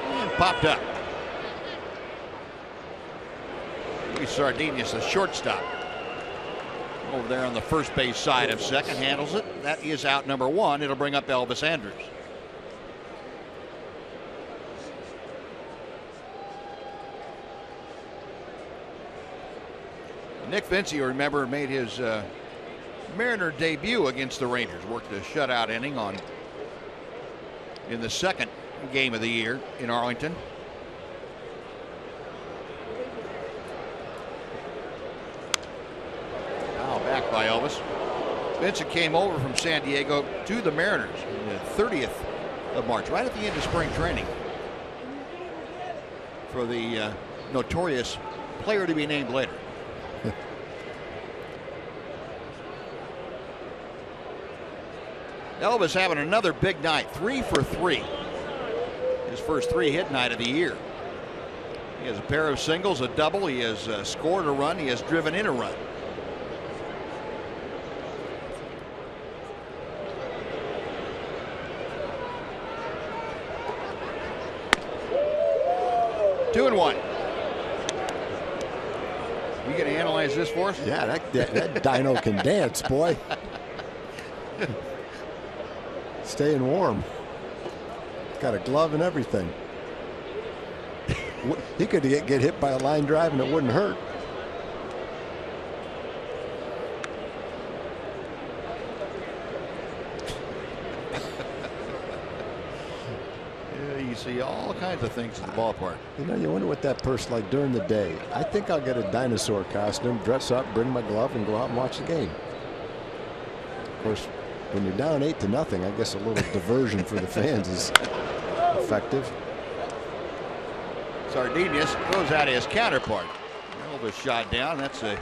And popped up. Luis Sardinhas, the shortstop, over there on the first base side of second, handles it. That is out number 1. It'll bring up Elvis Andrus. Nick Vincent, you remember, made his Mariner debut against the Rangers. Worked a shutout inning in the 2nd game of the year in Arlington. Now back by Elvis. Vincent came over from San Diego to the Mariners on the 30th of March, right at the end of spring training, for the notorious player to be named later. Elvis having another big night, 3 for 3. His first 3-hit night of the year. He has a pair of singles, a double. He has scored a run. He has driven in a run. Two and 1. You going to analyze this for us? Yeah, that dino can dance, boy. Staying warm. Got a glove and everything. He could get hit by a line drive and it wouldn't hurt. Yeah, you see all kinds of things in the ballpark. You know, you wonder what that person like during the day. I think I'll get a dinosaur costume, dress up, bring my glove, and go out and watch the game. Of course, when you're down 8-0, I guess a little diversion for the fans is effective. Sardinhas goes out his counterpart. Elvis shot down. That's a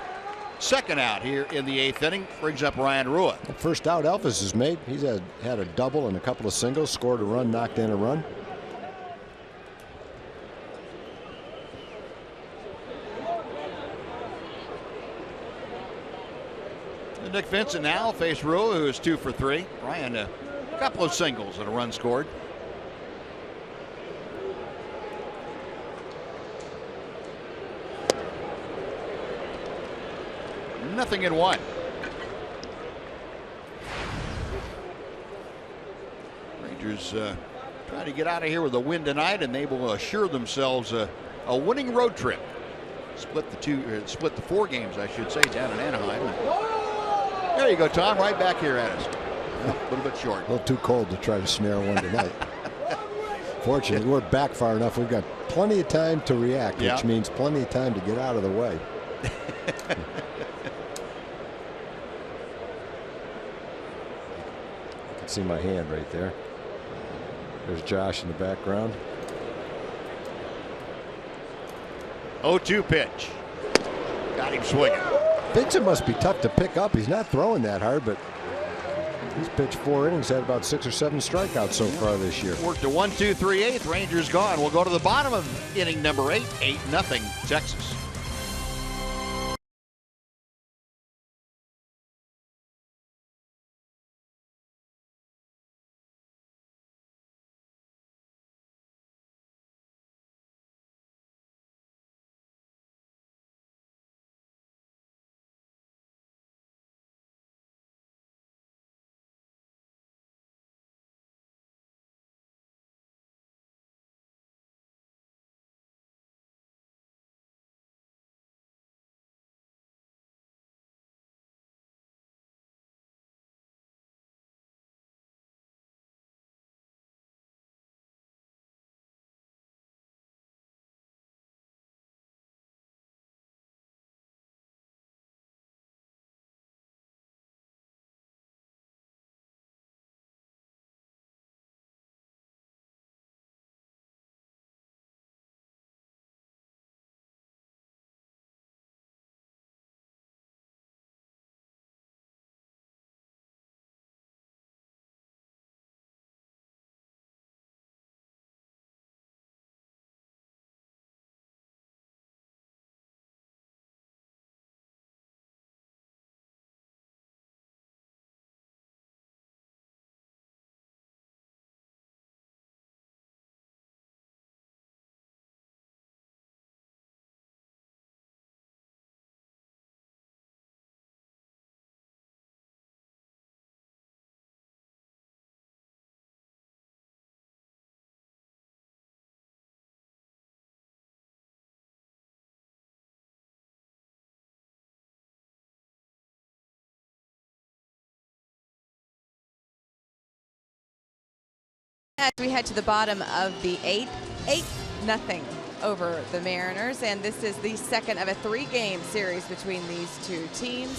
second out here in the 8th inning. Brings up Ryan Rua. The first out Elvis has made. He's had a double and a couple of singles, scored a run, knocked in a run. Nick Vincent now will face Rua, who is 2 for 3. Ryan, a couple of singles and a run scored. Nothing in 1. Rangers trying to get out of here with a win tonight, and they will assure themselves a winning road trip. Split the 4 games, I should say, down in Anaheim. There you go, Tom, right back here at us. Well, a little bit short. A little too cold to try to snare one tonight. Fortunately, we're back far enough. We've got plenty of time to react, which means plenty of time to get out of the way. I can see my hand right there. There's Josh in the background. 0-2 pitch. Got him swinging. Vincent must be tough to pick up. He's not throwing that hard, but he's pitched 4 innings, had about 6 or 7 strikeouts so far this year. Worked a 1-2 3/8. Rangers gone. We'll go to the bottom of inning number 8. 8-0 Texas. As we head to the bottom of the 8th, 8-0 over the Mariners, and this is the second of a 3-game series between these two teams.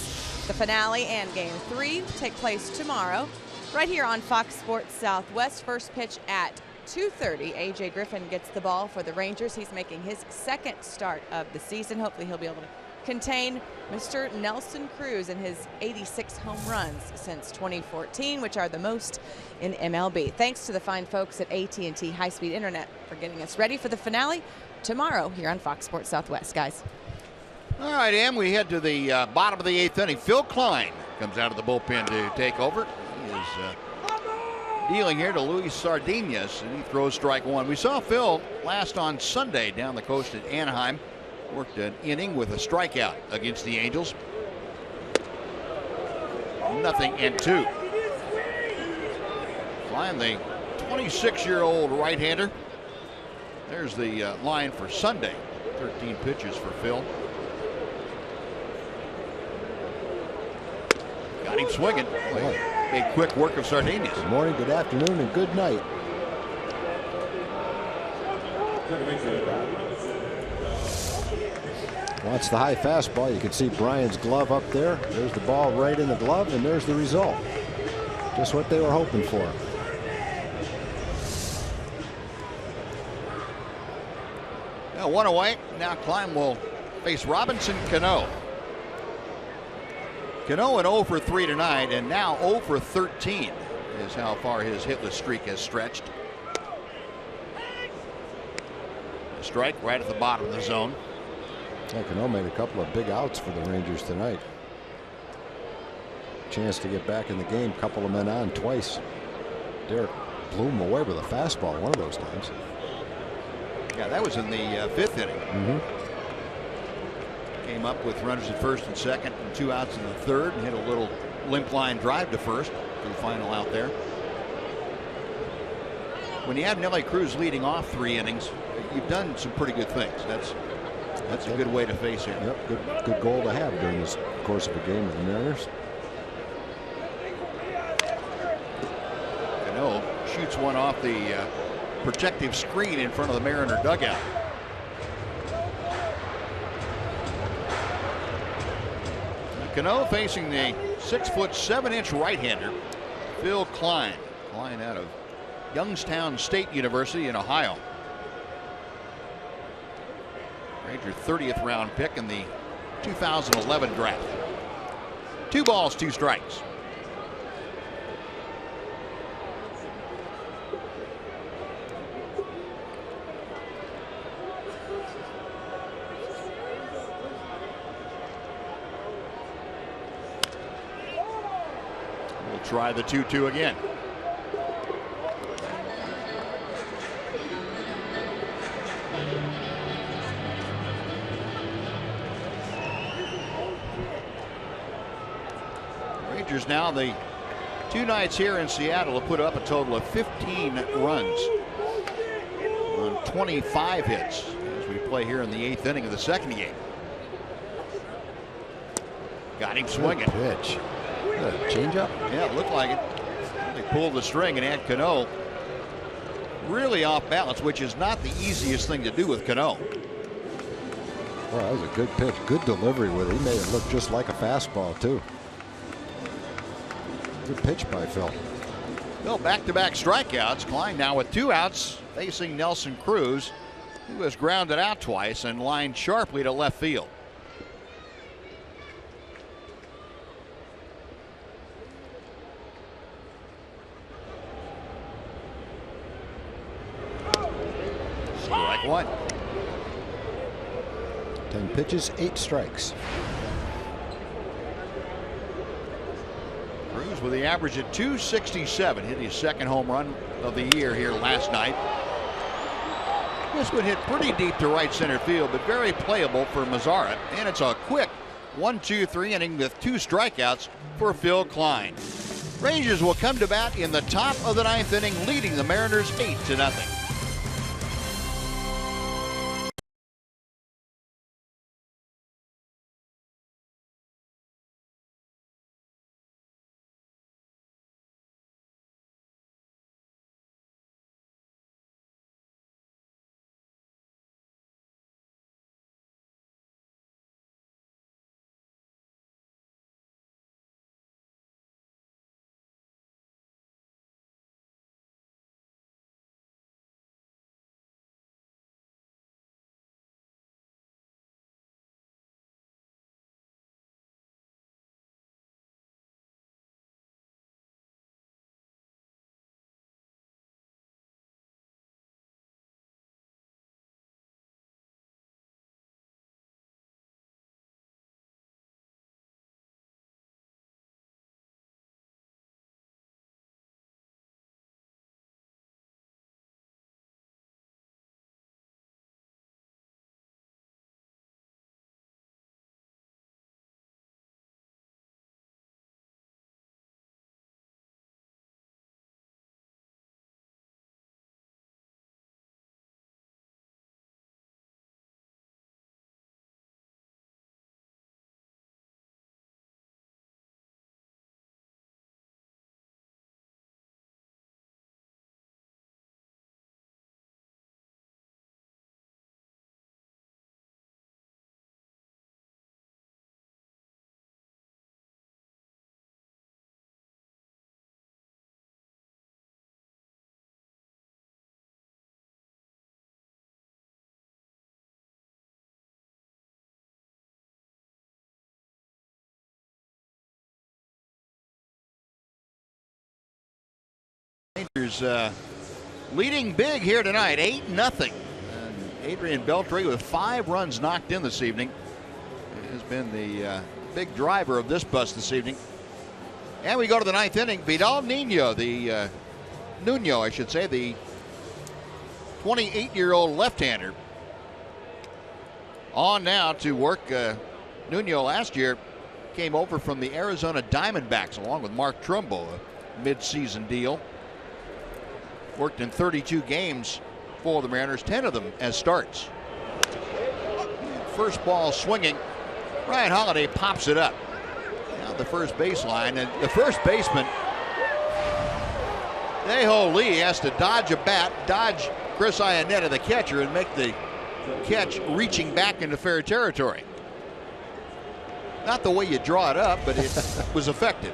The finale and Game 3 take place tomorrow, right here on Fox Sports Southwest. First pitch at 2:30. A.J. Griffin gets the ball for the Rangers. He's making his second start of the season. Hopefully he'll be able to contain Mr. Nelson Cruz and his 86 home runs since 2014, which are the most in MLB. Thanks to the fine folks at AT&T High-Speed Internet for getting us ready for the finale tomorrow here on Fox Sports Southwest, guys. All right, Em, we head to the bottom of the 8th inning. Phil Klein comes out of the bullpen to take over. He is dealing here to Luis Sardinas, and he throws strike 1. We saw Phil last on Sunday down the coast at Anaheim. Worked an inning with a strikeout against the Angels. 0-2. Klein, the 26-year-old right-hander. There's the line for Sunday. 13 pitches for Phil. Got him swinging. A quick work of Sardinas. Good morning, good afternoon, and good night. Wants the high fastball. You can see Brian's glove up there. There's the ball right in the glove, and there's the result. Just what they were hoping for. Now 1 away. Now Klein will face Robinson Cano. Cano at 0 for 3 tonight, and now 0 for 13 is how far his hitless streak has stretched. A strike right at the bottom of the zone. Cano made a couple of big outs for the Rangers tonight. Chance to get back in the game. Couple of men on twice. Derek blew him away with a fastball one of those times. Yeah, that was in the 5th inning. Came up with runners at first and second and 2 outs in the 3rd, and hit a little limp line drive to first for the final out there. When you have Nelly Cruz leading off 3 innings, you've done some pretty good things. That's a good way to face him. Yep, good goal to have during this course of a game with the Mariners. Cano shoots one off the protective screen in front of the Mariner dugout. Cano facing the 6'7" right-hander Phil Klein. Klein out of Youngstown State University in Ohio. Ranger 30th round pick in the 2011 draft. 2 balls, 2 strikes. We'll try the 2-2 again. Rangers now, the 2 nights here in Seattle, have put up a total of 15 runs on 25 hits as we play here in the 8th inning of the 2nd game. Got him swinging. Good pitch. Change up? Yeah, it looked like it. They pulled the string and had Cano really off balance, which is not the easiest thing to do with Cano. Well, that was a good pitch. Good delivery with it. He made it look just like a fastball, too. Good pitch by Phil. Well, back-to-back strikeouts. Klein now with 2 outs facing Nelson Cruz, who has grounded out twice and lined sharply to left field. Strike 1. 10 pitches, 8 strikes. Cruz with the average at 267. Hit his 2nd home run of the year here last night. This would hit pretty deep to right center field, but very playable for Mazara. And it's a quick 1-2-3 inning with 2 strikeouts for Phil Klein. Rangers will come to bat in the top of the 9th inning, leading the Mariners 8-0. Rangers leading big here tonight, 8-0. And Adrian Beltre with 5 runs knocked in this evening has been the big driver of this bus this evening. And we go to the 9th inning. Vidal Nuno, the 28-year-old left-hander, on now to work. Nuno last year came over from the Arizona Diamondbacks along with Mark Trumbo, a mid-season deal. Worked in 32 games for the Mariners, 10 of them as starts. First ball swinging. Ryan Holiday pops it up. Now the first baseline, and the first baseman, Dae-Ho Lee, has to dodge a bat, dodge Chris Iannetta, the catcher, and make the catch reaching back into fair territory. Not the way you draw it up, but it was effective.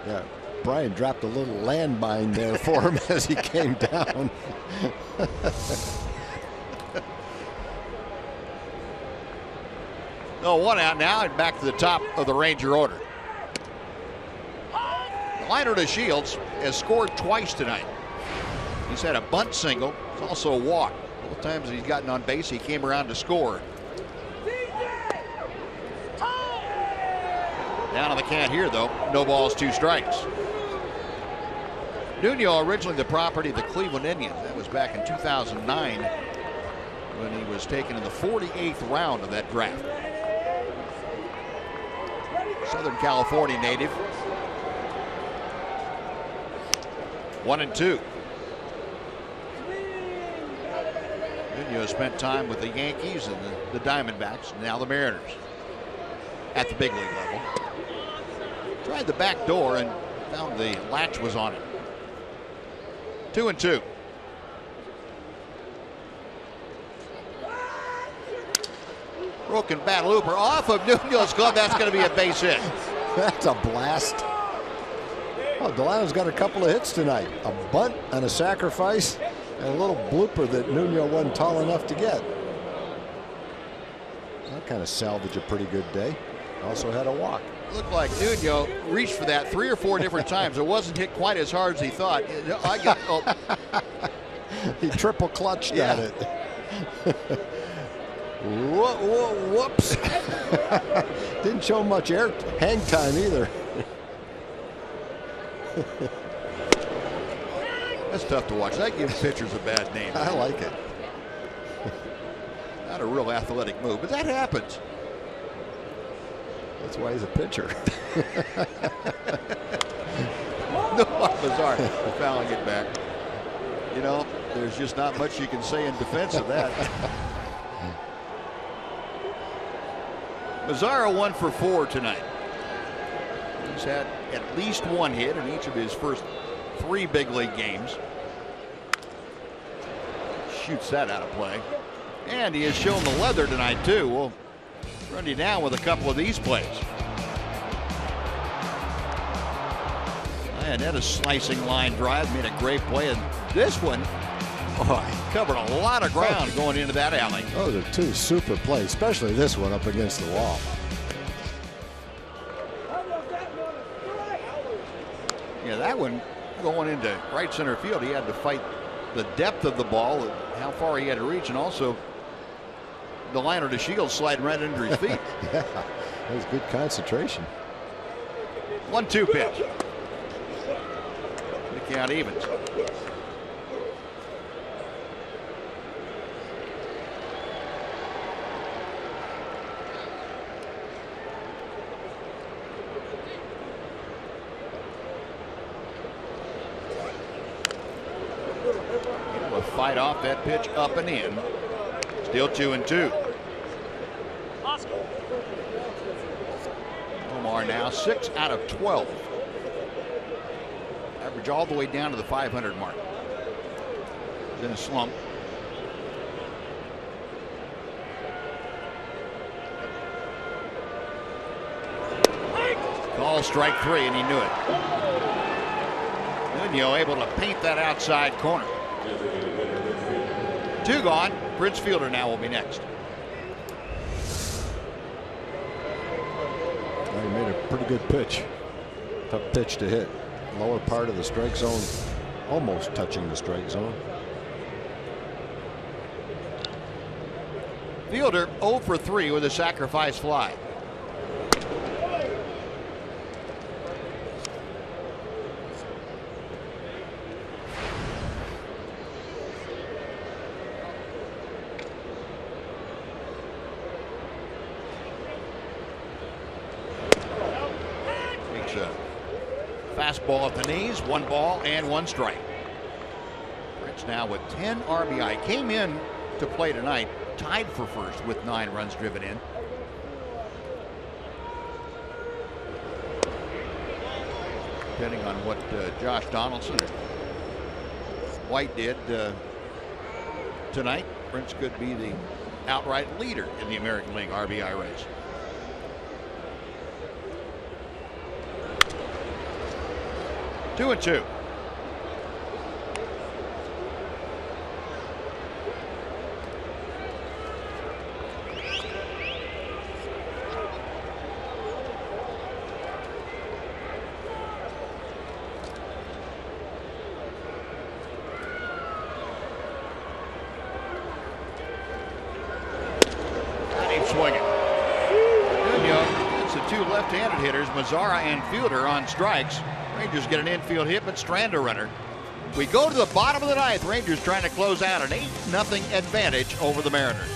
Yeah, Brian dropped a little landmine there for him as he came down. No, one out now and back to the top of the Ranger order. The liner to Shields has scored twice tonight. He's had a bunt single. It's also a walk. Both times he's gotten on base, he came around to score. Down on the count here, though. No balls, 2 strikes. Nuno, originally the property of the Cleveland Indians. That was back in 2009 when he was taken in the 48th round of that draft. Southern California native. 1-2. Nuno spent time with the Yankees and the Diamondbacks, and now the Mariners at the big league level. Tried the back door and found the latch was on it. 2-2. Broken bat looper off of Nuno's glove. That's going to be a base hit. That's a blast. Oh, Delano's got a couple of hits tonight. A bunt and a sacrifice and a little blooper that Nuno wasn't tall enough to get. That kind of salvaged a pretty good day. Also had a walk. Looked like Nuno reached for that 3 or 4 different times. It wasn't hit quite as hard as he thought. He triple clutched at it. Whoops. Didn't show much hang time either. That's tough to watch. That gives pitchers a bad name. I like it. Not a real athletic move, but that happens. That's why he's a pitcher. No, bizarre. Fouling it back. You know, there's just not much you can say in defense of that. Mazzara 1 for 4 tonight. He's had at least 1 hit in each of his first 3 big league games. Shoots that out of play. And he has shown the leather tonight, too. We'll run you down with a couple of these plays. And that a slicing line drive, made a great play. And this one, he covered a lot of ground going into that alley. Those are 2 super plays, especially this one up against the wall. Yeah, that one going into right center field, he had to fight the depth of the ball and how far he had to reach, and also the liner to Shields sliding right under his feet. Yeah, that was good concentration. 1-2 pitch. The count evens. Fight off that pitch up and in. Still 2-2. Omar now 6 out of 12. Average all the way down to the 500 mark. He's in a slump. Call strike 3, and he knew it. Nuno able to paint that outside corner. 2 gone. Prince Fielder now will be next. Well, he made a pretty good pitch. Tough pitch to hit. Lower part of the strike zone, almost touching the strike zone. Fielder 0 for 3 with a sacrifice fly. Fastball at the knees, 1 ball and 1 strike. Prince now with 10 RBI. Came in to play tonight, tied for first with 9 runs driven in. Depending on what Josh Donaldson and White did tonight, Prince could be the outright leader in the American League RBI race. 2-2. Swinging. It's the two left-handed hitters, Mazzara and Fielder, on strikes. Rangers get an infield hit, but strand a runner. We go to the bottom of the ninth. Rangers trying to close out an 8-0 advantage over the Mariners.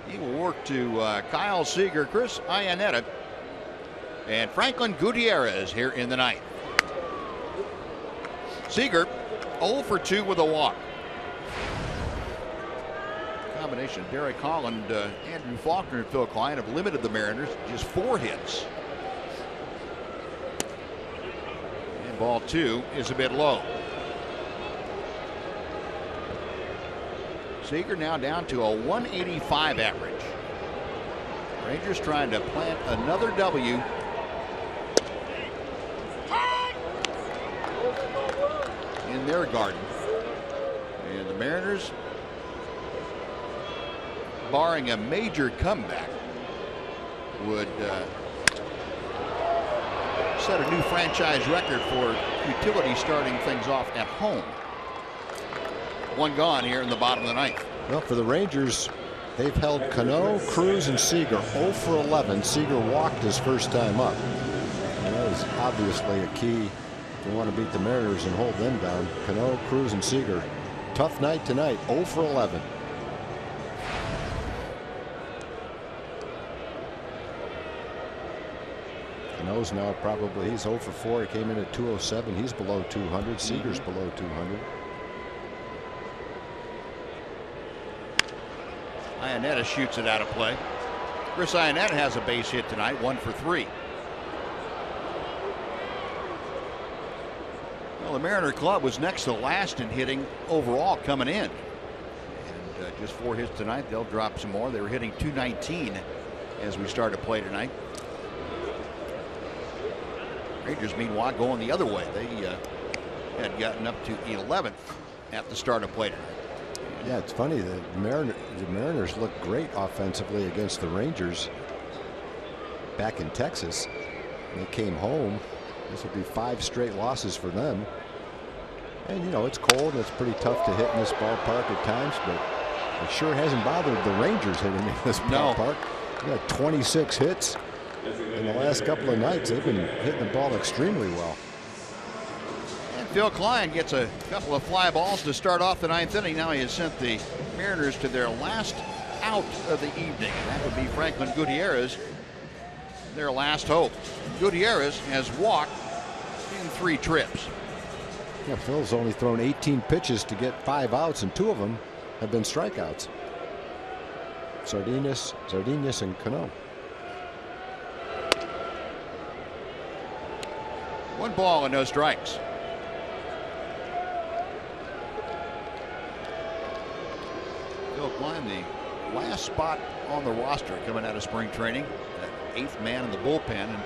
He will work to Kyle Seager, Chris Iannetta, and Franklin Gutierrez here in the ninth. Seager 0 for 2 with a walk. Combination of Derek Holland, Andrew Faulkner, and Phil Klein have limited the Mariners just 4 hits. And ball 2 is a bit low. Seager now down to a 185 average. Rangers trying to plant another W. In their garden. And the Mariners, barring a major comeback, would set a new franchise record for utility starting things off at home. One gone here in the bottom of the ninth. Well, for the Rangers, they've held Cano, Cruz, and Seager 0 for 11. Seager walked his first time up. And that is obviously a key if you want to beat the Mariners and hold them down. Cano, Cruz, and Seager. Tough night tonight, 0 for 11. Cano's now probably, he's 0 for 4. He came in at 207. He's below 200. Seager's below 200. Iannetta shoots it out of play. Chris Iannetta has a base hit tonight, 1 for 3. Well, the Mariner club was next to last in hitting overall coming in. And just 4 hits tonight. They'll drop some more. They were hitting 219 as we started play tonight. Rangers, meanwhile, going the other way. They had gotten up to 11th at the start of play tonight. Yeah, it's funny that the Mariners looked great offensively against the Rangers back in Texas. They came home. This will be 5 straight losses for them. And, you know, it's cold and it's pretty tough to hit in this ballpark at times, but it sure hasn't bothered the Rangers hitting in this ballpark. They got 26 hits in the last couple of nights. They've been hitting the ball extremely well. Phil Klein gets a couple of fly balls to start off the 9th inning. Now he has sent the Mariners to their last out of the evening. And that would be Franklin Gutierrez. their last hope. Gutierrez has walked in 3 trips. Yeah, Phil's only thrown 18 pitches to get 5 outs, and 2 of them have been strikeouts. Sardinas, and Cano. 1 ball and no strikes. Phil climbed the last spot on the roster coming out of spring training. That 8th man in the bullpen, and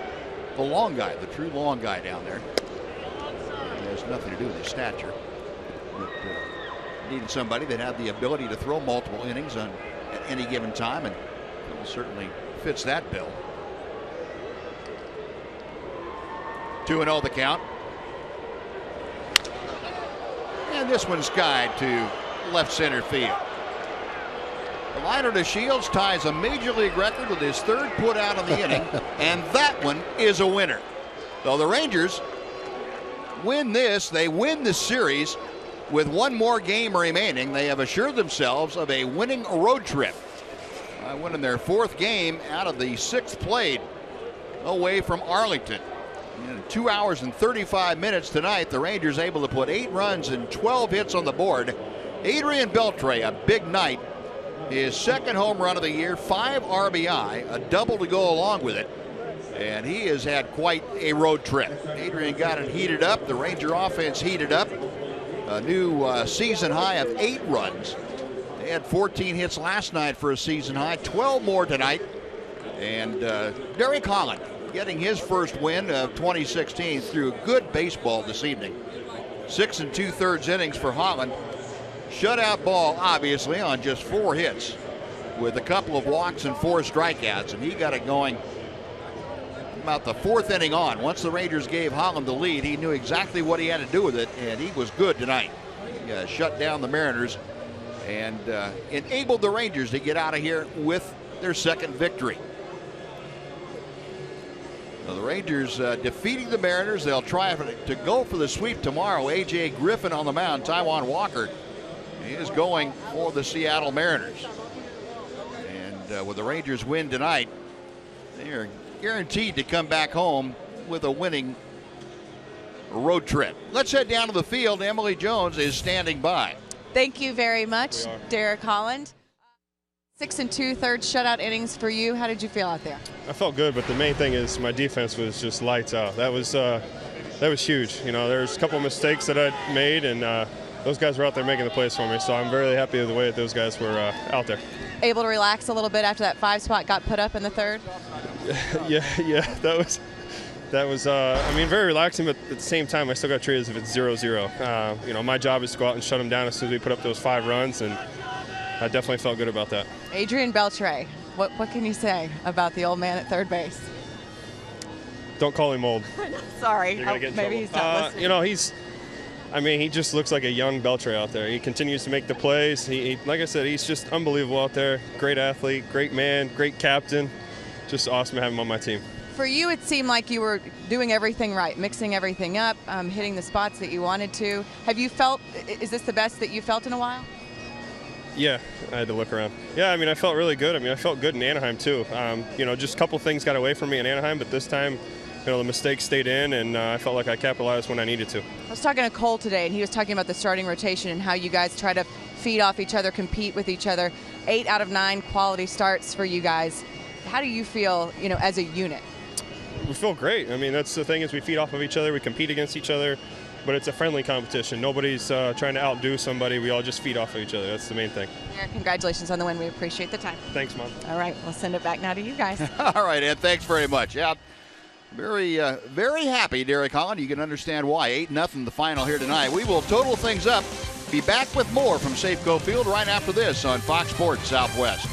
the long guy, the true long guy down there. It has nothing to do with his stature. But needed somebody that had the ability to throw multiple innings at any given time, and Phil certainly fits that bill. 2-0 the count. And this one's skied to left center field. The liner to Shields ties a major league record with his 3rd put out of the inning, and that one is a winner. So the Rangers win this. They win the series with 1 more game remaining. They have assured themselves of a winning road trip. Winning their 4th game out of the 6th played away from Arlington. In 2 hours and 35 minutes tonight, the Rangers able to put 8 runs and 12 hits on the board. Adrian Beltre, a big night. His 2nd home run of the year, 5 RBI, a double to go along with it. And he has had quite a road trip. Adrian got it heated up. The Ranger offense heated up. A new season high of 8 runs. They had 14 hits last night for a season high, 12 more tonight. And Derek Holland getting his first win of 2016 through good baseball this evening. 6 2/3 innings for Holland. Shutout ball, obviously, on just 4 hits with a couple of walks and 4 strikeouts. And he got it going about the 4th inning on. Once the Rangers gave Holland the lead, he knew exactly what he had to do with it, and he was good tonight. He shut down the Mariners and enabled the Rangers to get out of here with their 2nd victory. Now the Rangers defeating the Mariners. They'll try to go for the sweep tomorrow. A.J. Griffin on the mound. Taijuan Walker is going for the Seattle Mariners. And with the Rangers win tonight, they are guaranteed to come back home with a winning road trip. Let's head down to the field. Emily Jones is standing by. Thank you very much, Derek Holland. 6 2/3 shutout innings for you. How did you feel out there? I felt good, but the main thing is my defense was just lights out. That was huge. You know, there's a couple of mistakes that I made, and those guys were out there making the plays for me. So I'm very happy with the way that those guys were out there. Able to relax a little bit after that 5 spot got put up in the 3rd? yeah, that was I mean, very relaxing, but at the same time, I still got treated as if it's 0-0. You know, my job is to go out and shut them down as soon as we put up those 5 runs, and I definitely felt good about that. Adrian Beltre, what can you say about the old man at 3rd base? Don't call him old. Sorry, You're gonna get in maybe trouble. he's not listening. You know, he just looks like a young Beltre out there. He continues to make the plays. He like I said, he's just unbelievable out there. Great athlete, great man, great captain. Just awesome to have him on my team. For you, it seemed like you were doing everything right, mixing everything up, hitting the spots that you wanted to. Have you felt, is this the best that you felt in a while? Yeah, I had to look around. Yeah, I mean, I felt really good. I mean, I felt good in Anaheim, too. You know, just a couple things got away from me in Anaheim, but this time, you know, the mistakes stayed in, and I felt like I capitalized when I needed to. I was talking to Cole today, and he was talking about the starting rotation and how you guys try to feed off each other, compete with each other. 8 out of 9 quality starts for you guys. How do you feel, you know, as a unit? We feel great. I mean, that's the thing is we feed off of each other. We compete against each other, but it's a friendly competition. Nobody's trying to outdo somebody. We all just feed off of each other. That's the main thing. Congratulations on the win. We appreciate the time. Thanks, Mom. All right, we'll send it back now to you guys. All right, Ed, thanks very much. Yeah, very happy, Derek Holland. You can understand why. 8-0 the final here tonight. We will total things up. Be back with more from Safeco Field right after this on Fox Sports Southwest.